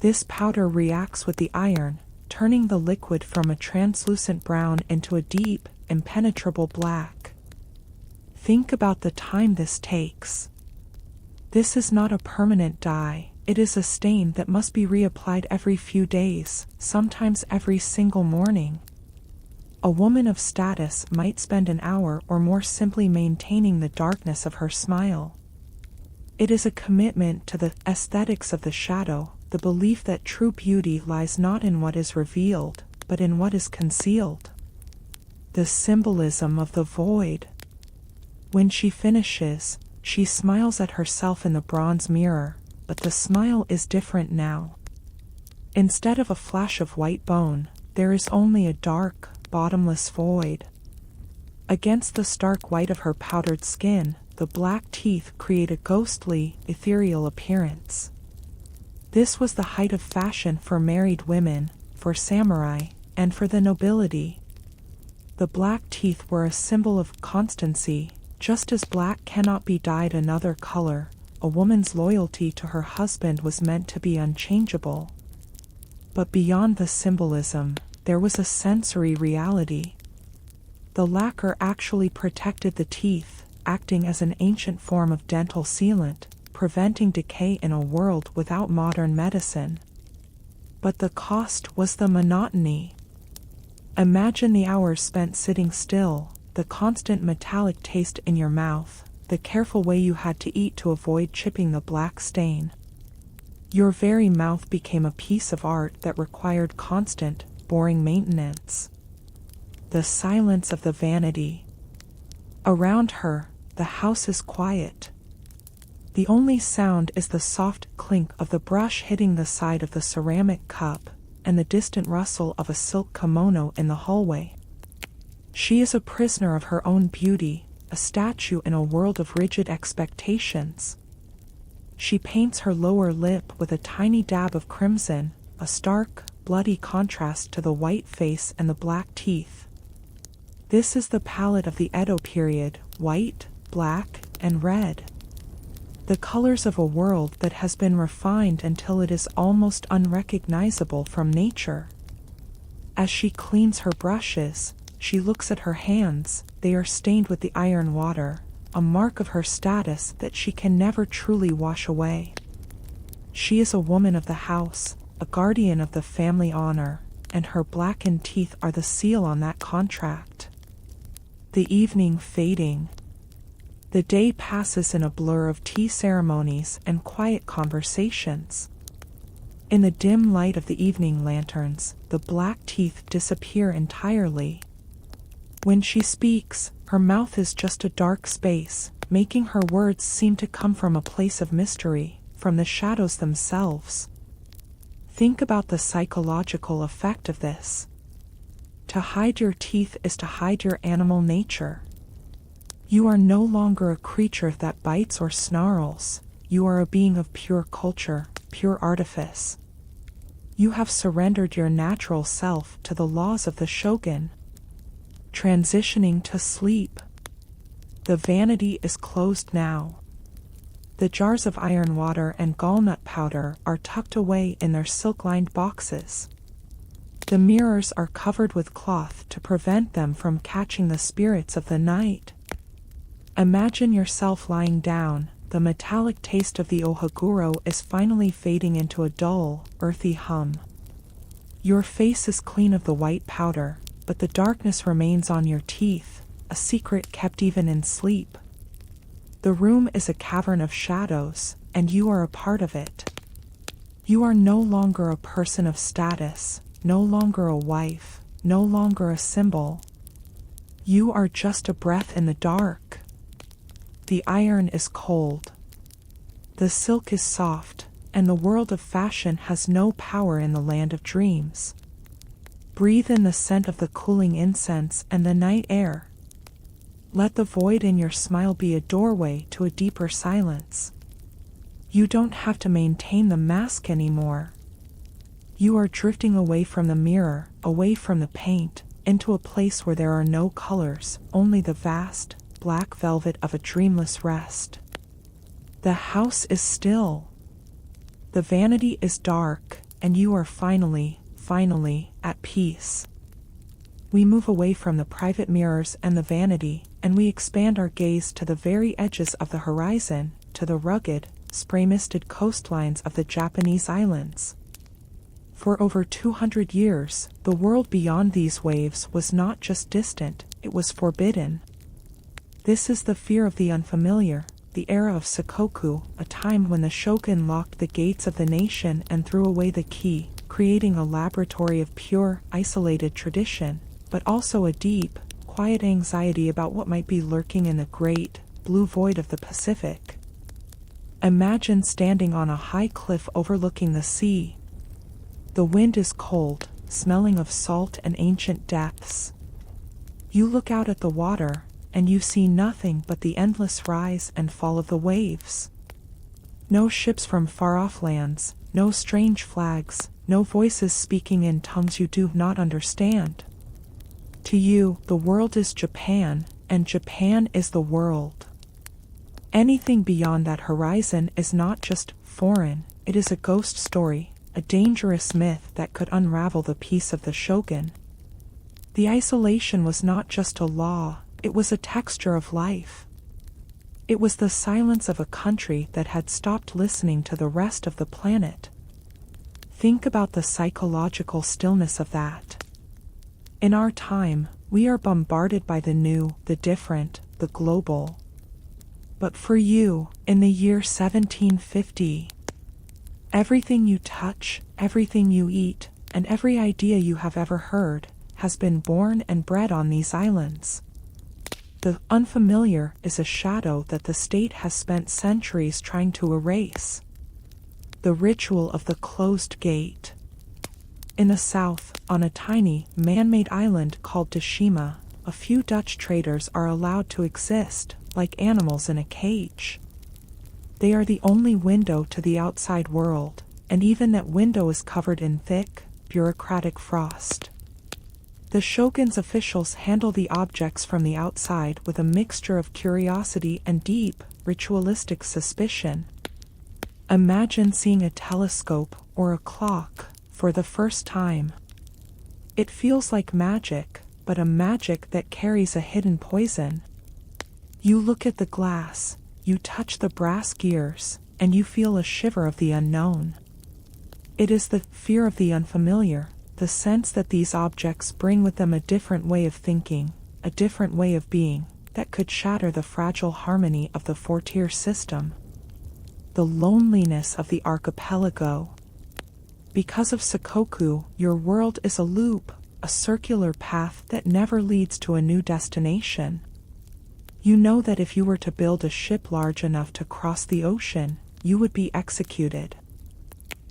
This powder reacts with the iron, turning the liquid from a translucent brown into a deep, impenetrable black. Think about the time this takes. This is not a permanent dye, it is a stain that must be reapplied every few days, sometimes every single morning. A woman of status might spend an hour or more simply maintaining the darkness of her smile. It is a commitment to the aesthetics of the shadow, the belief that true beauty lies not in what is revealed, but in what is concealed. The symbolism of the void. When she finishes, she smiles at herself in the bronze mirror, but the smile is different now. Instead of a flash of white bone, there is only a dark, bottomless void. Against the stark white of her powdered skin, the black teeth create a ghostly, ethereal appearance. This was the height of fashion for married women, for samurai, and for the nobility. The black teeth were a symbol of constancy, just as black cannot be dyed another color. A woman's loyalty to her husband was meant to be unchangeable. But beyond the symbolism, there was a sensory reality. The lacquer actually protected the teeth, acting as an ancient form of dental sealant, preventing decay in a world without modern medicine. But the cost was the monotony. Imagine the hours spent sitting still, the constant metallic taste in your mouth, the careful way you had to eat to avoid chipping the black stain. Your very mouth became a piece of art that required constant, boring maintenance. The silence of the vanity. Around her, the house is quiet. The only sound is the soft clink of the brush hitting the side of the ceramic cup, and the distant rustle of a silk kimono in the hallway. She is a prisoner of her own beauty, a statue in a world of rigid expectations. She paints her lower lip with a tiny dab of crimson, a stark, bloody contrast to the white face and the black teeth. This is the palette of the Edo period, white, black, and red. The colors of a world that has been refined until it is almost unrecognizable from nature. As she cleans her brushes, she looks at her hands. They are stained with the iron water, a mark of her status that she can never truly wash away. She is a woman of the house, a guardian of the family honor, and her blackened teeth are the seal on that contract. The evening fading. The day passes in a blur of tea ceremonies and quiet conversations. In the dim light of the evening lanterns, the black teeth disappear entirely. When she speaks, her mouth is just a dark space, making her words seem to come from a place of mystery, from the shadows themselves. Think about the psychological effect of this. To hide your teeth is to hide your animal nature. You are no longer a creature that bites or snarls. You are a being of pure culture, pure artifice. You have surrendered your natural self to the laws of the shogun. Transitioning to sleep. The vanity is closed now. The jars of iron water and gallnut powder are tucked away in their silk-lined boxes. The mirrors are covered with cloth to prevent them from catching the spirits of the night. Imagine yourself lying down. The metallic taste of the ohaguro is finally fading into a dull, earthy hum. Your face is clean of the white powder, but the darkness remains on your teeth, a secret kept even in sleep. The room is a cavern of shadows, and you are a part of it. You are no longer a person of status, no longer a wife, no longer a symbol. You are just a breath in the dark. The iron is cold. The silk is soft, and the world of fashion has no power in the land of dreams. Breathe in the scent of the cooling incense and the night air. Let the void in your smile be a doorway to a deeper silence. You don't have to maintain the mask anymore. You are drifting away from the mirror, away from the paint, into a place where there are no colors, only the vast, black velvet of a dreamless rest. The house is still. The vanity is dark, and you are finally, at peace. We move away from the private mirrors and the vanity, and we expand our gaze to the very edges of the horizon, to the rugged, spray-misted coastlines of the Japanese islands. For over 200 years, the world beyond these waves was not just distant, it was forbidden. This is the fear of the unfamiliar, the era of Sakoku, a time when the shogun locked the gates of the nation and threw away the key, creating a laboratory of pure, isolated tradition, but also a deep, quiet anxiety about what might be lurking in the great, blue void of the Pacific. Imagine standing on a high cliff overlooking the sea. The wind is cold, smelling of salt and ancient depths. You look out at the water, and you see nothing but the endless rise and fall of the waves. No ships from far-off lands, no strange flags, no voices speaking in tongues you do not understand. To you, the world is Japan, and Japan is the world. Anything beyond that horizon is not just foreign, it is a ghost story, a dangerous myth that could unravel the peace of the shogun. The isolation was not just a law, it was a texture of life. It was the silence of a country that had stopped listening to the rest of the planet. Think about the psychological stillness of that. In our time, we are bombarded by the new, the different, the global. But for you, in the year 1750, everything you touch, everything you eat, and every idea you have ever heard, has been born and bred on these islands. The unfamiliar is a shadow that the state has spent centuries trying to erase. The ritual of the closed gate. In the south, on a tiny, man-made island called Tashima, a few Dutch traders are allowed to exist, like animals in a cage. They are the only window to the outside world, and even that window is covered in thick, bureaucratic frost. The shogun's officials handle the objects from the outside with a mixture of curiosity and deep, ritualistic suspicion. Imagine seeing a telescope or a clock for the first time. It feels like magic, but a magic that carries a hidden poison. You look at the glass, you touch the brass gears, and you feel a shiver of the unknown. It is the fear of the unfamiliar, the sense that these objects bring with them a different way of thinking, a different way of being, that could shatter the fragile harmony of the four-tier system. The loneliness of the archipelago. Because of Sakoku, your world is a loop, a circular path that never leads to a new destination. You know that if you were to build a ship large enough to cross the ocean, you would be executed.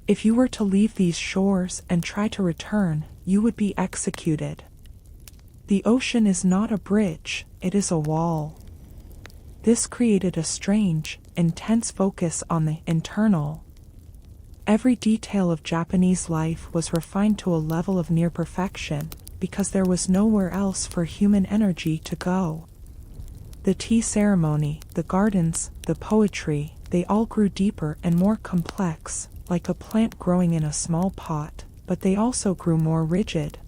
If you were to leave these shores and try to return, you would be executed. The ocean is not a bridge, it is a wall. This created a strange, intense focus on the internal. Every detail of Japanese life was refined to a level of near perfection, because there was nowhere else for human energy to go. The tea ceremony, the gardens, the poetry, they all grew deeper and more complex, like a plant growing in a small pot, but they also grew more rigid.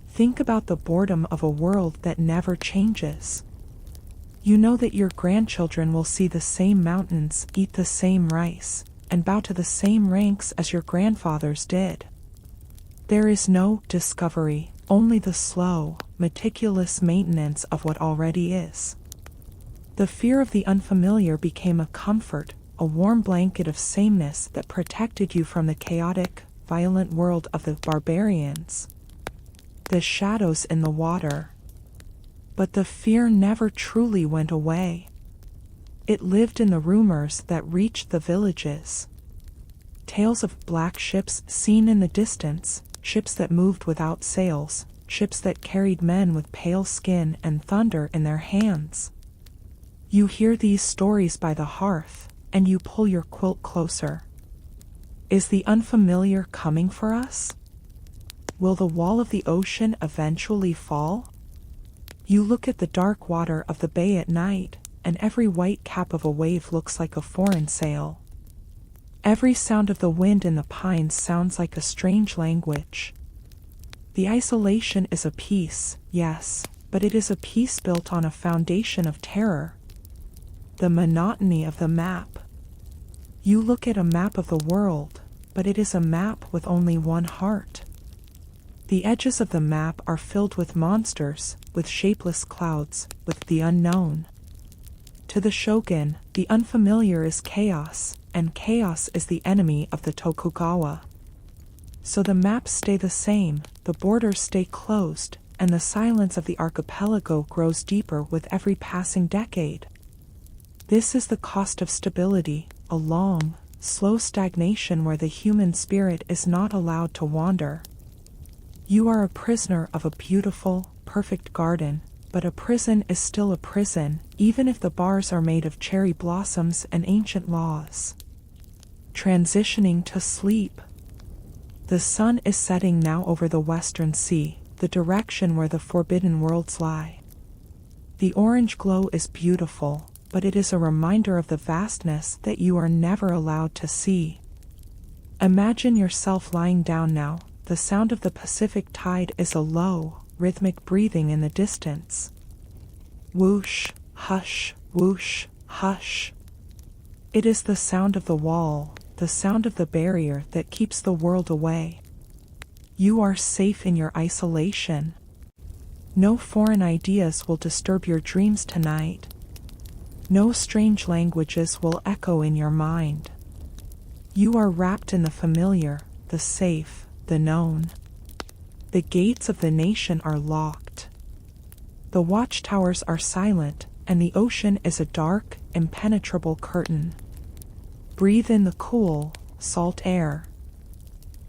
Think about the boredom of a world that never changes. You know that your grandchildren will see the same mountains, eat the same rice, and bow to the same ranks as your grandfathers did. There is no discovery, only the slow, meticulous maintenance of what already is. The fear of the unfamiliar became a comfort, a warm blanket of sameness that protected you from the chaotic, violent world of the barbarians. The shadows in the water. But the fear never truly went away. It lived in the rumors that reached the villages. Tales of black ships seen in the distance, ships that moved without sails, ships that carried men with pale skin and thunder in their hands. You hear these stories by the hearth, and you pull your quilt closer. Is the unfamiliar coming for us? Will the wall of the ocean eventually fall? You look at the dark water of the bay at night, and every white cap of a wave looks like a foreign sail. Every sound of the wind in the pines sounds like a strange language. The isolation is a peace, yes, but it is a peace built on a foundation of terror. The monotony of the map. You look at a map of the world, but it is a map with only one heart. The edges of the map are filled with monsters, with shapeless clouds, with the unknown. To the shogun, the unfamiliar is chaos, and chaos is the enemy of the Tokugawa. So the maps stay the same, the borders stay closed, and the silence of the archipelago grows deeper with every passing decade. This is the cost of stability, a long, slow stagnation where the human spirit is not allowed to wander. You are a prisoner of a beautiful, perfect garden, but a prison is still a prison, even if the bars are made of cherry blossoms and ancient laws. Transitioning to sleep. The sun is setting now over the western sea, the direction where the forbidden worlds lie. The orange glow is beautiful, but it is a reminder of the vastness that you are never allowed to see. Imagine yourself lying down now. The sound of the Pacific tide is a low, rhythmic breathing in the distance. Whoosh, hush, Hush. It is the sound of the wall, the sound of the barrier that keeps the world away. You are safe in your isolation. No foreign ideas will disturb your dreams tonight. No strange languages will echo in your mind. You are wrapped in the familiar, the safe, the known. The gates of the nation are locked. The watchtowers are silent, and the ocean is a dark, impenetrable curtain. Breathe in the cool, salt air.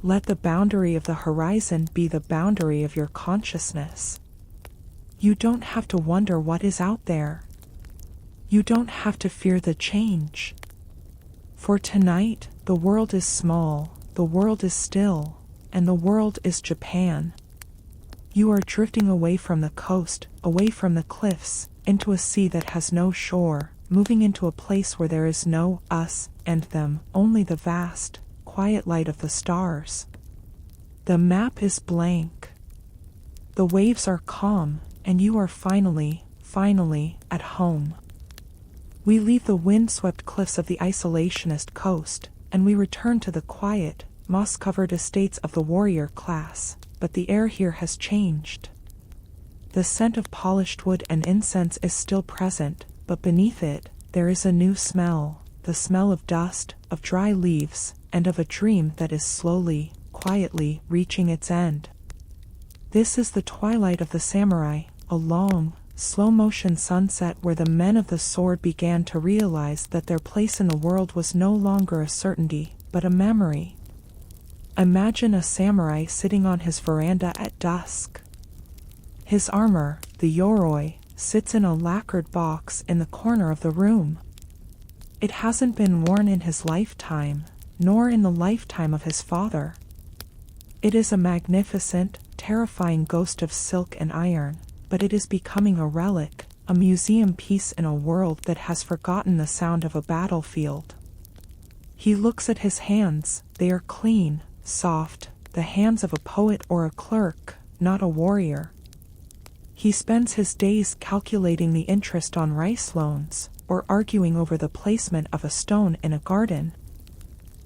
Let the boundary of the horizon be the boundary of your consciousness. You don't have to wonder what is out there. You don't have to fear the change. For tonight, the world is small, the world is still, and the world is Japan. You are drifting away from the coast, away from the cliffs, into a sea that has no shore, moving into a place where there is no us and them, only the vast, quiet light of the stars. The map is blank. The waves are calm, and you are finally at home. We leave the wind-swept cliffs of the isolationist coast, and we return to the quiet, moss-covered estates of the warrior class, but the air here has changed. The scent of polished wood and incense is still present, but beneath it, there is a new smell, the smell of dust, of dry leaves, and of a dream that is slowly, quietly reaching its end. This is the twilight of the samurai, a long, slow-motion sunset where the men of the sword began to realize that their place in the world was no longer a certainty, but a memory. Imagine a samurai sitting on his veranda at dusk. His armor, the yoroi, sits in a lacquered box in the corner of the room. It hasn't been worn in his lifetime, nor in the lifetime of his father. It is a magnificent, terrifying ghost of silk and iron, but it is becoming a relic, a museum piece in a world that has forgotten the sound of a battlefield. He looks at his hands, they are clean, soft, the hands of a poet or a clerk, not a warrior. He spends his days calculating the interest on rice loans, or arguing over the placement of a stone in a garden.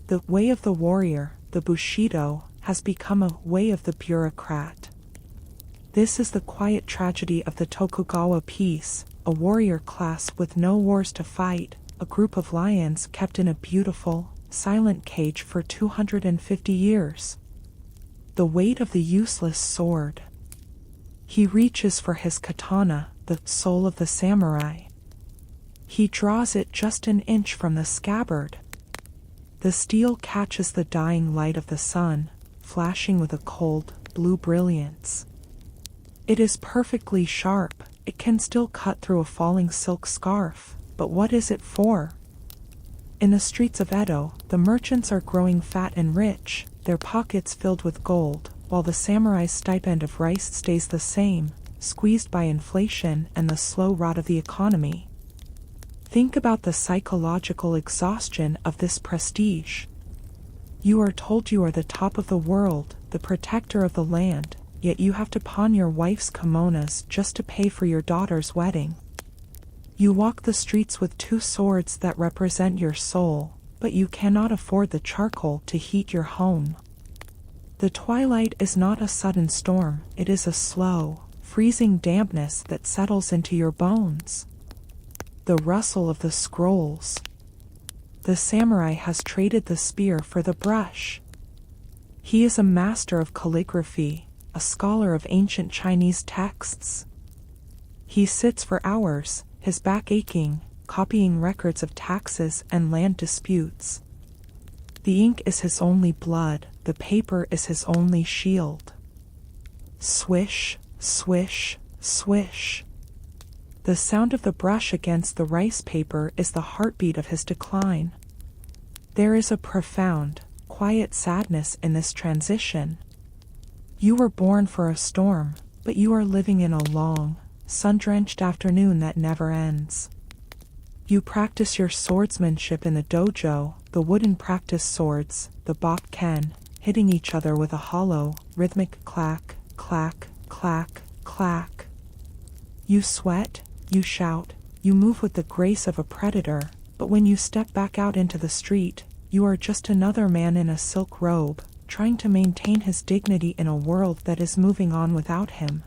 The way of the warrior, the Bushido, has become a way of the bureaucrat. This is the quiet tragedy of the Tokugawa peace, a warrior class with no wars to fight, a group of lions kept in a beautiful, silent cage for 250 years. The weight of the useless sword. He reaches for his katana, the soul of the samurai. He draws it just an inch from the scabbard. The steel catches the dying light of the sun, flashing with a cold, blue brilliance. It is perfectly sharp, it can still cut through a falling silk scarf, but what is it for? In the streets of Edo, the merchants are growing fat and rich, their pockets filled with gold, while the samurai's stipend of rice stays the same, squeezed by inflation and the slow rot of the economy. Think about the psychological exhaustion of this prestige. You are told you are the top of the world, the protector of the land, yet you have to pawn your wife's kimonos just to pay for your daughter's wedding. You walk the streets with two swords that represent your soul, but you cannot afford the charcoal to heat your home. The twilight is not a sudden storm, it is a slow, freezing dampness that settles into your bones. The rustle of the scrolls. The samurai has traded the spear for the brush. He is a master of calligraphy, a scholar of ancient Chinese texts. He sits for hours, his back aching, copying records of taxes and land disputes. The ink is his only blood, the paper is his only shield. Swish, swish, swish. The sound of the brush against the rice paper is the heartbeat of his decline. There is a profound, quiet sadness in this transition. You were born for a storm, but you are living in a long, sun-drenched afternoon that never ends. You practice your swordsmanship in the dojo, the wooden practice swords, the bok-ken, hitting each other with a hollow, rhythmic clack, clack, clack, clack. You sweat, you shout, you move with the grace of a predator, but when you step back out into the street, you are just another man in a silk robe, trying to maintain his dignity in a world that is moving on without him.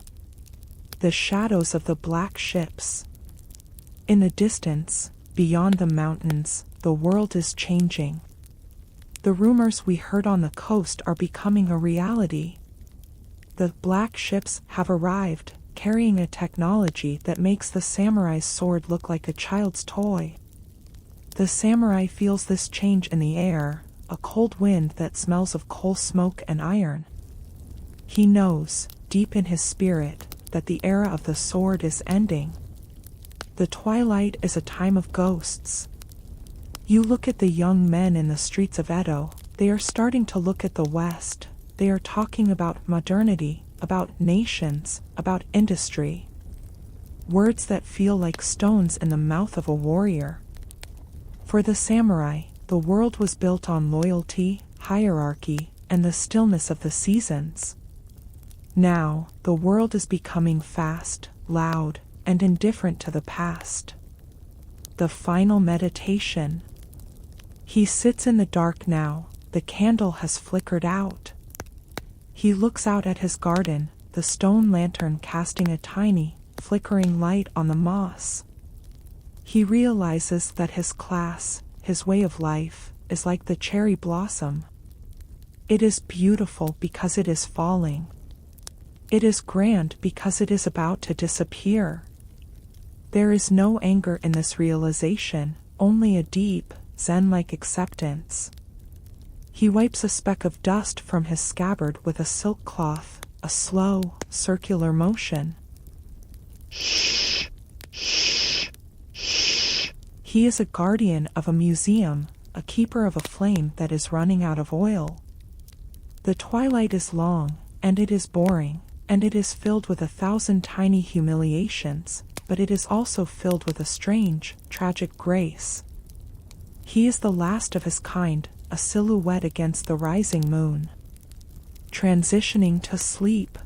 The shadows of the black ships. In the distance, beyond the mountains, the world is changing. The rumors we heard on the coast are becoming a reality. The black ships have arrived, carrying a technology that makes the samurai's sword look like a child's toy. The samurai feels this change in the air, a cold wind that smells of coal smoke and iron. He knows, deep in his spirit, that the era of the sword is ending. The twilight is a time of ghosts. You look at the young men in the streets of Edo, they are starting to look at the West. They are talking about modernity, about nations, about industry. Words that feel like stones in the mouth of a warrior. For the samurai, the world was built on loyalty, hierarchy, and the stillness of the seasons. Now, the world is becoming fast, loud, and indifferent to the past. The final meditation. He sits in the dark now, the candle has flickered out. He looks out at his garden, the stone lantern casting a tiny, flickering light on the moss. He realizes that his class, his way of life, is like the cherry blossom. It is beautiful because it is falling. It is grand because it is about to disappear. There is no anger in this realization, only a deep, Zen-like acceptance. He wipes a speck of dust from his scabbard with a silk cloth, a slow, circular motion. Shh, shh, shh. He is a guardian of a museum, a keeper of a flame that is running out of oil. The twilight is long, and it is boring, and it is filled with 1,000 tiny humiliations, but it is also filled with a strange, tragic grace. He is the last of his kind, a silhouette against the rising moon. Transitioning to sleep.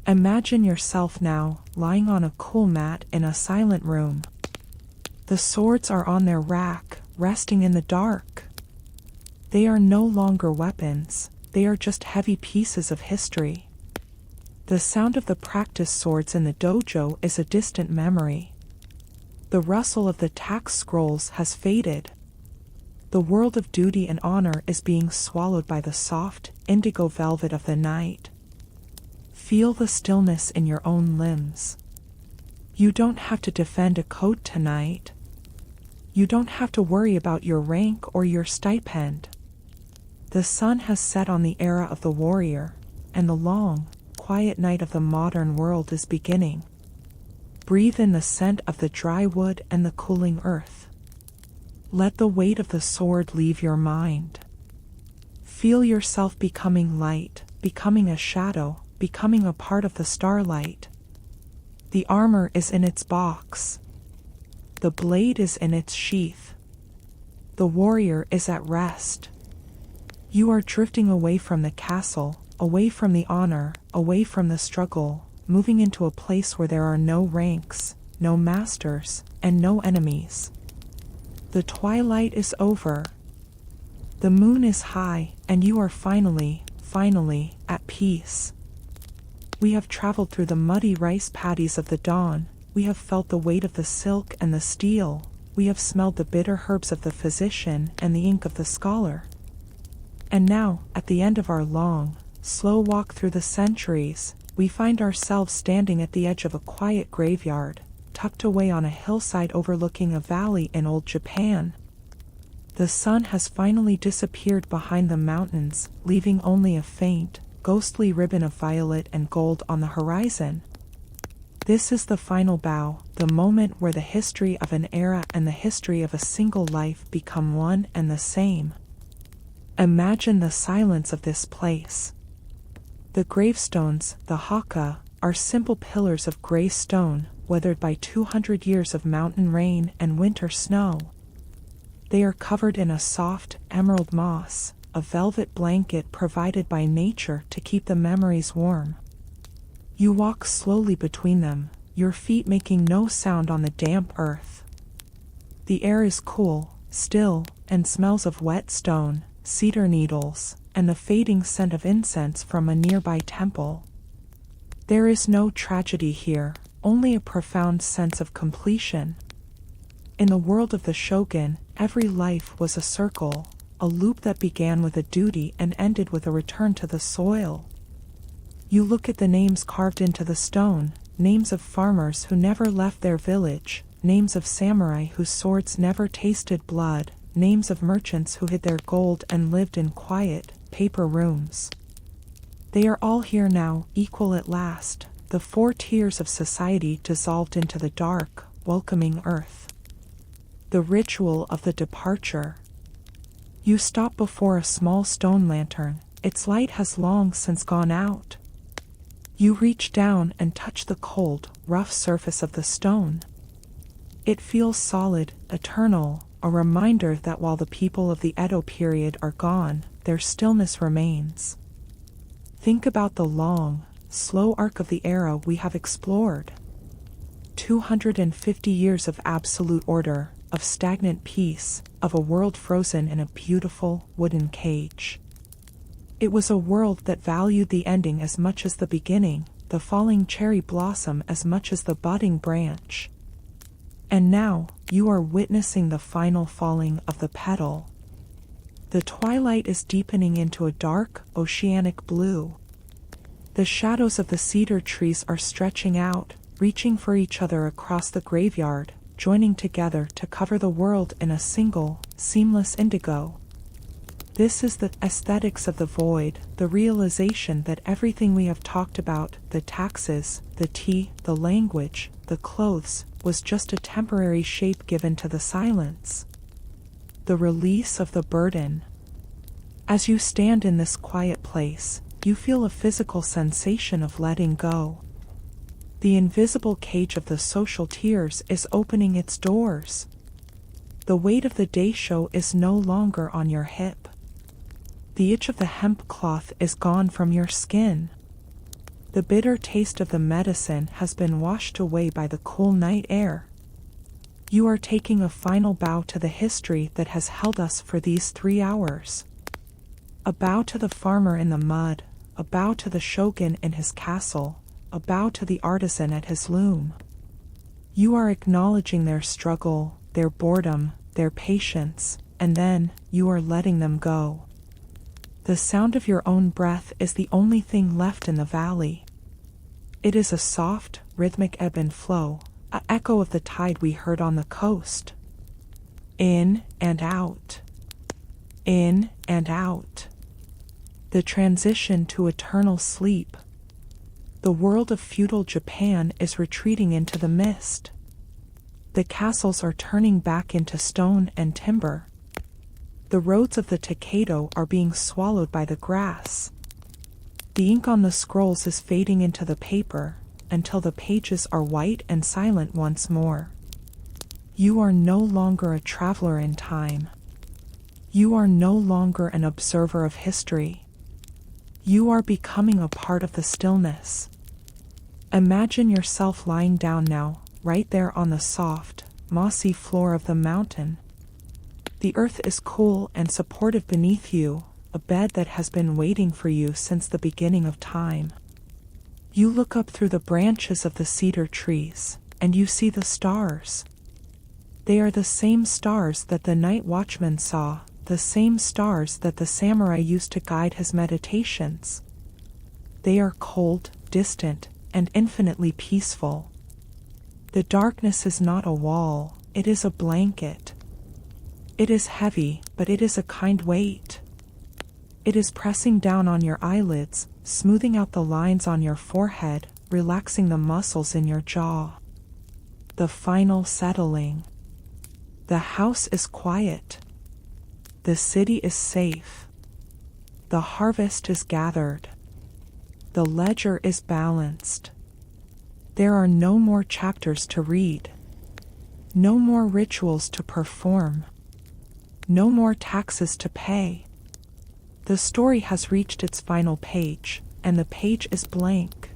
Imagine yourself now, lying on a cool mat in a silent room. The swords are on their rack, resting in the dark. They are no longer weapons, they are just heavy pieces of history. The sound of the practice swords in the dojo is a distant memory. The rustle of the tax scrolls has faded. The world of duty and honor is being swallowed by the soft, indigo velvet of the night. Feel the stillness in your own limbs. You don't have to defend a code tonight. You don't have to worry about your rank or your stipend. The sun has set on the era of the warrior, and the long, quiet night of the modern world is beginning. Breathe in the scent of the dry wood and the cooling earth. Let the weight of the sword leave your mind. Feel yourself becoming light, becoming a shadow, becoming a part of the starlight. The armor is in its box. The blade is in its sheath. The warrior is at rest. You are drifting away from the castle, away from the honor, away from the struggle, moving into a place where there are no ranks, no masters, and no enemies. The twilight is over. The moon is high, and you are finally, at peace. We have traveled through the muddy rice paddies of the dawn, we have felt the weight of the silk and the steel, we have smelled the bitter herbs of the physician and the ink of the scholar. And now, at the end of our long, slow walk through the centuries, we find ourselves standing at the edge of a quiet graveyard, tucked away on a hillside overlooking a valley in old Japan. The sun has finally disappeared behind the mountains, leaving only a faint, ghostly ribbon of violet and gold on the horizon. This is the final bow, the moment where the history of an era and the history of a single life become one and the same. Imagine the silence of this place. The gravestones, the haka, are simple pillars of gray stone, weathered by 200 years of mountain rain and winter snow. They are covered in a soft, emerald moss, a velvet blanket provided by nature to keep the memories warm. You walk slowly between them, your feet making no sound on the damp earth. The air is cool, still, and smells of wet stone, cedar needles, and the fading scent of incense from a nearby temple. There is no tragedy here, only a profound sense of completion. In the world of the shogun, every life was a circle, a loop that began with a duty and ended with a return to the soil. You look at the names carved into the stone, names of farmers who never left their village, names of samurai whose swords never tasted blood, names of merchants who hid their gold and lived in quiet, paper rooms. They are all here now, equal at last, the four tiers of society dissolved into the dark, welcoming earth. The ritual of the departure. You stop before a small stone lantern, its light has long since gone out. You reach down and touch the cold, rough surface of the stone. It feels solid, eternal, a reminder that while the people of the Edo period are gone, their stillness remains. Think about the long, slow arc of the era we have explored. 250 years of absolute order, of stagnant peace, of a world frozen in a beautiful, wooden cage. It was a world that valued the ending as much as the beginning, the falling cherry blossom as much as the budding branch. And now, you are witnessing the final falling of the petal. The twilight is deepening into a dark, oceanic blue. The shadows of the cedar trees are stretching out, reaching for each other across the graveyard, joining together to cover the world in a single, seamless indigo. This is the aesthetics of the void, the realization that everything we have talked about, the taxes, the tea, the language, the clothes, was just a temporary shape given to the silence. The release of the burden. As you stand in this quiet place, you feel a physical sensation of letting go. The invisible cage of the social tiers is opening its doors. The weight of the daisho is no longer on your hip. The itch of the hemp cloth is gone from your skin. The bitter taste of the medicine has been washed away by the cool night air. You are taking a final bow to the history that has held us for these 3 hours. A bow to the farmer in the mud, a bow to the shogun in his castle, a bow to the artisan at his loom. You are acknowledging their struggle, their boredom, their patience, and then, you are letting them go. The sound of your own breath is the only thing left in the valley. It is a soft, rhythmic ebb and flow, an echo of the tide we heard on the coast. In and out. In and out. The transition to eternal sleep. The world of feudal Japan is retreating into the mist. The castles are turning back into stone and timber. The roads of the Takedo are being swallowed by the grass. The ink on the scrolls is fading into the paper, until the pages are white and silent once more. You are no longer a traveler in time. You are no longer an observer of history. You are becoming a part of the stillness. Imagine yourself lying down now, right there on the soft, mossy floor of the mountain. The earth is cool and supportive beneath you, a bed that has been waiting for you since the beginning of time. You look up through the branches of the cedar trees, and you see the stars. They are the same stars that the night watchman saw, the same stars that the samurai used to guide his meditations. They are cold, distant, and infinitely peaceful. The darkness is not a wall, it is a blanket. It is heavy, but it is a kind weight. It is pressing down on your eyelids, smoothing out the lines on your forehead, relaxing the muscles in your jaw. The final settling. The house is quiet. The city is safe. The harvest is gathered. The ledger is balanced. There are no more chapters to read. No more rituals to perform. No more taxes to pay. The story has reached its final page, and the page is blank.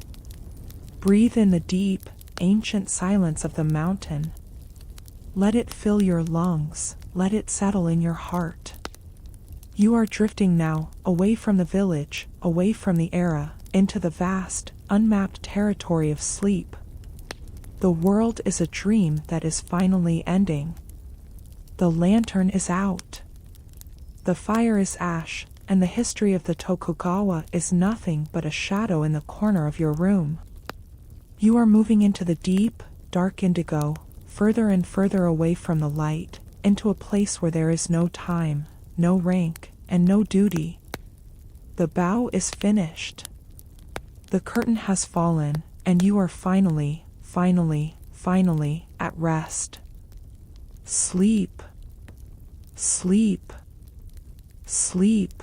Breathe in the deep, ancient silence of the mountain. Let it fill your lungs, let it settle in your heart. You are drifting now, away from the village, away from the era, into the vast, unmapped territory of sleep. The world is a dream that is finally ending. The lantern is out. The fire is ash, and the history of the Tokugawa is nothing but a shadow in the corner of your room. You are moving into the deep, dark indigo, further and further away from the light, into a place where there is no time, no rank, and no duty. The bow is finished. The curtain has fallen, and you are finally at rest. Sleep. Sleep. Sleep.